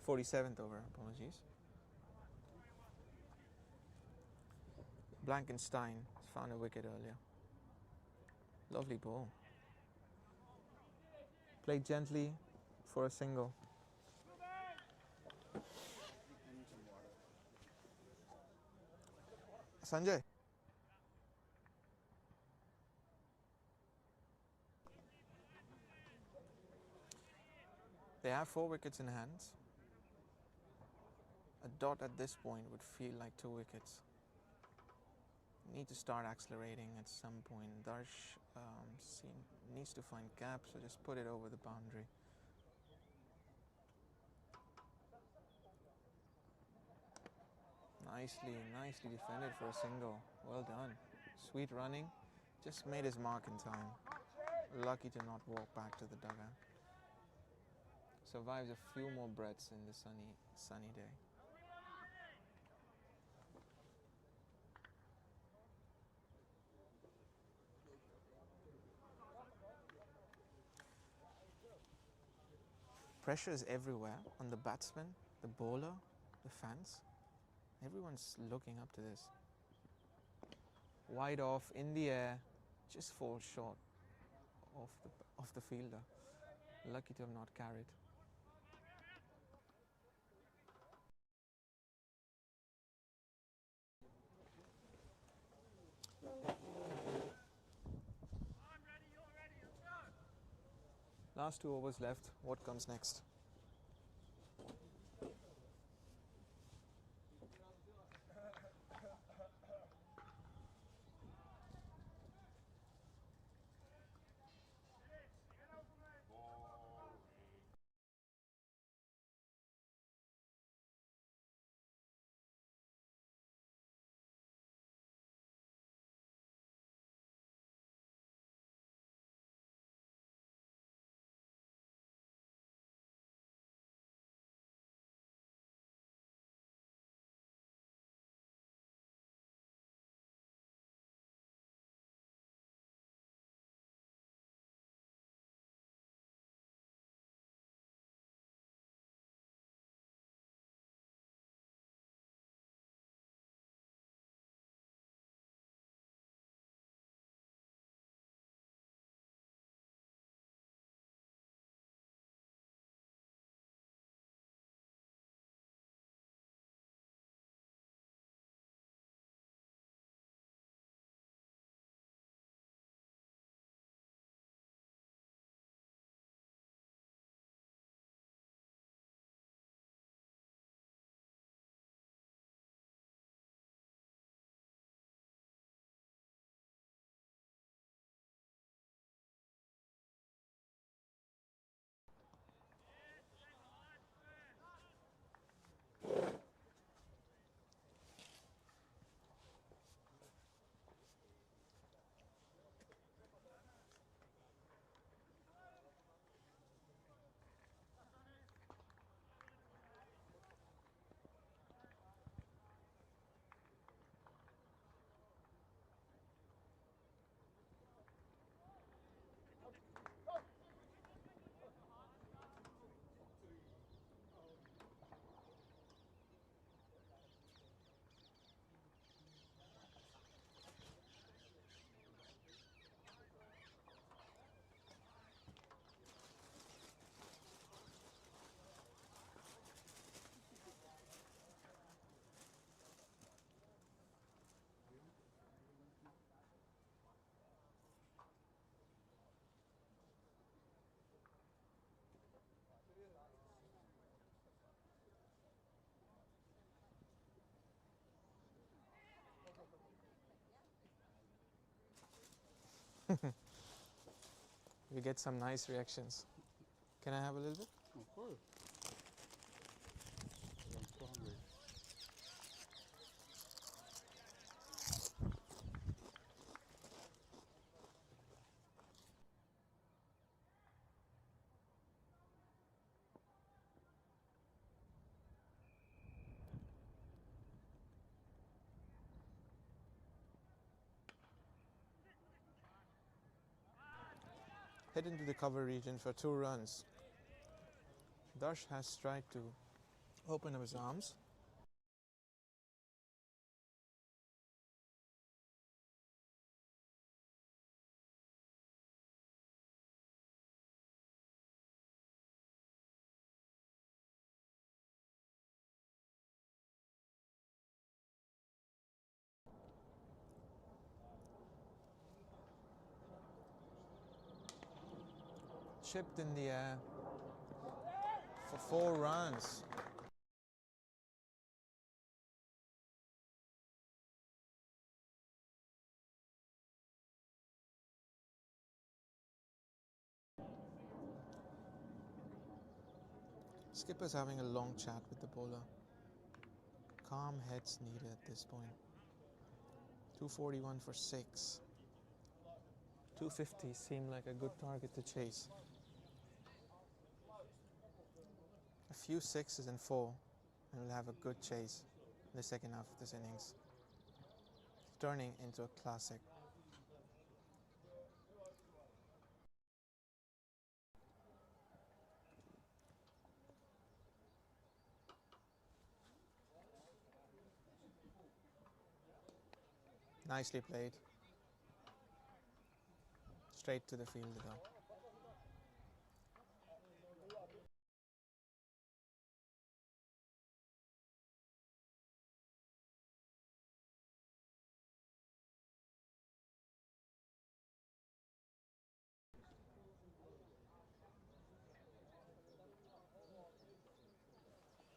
47th over, apologies. Blankenstein found a wicket earlier. Lovely ball. Played gently for a single.
I need some water.
Sanjay. They have 4 wickets in hand. A dot at this point would feel like 2 wickets. Need to start accelerating at some point. Darsh needs to find gaps, so just put it over the boundary. Nicely defended for a single. Well done. Sweet running. Just made his mark in time. Lucky to not walk back to the dugout. Survives a few more breaths in the sunny day. Pressure is everywhere, on the batsman, the bowler, the fans. Everyone's looking up to this. Wide off, in the air, just falls short of the fielder. Lucky to have not carried. Last 2 overs left. What comes next? We get some nice reactions. Can I have a little bit?
Of course. I'm so hungry.
Head into the cover region for 2 runs. Darsh has tried to open up his arms. Chipped in the air. 4 runs. Skipper's having a long chat with the bowler. Calm heads needed at this point. 241 for 6. 250 seemed like a good target to chase. A few 6s and 4 and we'll have a good chase in the second half of this innings. Turning into a classic. Nicely played. Straight to the field though.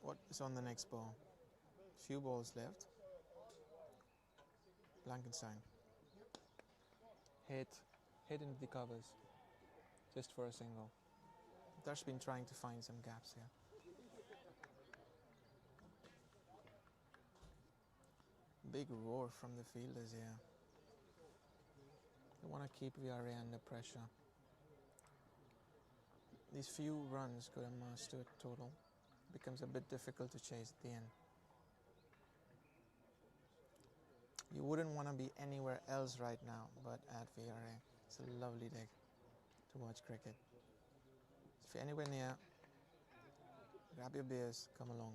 What is on the next ball? Few balls left. Blankenstein. Hit into the covers. Just for a single. Dar's been trying to find some gaps here. Big roar from the fielders here. They want to keep VRA under pressure. These few runs could amass to a total. Becomes a bit difficult to chase at the end. You wouldn't want to be anywhere else right now but at VRA. It's a lovely day to watch cricket. If you're anywhere near, grab your beers, come along.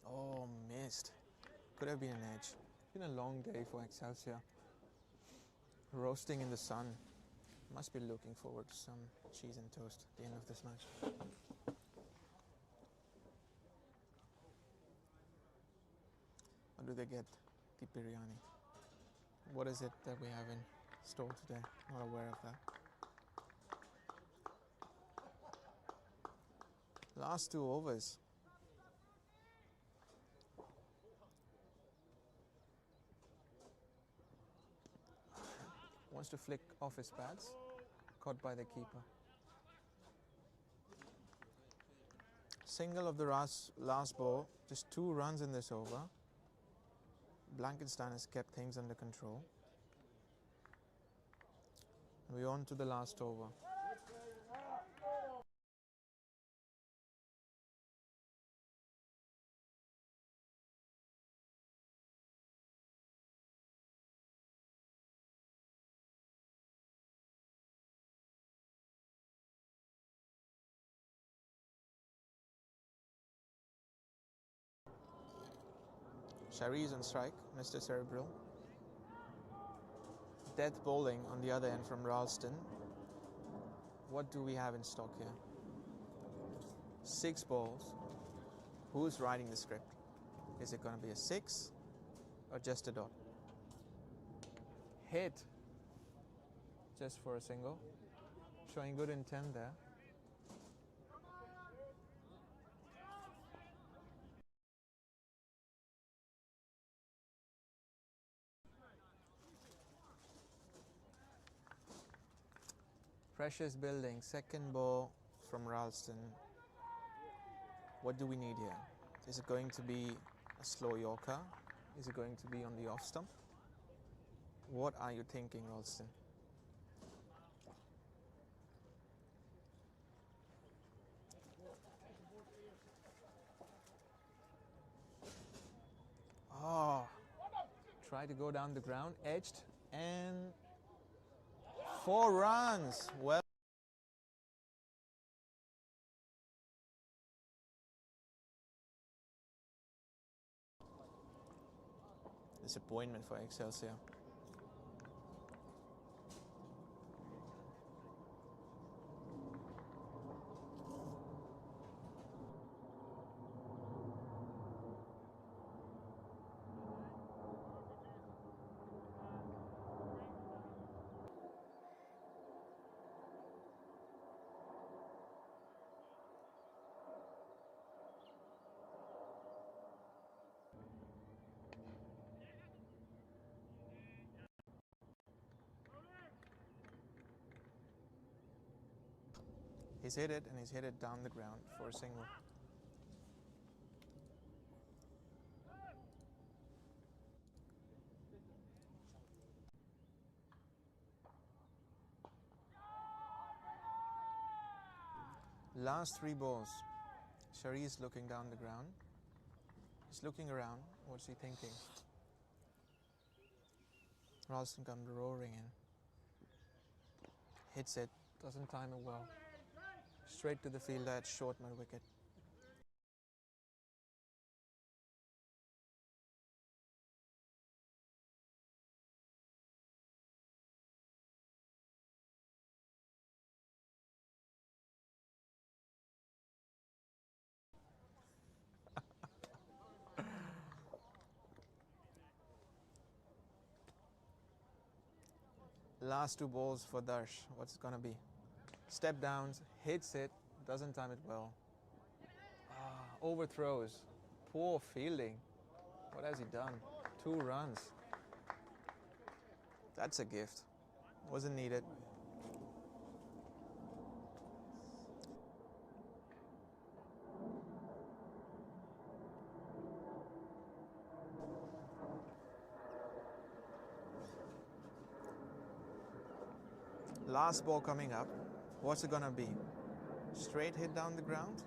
Oh, missed. Could have been an edge. It's been a long day for Excelsior. Roasting in the sun. Must be looking forward to some cheese and toast at the end of this match. Or do they get the biryani? What is it that we have in store today? Not aware of that. Last 2 overs. Wants to flick off his pads. Caught by the keeper. Single of the last ball. Just 2 runs in this over. Blankenstein has kept things under control. We're on to the last over. Shari's on strike, Mr. Cerebral. Death bowling on the other end from Ralston. What do we have in stock here? 6 balls. Who's writing the script? Is it going to be a 6 or just a dot? Hit. Just for a single. Showing good intent there. Pressure's building. Second ball from Ralston. What do we need here? Is it going to be a slow Yorker? Is it going to be on the off stump? What are you thinking, Ralston? Oh, try to go down the ground, edged, and 4 runs. Well, disappointment for Excelsior. He's hit it, and he's hit it down the ground for a single. Last 3 balls. Shari is looking down the ground. He's looking around. What's he thinking? Ralston comes roaring in. Hits it. Doesn't time it well. Straight to the field edge, short mid wicket. Last 2 balls for Darsh. What's it gonna be? Step downs, hits it, doesn't time it well. Overthrows. Poor fielding. What has he done? 2 runs. That's a gift. Wasn't needed. Last ball coming up. What's it gonna be? Straight hit down the ground?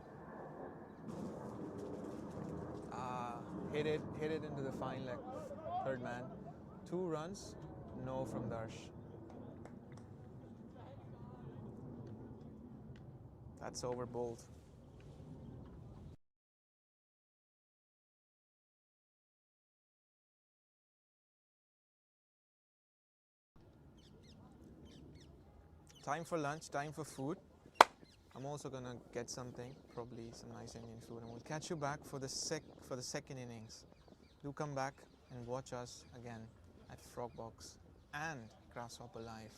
Hit it into the fine leg. Third man. 2 runs, no from Darsh. That's over bowled. Time for lunch, time for food. I'm also gonna get something, probably some nice Indian food, and we'll catch you back for the second innings. Do come back and watch us again at Frogbox and Grasshopper Live.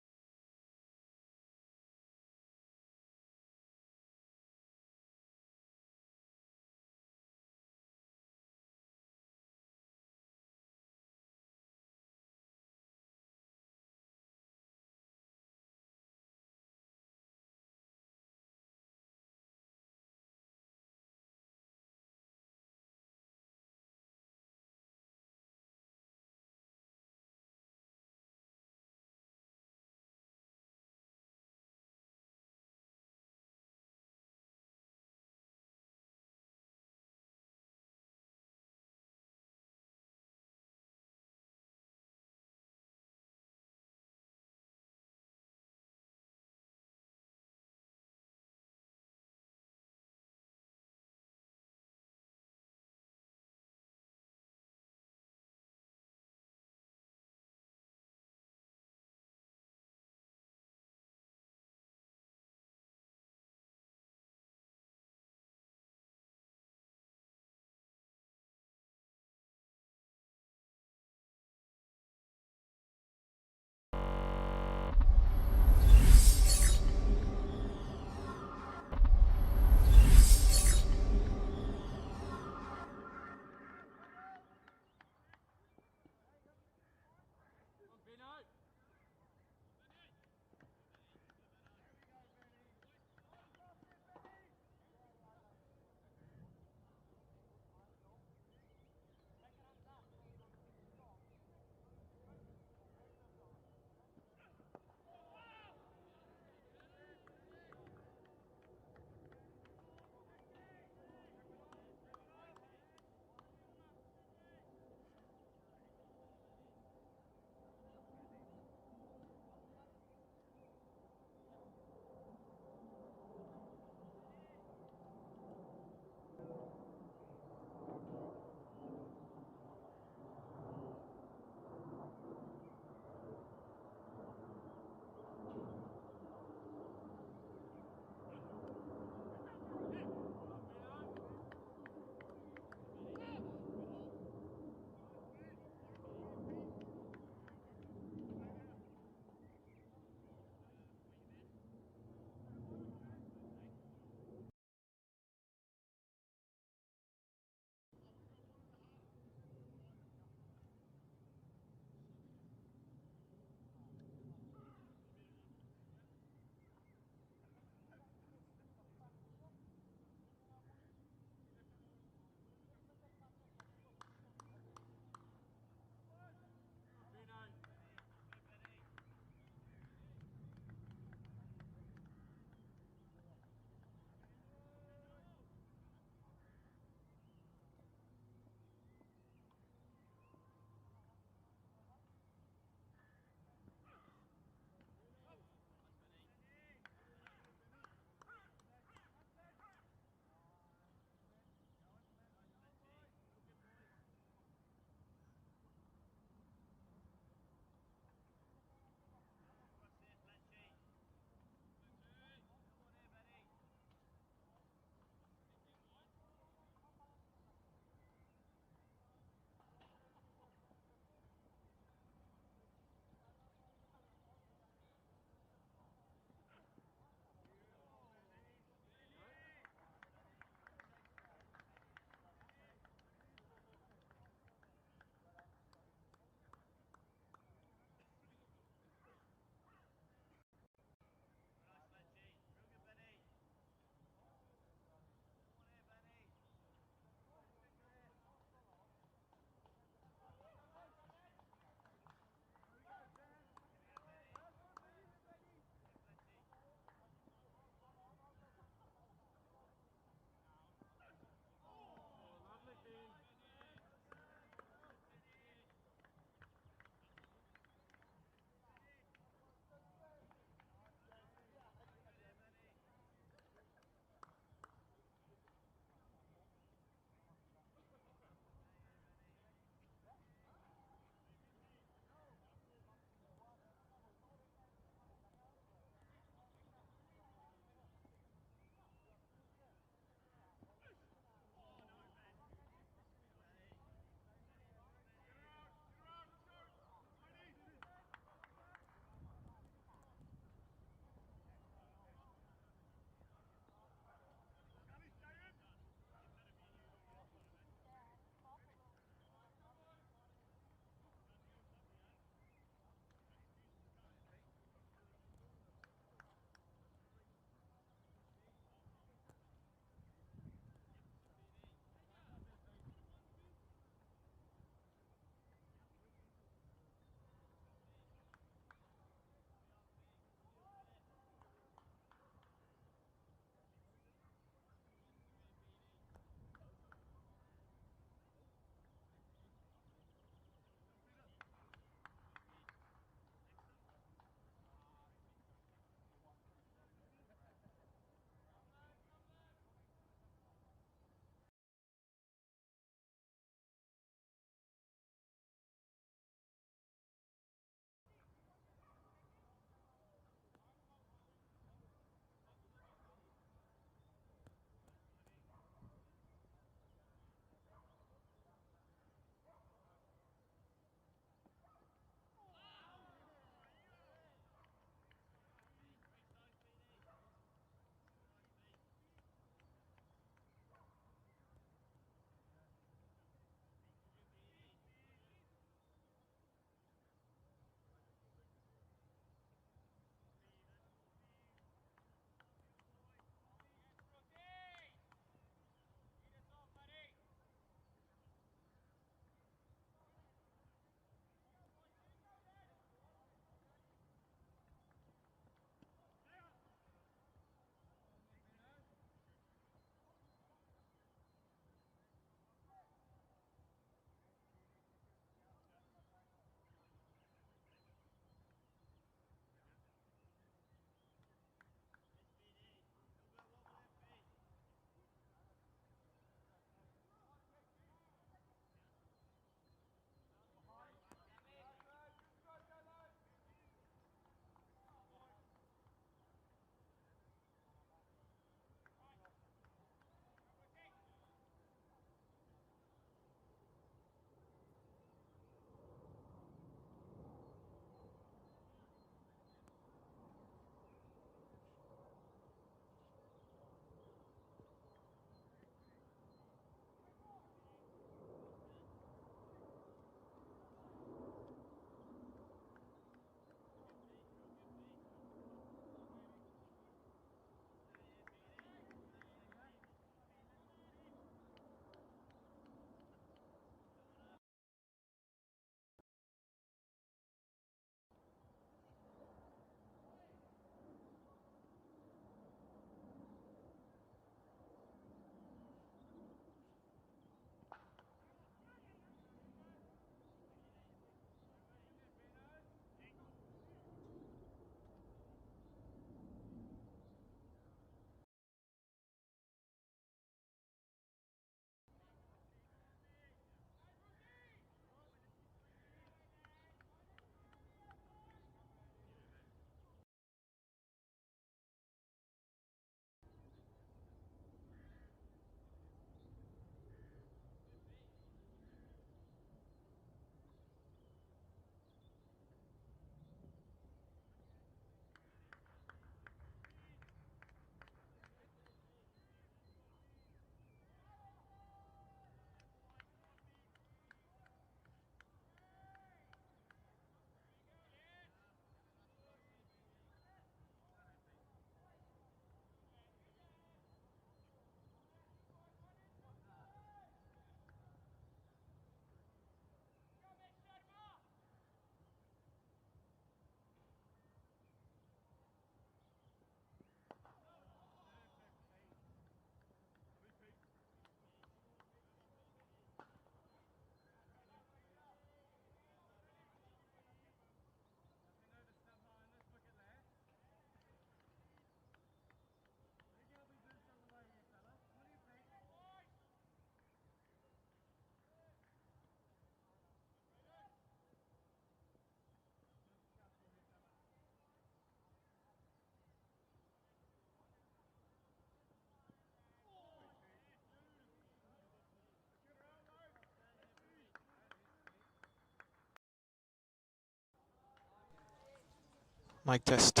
Mic test.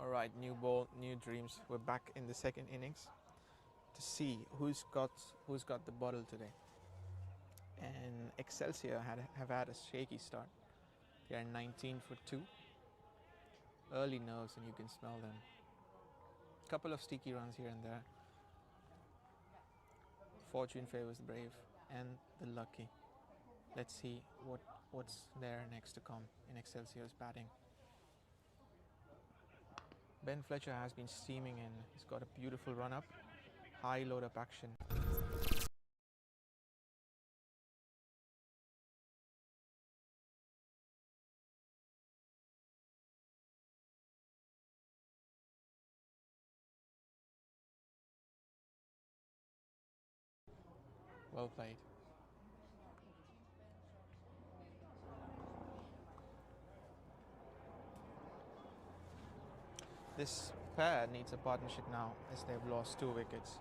Alright, new ball, new dreams. We're back in the second innings to see who's got the bottle today. And Excelsior have had a shaky start. They are 19 for 2. Early nerves, and you can smell them. Couple of sticky runs here and there. Fortune favors the brave and the lucky. Let's see what's there next to come in Excelsior's batting. Ben Fletcher has been steaming in. He's got a beautiful run up, high load up action. Well played. This pair needs a partnership now as they've lost 2 wickets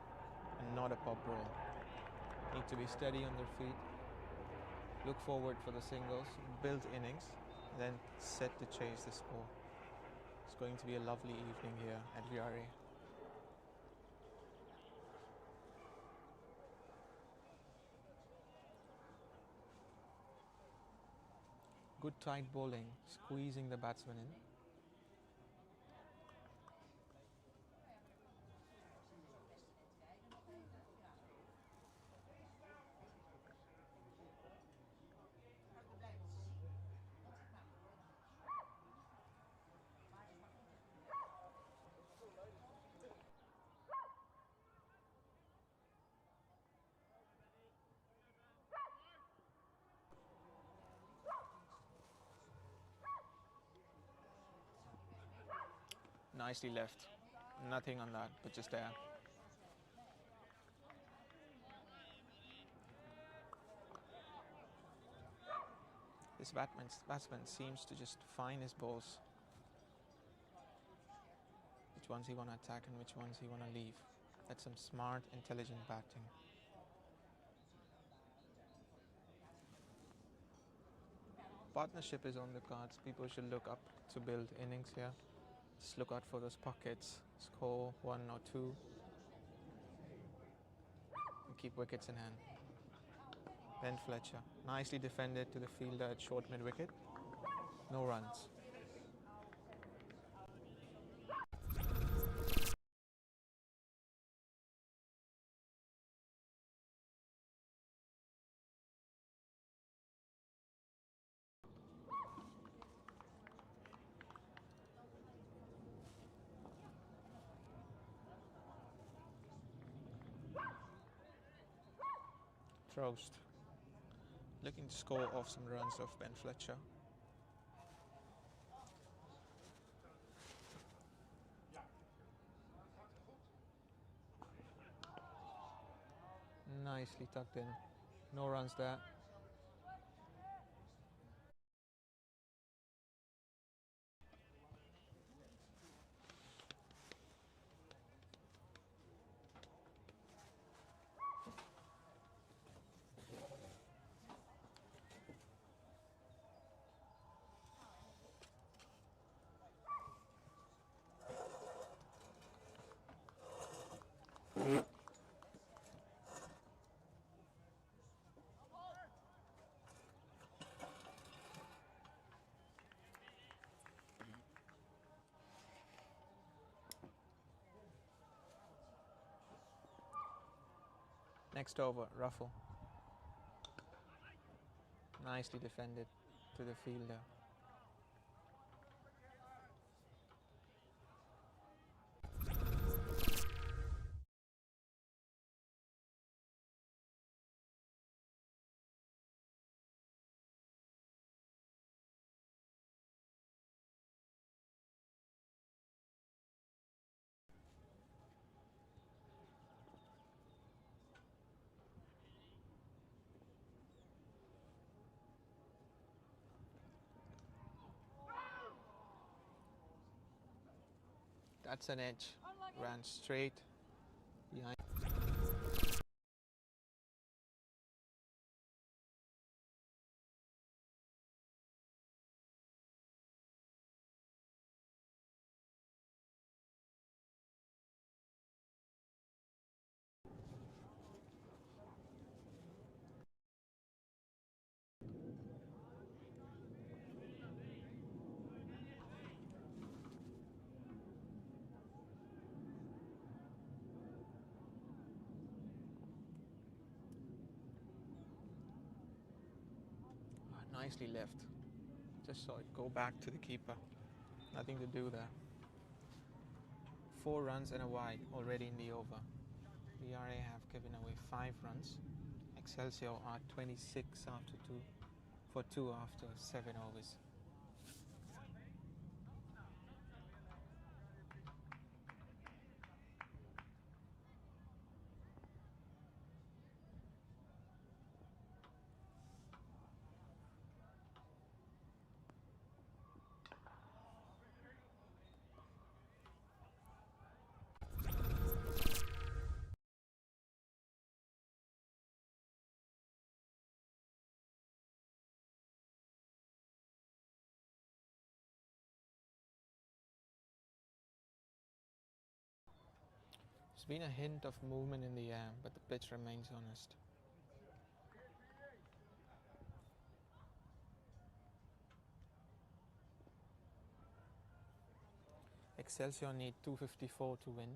and not a pop roll. Need to be steady on their feet, look forward for the singles, build innings, then set to chase the score. It's going to be a lovely evening here at VRA. Good tight bowling, squeezing the batsman in. Nicely left. Nothing on that, but just there. This batsman seems to just find his balls. Which ones he want to attack and which ones he want to leave. That's some smart, intelligent batting. Partnership is on the cards. People should look up to build innings here. Just look out for those pockets. Score 1 or 2. And keep wickets in hand. Ben Fletcher. Nicely defended to the fielder at short mid-wicket. No runs. Trost. Looking to score off some runs of Ben Fletcher. Nicely tucked in. No runs there. Next over, Ruffle. Nicely defended to the fielder. That's an edge. Ran straight behind. nicely left. Just saw it go back to the keeper. Nothing to do there. 4 runs and a wide already in the over. VRA have given away 5 runs. Excelsior are 26 after 2 for 2 after 7 overs. There's been a hint of movement in the air, but the pitch remains honest. Excelsior need 254 to win.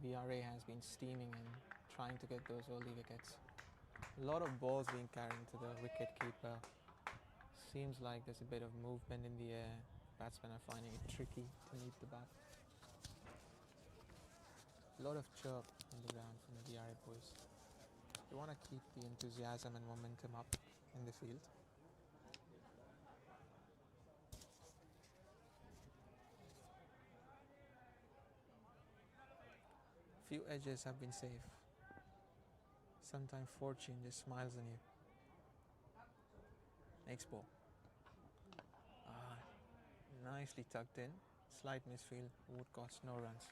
VRA has been steaming and trying to get those early wickets. A lot of balls being carried to the wicket keeper. Seems like there's a bit of movement in the air. Batsmen are finding it tricky to meet the bat. A lot of chirp on the ground from the VRA boys. They want to keep the enthusiasm and momentum up in the field. Few edges have been safe. Sometimes fortune just smiles on you. Next ball. Nicely tucked in. Slight misfield would cost no runs.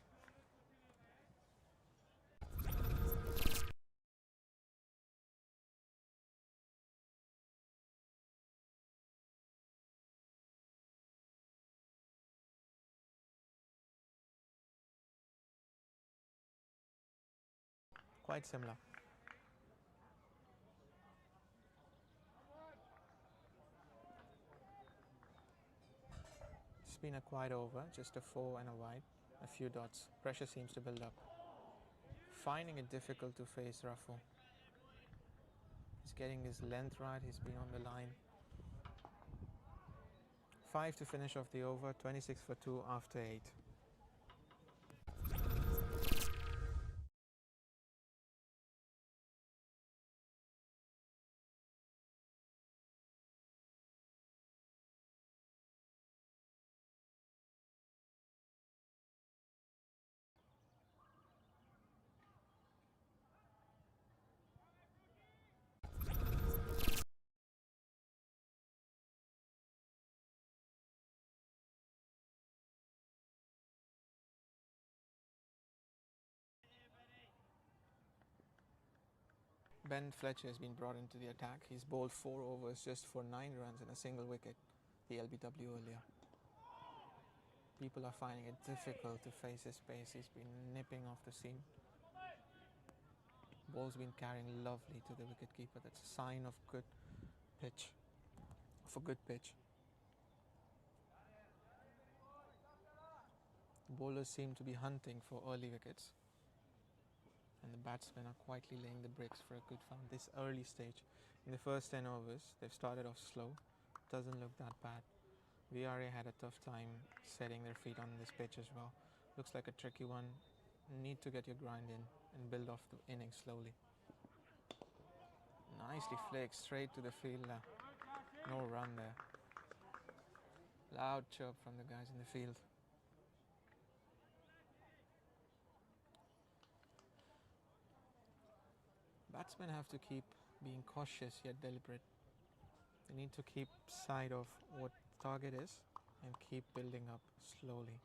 Quite similar. It's been a quiet over, just a 4 and a wide, a few dots. Pressure seems to build up. Finding it difficult to face Raffle. He's getting his length right, he's been on the line. 5 to finish off the over, 26 for 2 after 8. Ben Fletcher has been brought into the attack. He's bowled 4 overs just for 9 runs and a single wicket, the LBW earlier. People are finding it difficult to face his pace. He's been nipping off the seam. Ball's been carrying lovely to the wicketkeeper. That's a sign of good pitch, of a good pitch. Bowlers seem to be hunting for early wickets. And the batsmen are quietly laying the bricks for a good fun. This early stage, in the first 10 overs, they've started off slow. Doesn't look that bad. VRA had a tough time setting their feet on this pitch as well. Looks like a tricky one. Need to get your grind in and build off the innings slowly. Nicely flicked straight to the fielder. No run there. Loud chirp from the guys in the field. Batsmen have to keep being cautious yet deliberate. They need to keep sight of what the target is and keep building up slowly.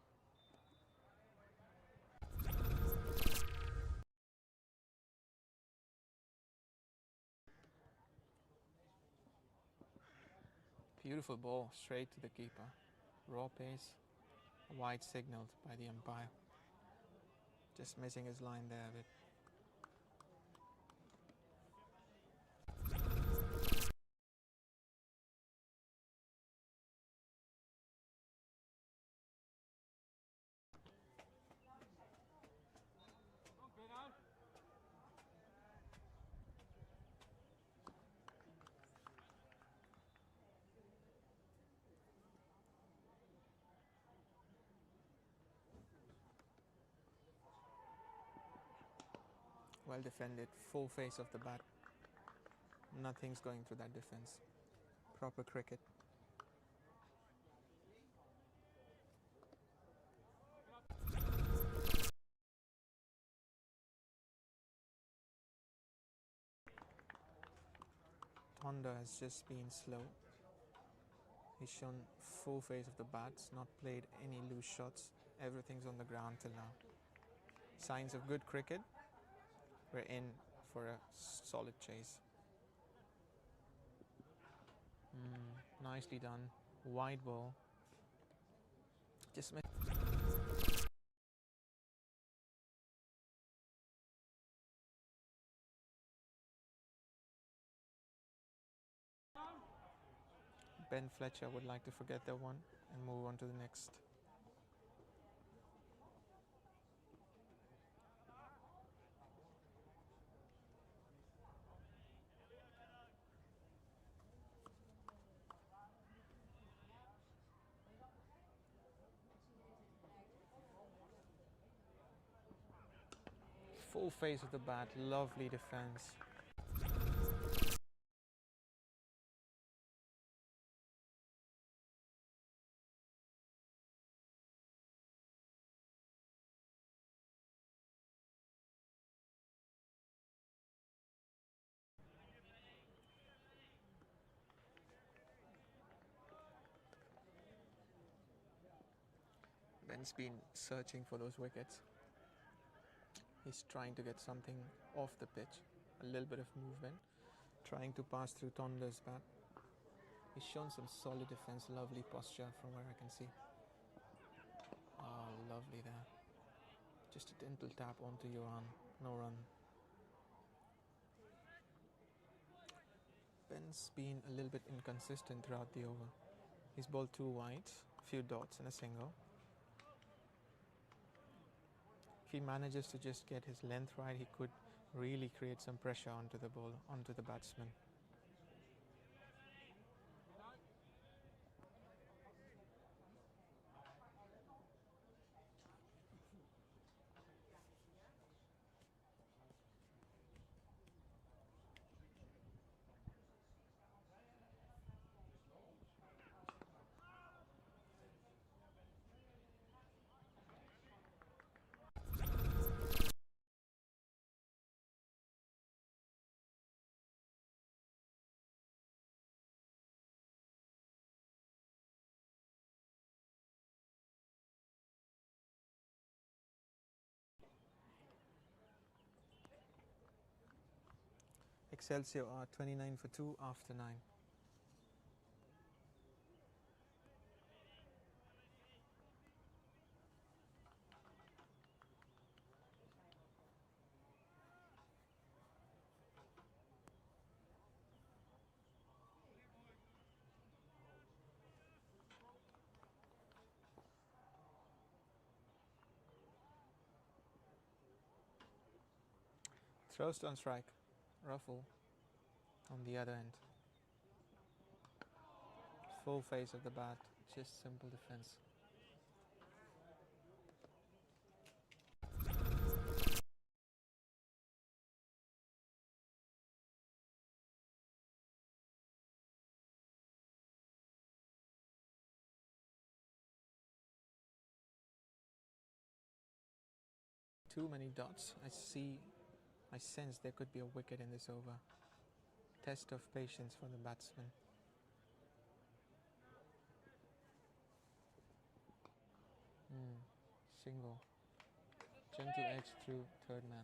Beautiful ball straight to the keeper. Raw pace, wide signaled by the umpire. Just missing his line there a bit. Well defended, full face of the bat. Nothing's going through that defense. Proper cricket. Honda has just been slow. He's shown full face of the bats, not played any loose shots. Everything's on the ground till now. Signs of good cricket. We're in for a solid chase. Nicely done. Wide ball. Just missed. Ben Fletcher would like to forget that one and move on to the next. Full face of the bat, lovely defense. Ben's been searching for those wickets. He's trying to get something off the pitch, a little bit of movement, trying to pass through Tonda's bat. He's shown some solid defense, lovely posture from where I can see. Oh, lovely there. Just a gentle tap onto your arm, no run. Ben's been a little bit inconsistent throughout the over. He's bowled 2 wides, few dots and a single. If he manages to just get his length right, he could really create some pressure onto the ball, onto the batsman. Excelsior are 29 for 2 after 9. Throws on strike, ruffle on the other end. Full face of the bat, just simple defense. Too many dots. I sense there could be a wicket in this over. Test of patience for the batsman. Single. Gentle edge through third man.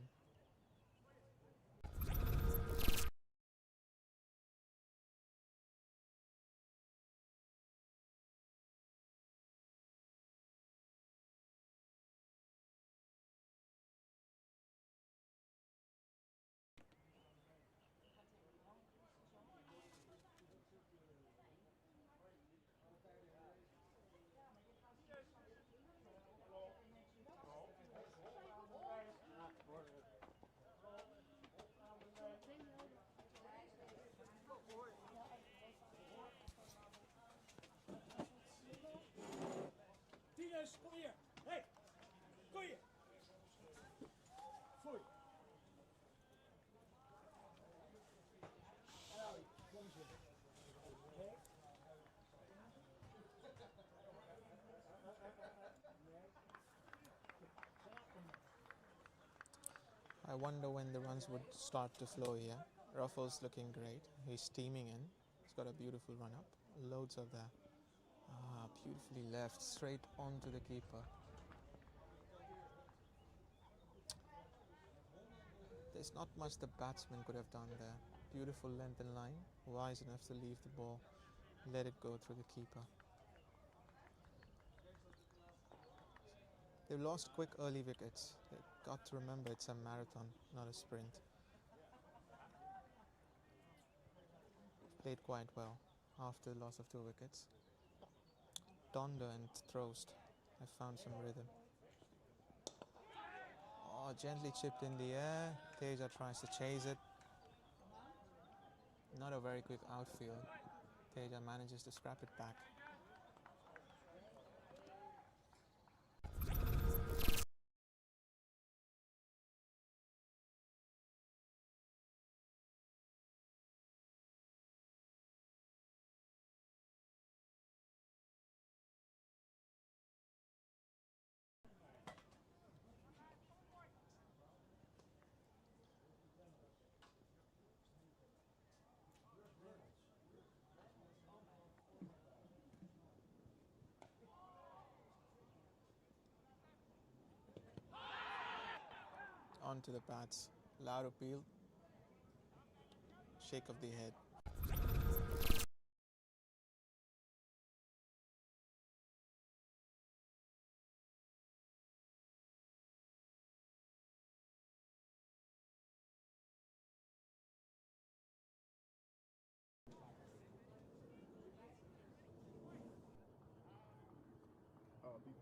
Kom hier. Hey. Kom hier. Foei.
I wonder when the runs would start to flow here. Ruffles looking great. He's steaming in. He's got a beautiful run up. Loads of that. Beautifully left, straight onto the keeper. There's not much the batsman could have done there. Beautiful length and line. Wise enough to leave the ball. Let it go through the keeper. They've lost quick early wickets. They've got to remember it's a marathon, not a sprint. Played quite well after the loss of 2 wickets. Donder and Trost have found some rhythm. Oh, gently chipped in the air. Teja tries to chase it. Not a very quick outfield. Teja manages to scrap it back. Onto the bats. Loud appeal. Shake of the head.
Beat.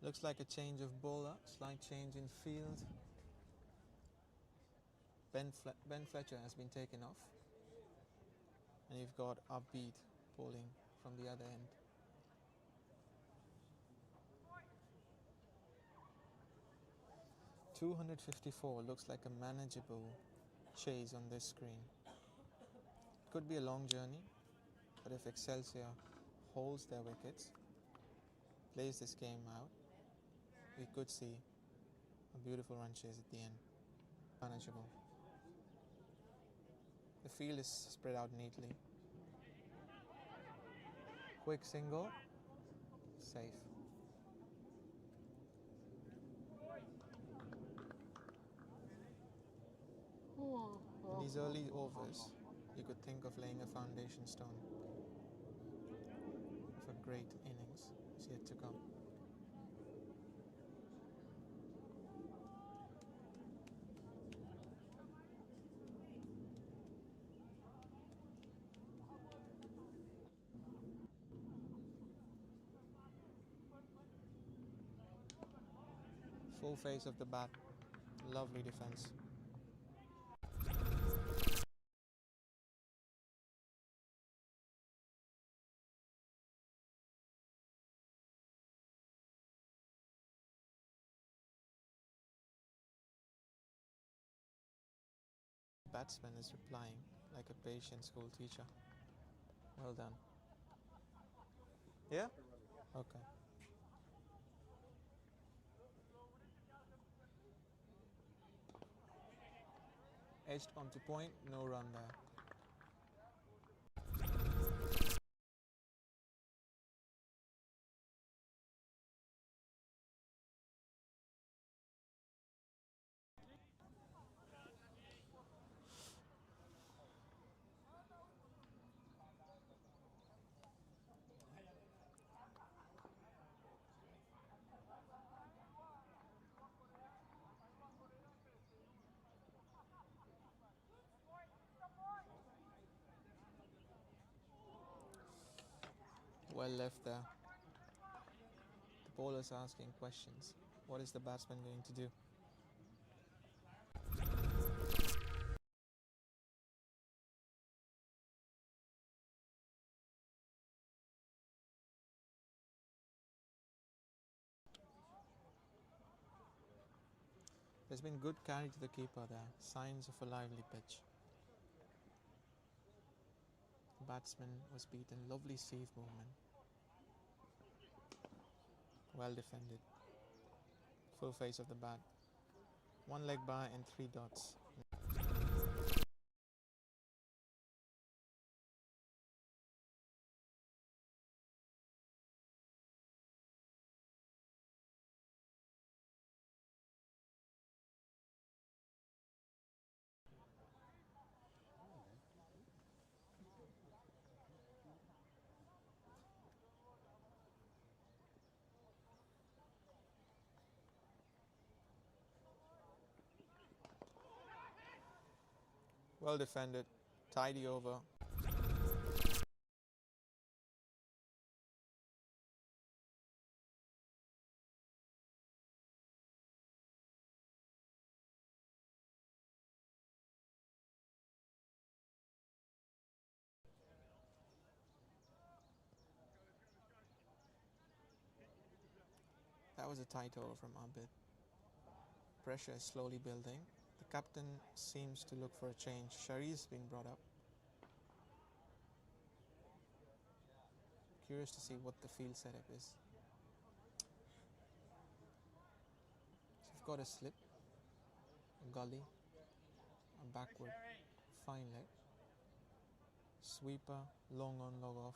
Looks like a change of bowler. Slight change in field. Ben Fletcher has been taken off. And you've got Upbeat bowling from the other end. .254 looks like a manageable chase on this screen. Could be a long journey, but if Excelsior holds their wickets, plays this game out, we could see a beautiful run chase at the end. Manageable. The field is spread out neatly. Quick single. Safe. In these early overs, you could think of laying a foundation stone for great innings is yet to come. Full face of the bat. Lovely defense. Batsman is replying like a patient school teacher. Well done. Yeah? Okay. Edged onto point, no run there. Well left there. The bowler's asking questions. What is the batsman going to do? There's been good carry to the keeper there, signs of a lively pitch. The batsman was beaten, lovely sieve movement. Well defended. Full face of the bat. One leg by and 3 dots. Well defended, tidy over. That was a tight over from Abid. Pressure is slowly building. The captain seems to look for a change. Shari's been brought up. Curious to see what the field setup is. So you've got a slip, a gully, a backward, fine leg, sweeper, long on, long off.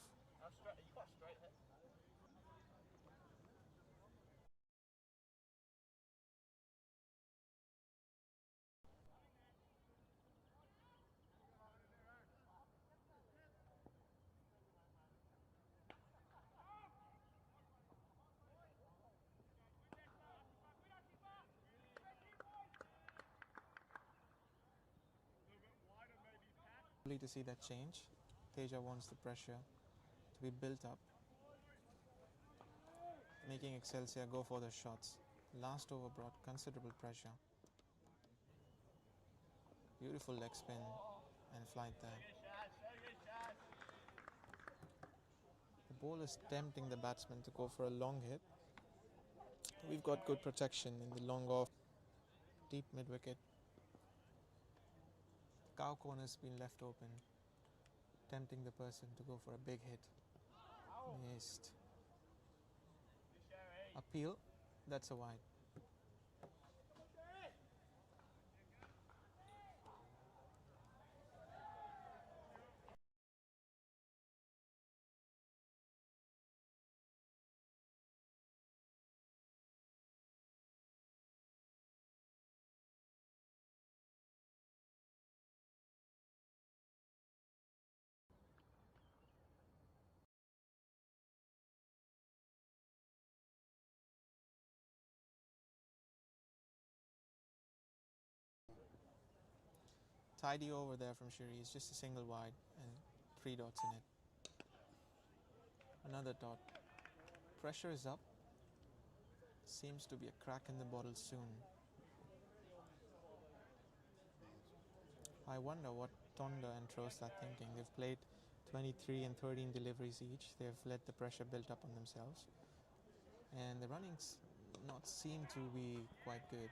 To see that change. Teja wants the pressure to be built up, making Excelsior go for the shots. Last over brought considerable pressure. Beautiful leg spin and flight there. The ball is tempting the batsman to go for a long hit. We've got good protection in the long off, deep mid wicket. Cow corner's been left open, tempting the person to go for a big hit. Missed. Appeal, that's a wide. Tidy over there from Shiri. It's just a single wide and 3 dots in it. Another dot. Pressure is up. Seems to be a crack in the bottle soon. I wonder what Tonda and Trost are thinking. They've played 23 and 13 deliveries each. They've let the pressure build up on themselves. And the runnings not seem to be quite good.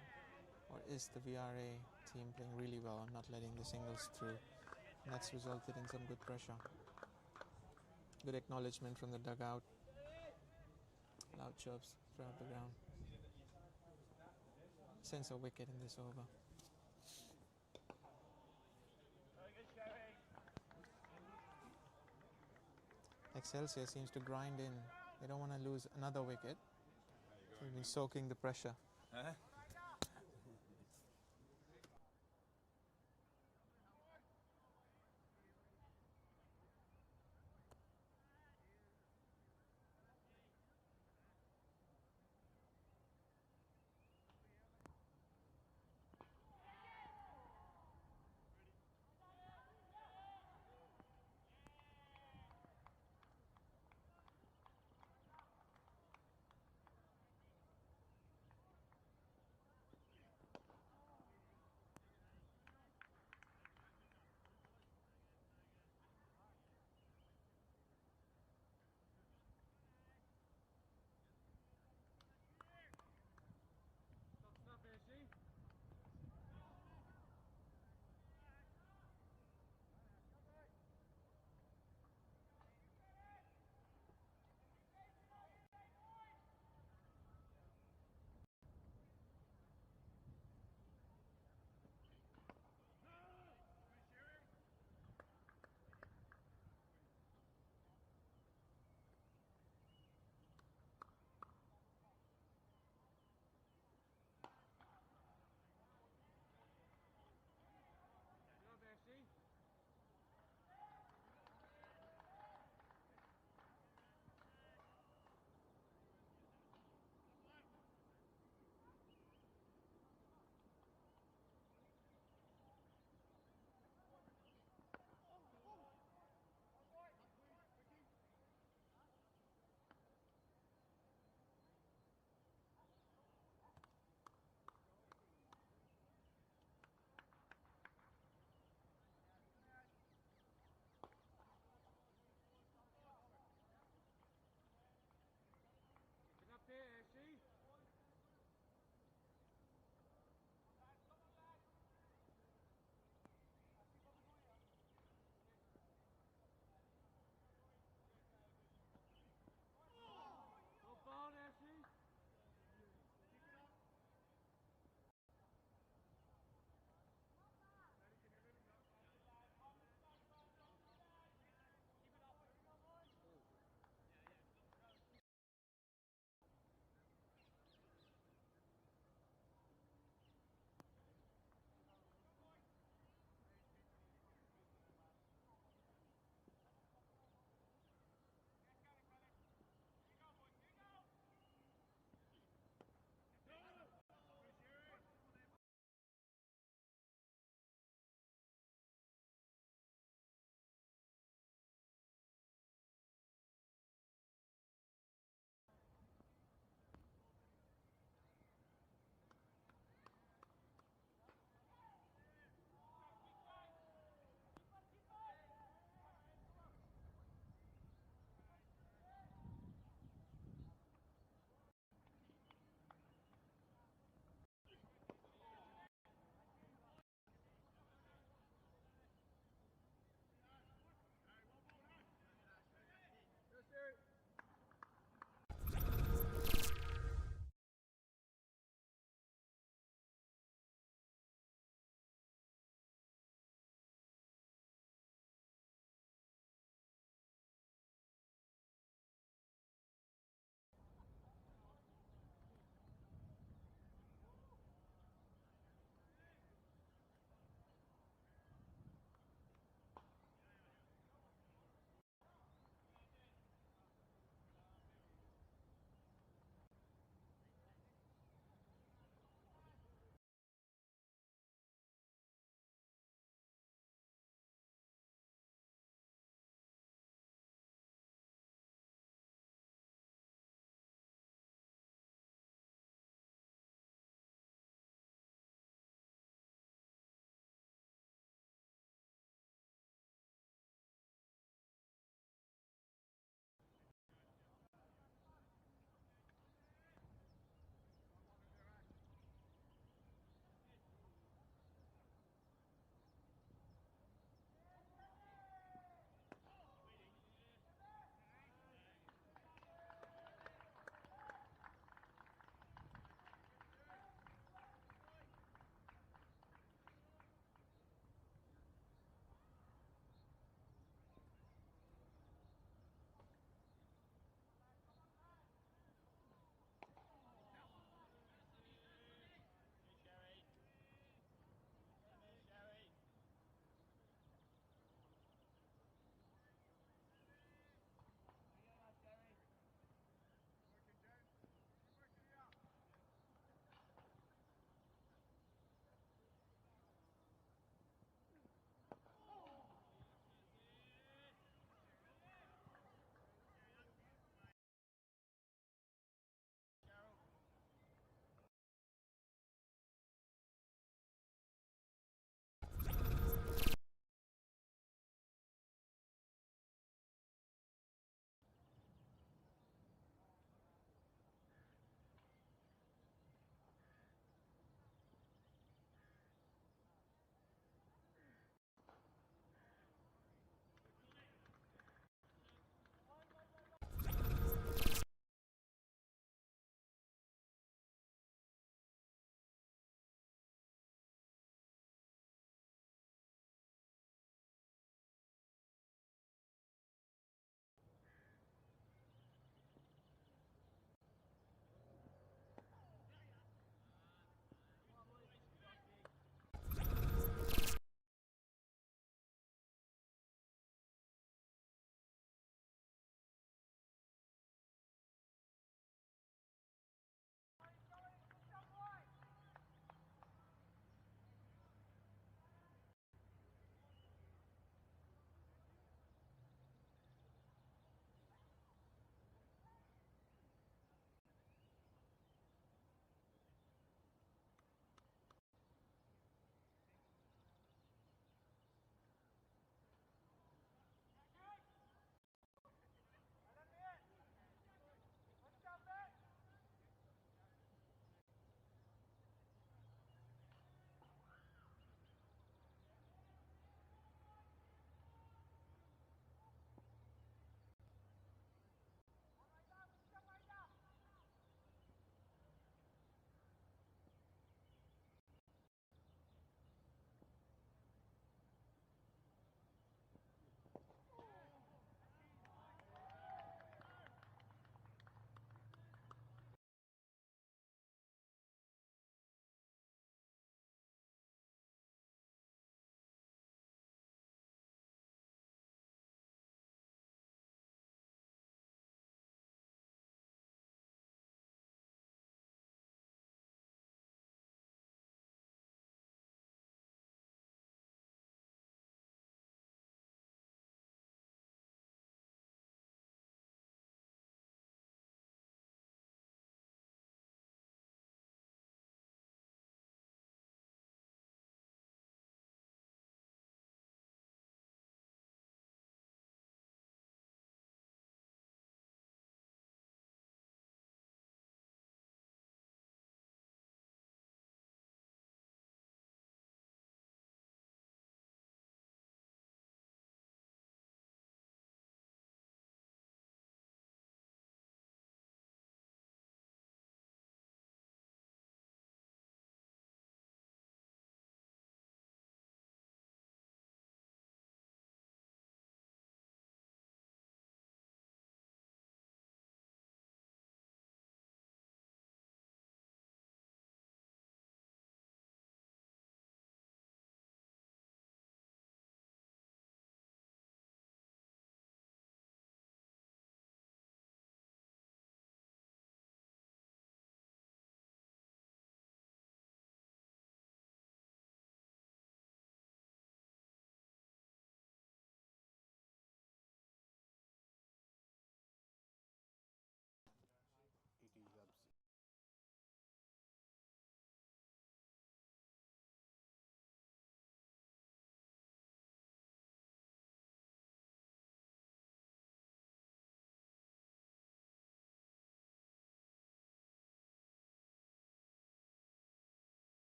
Or is the VRA team playing really well and not letting the singles through? And that's resulted in some good pressure. Good acknowledgement from the dugout. Loud chirps throughout the ground. Sense a wicket in this over. Excelsior seems to grind in. They don't want to lose another wicket. They've been soaking the pressure.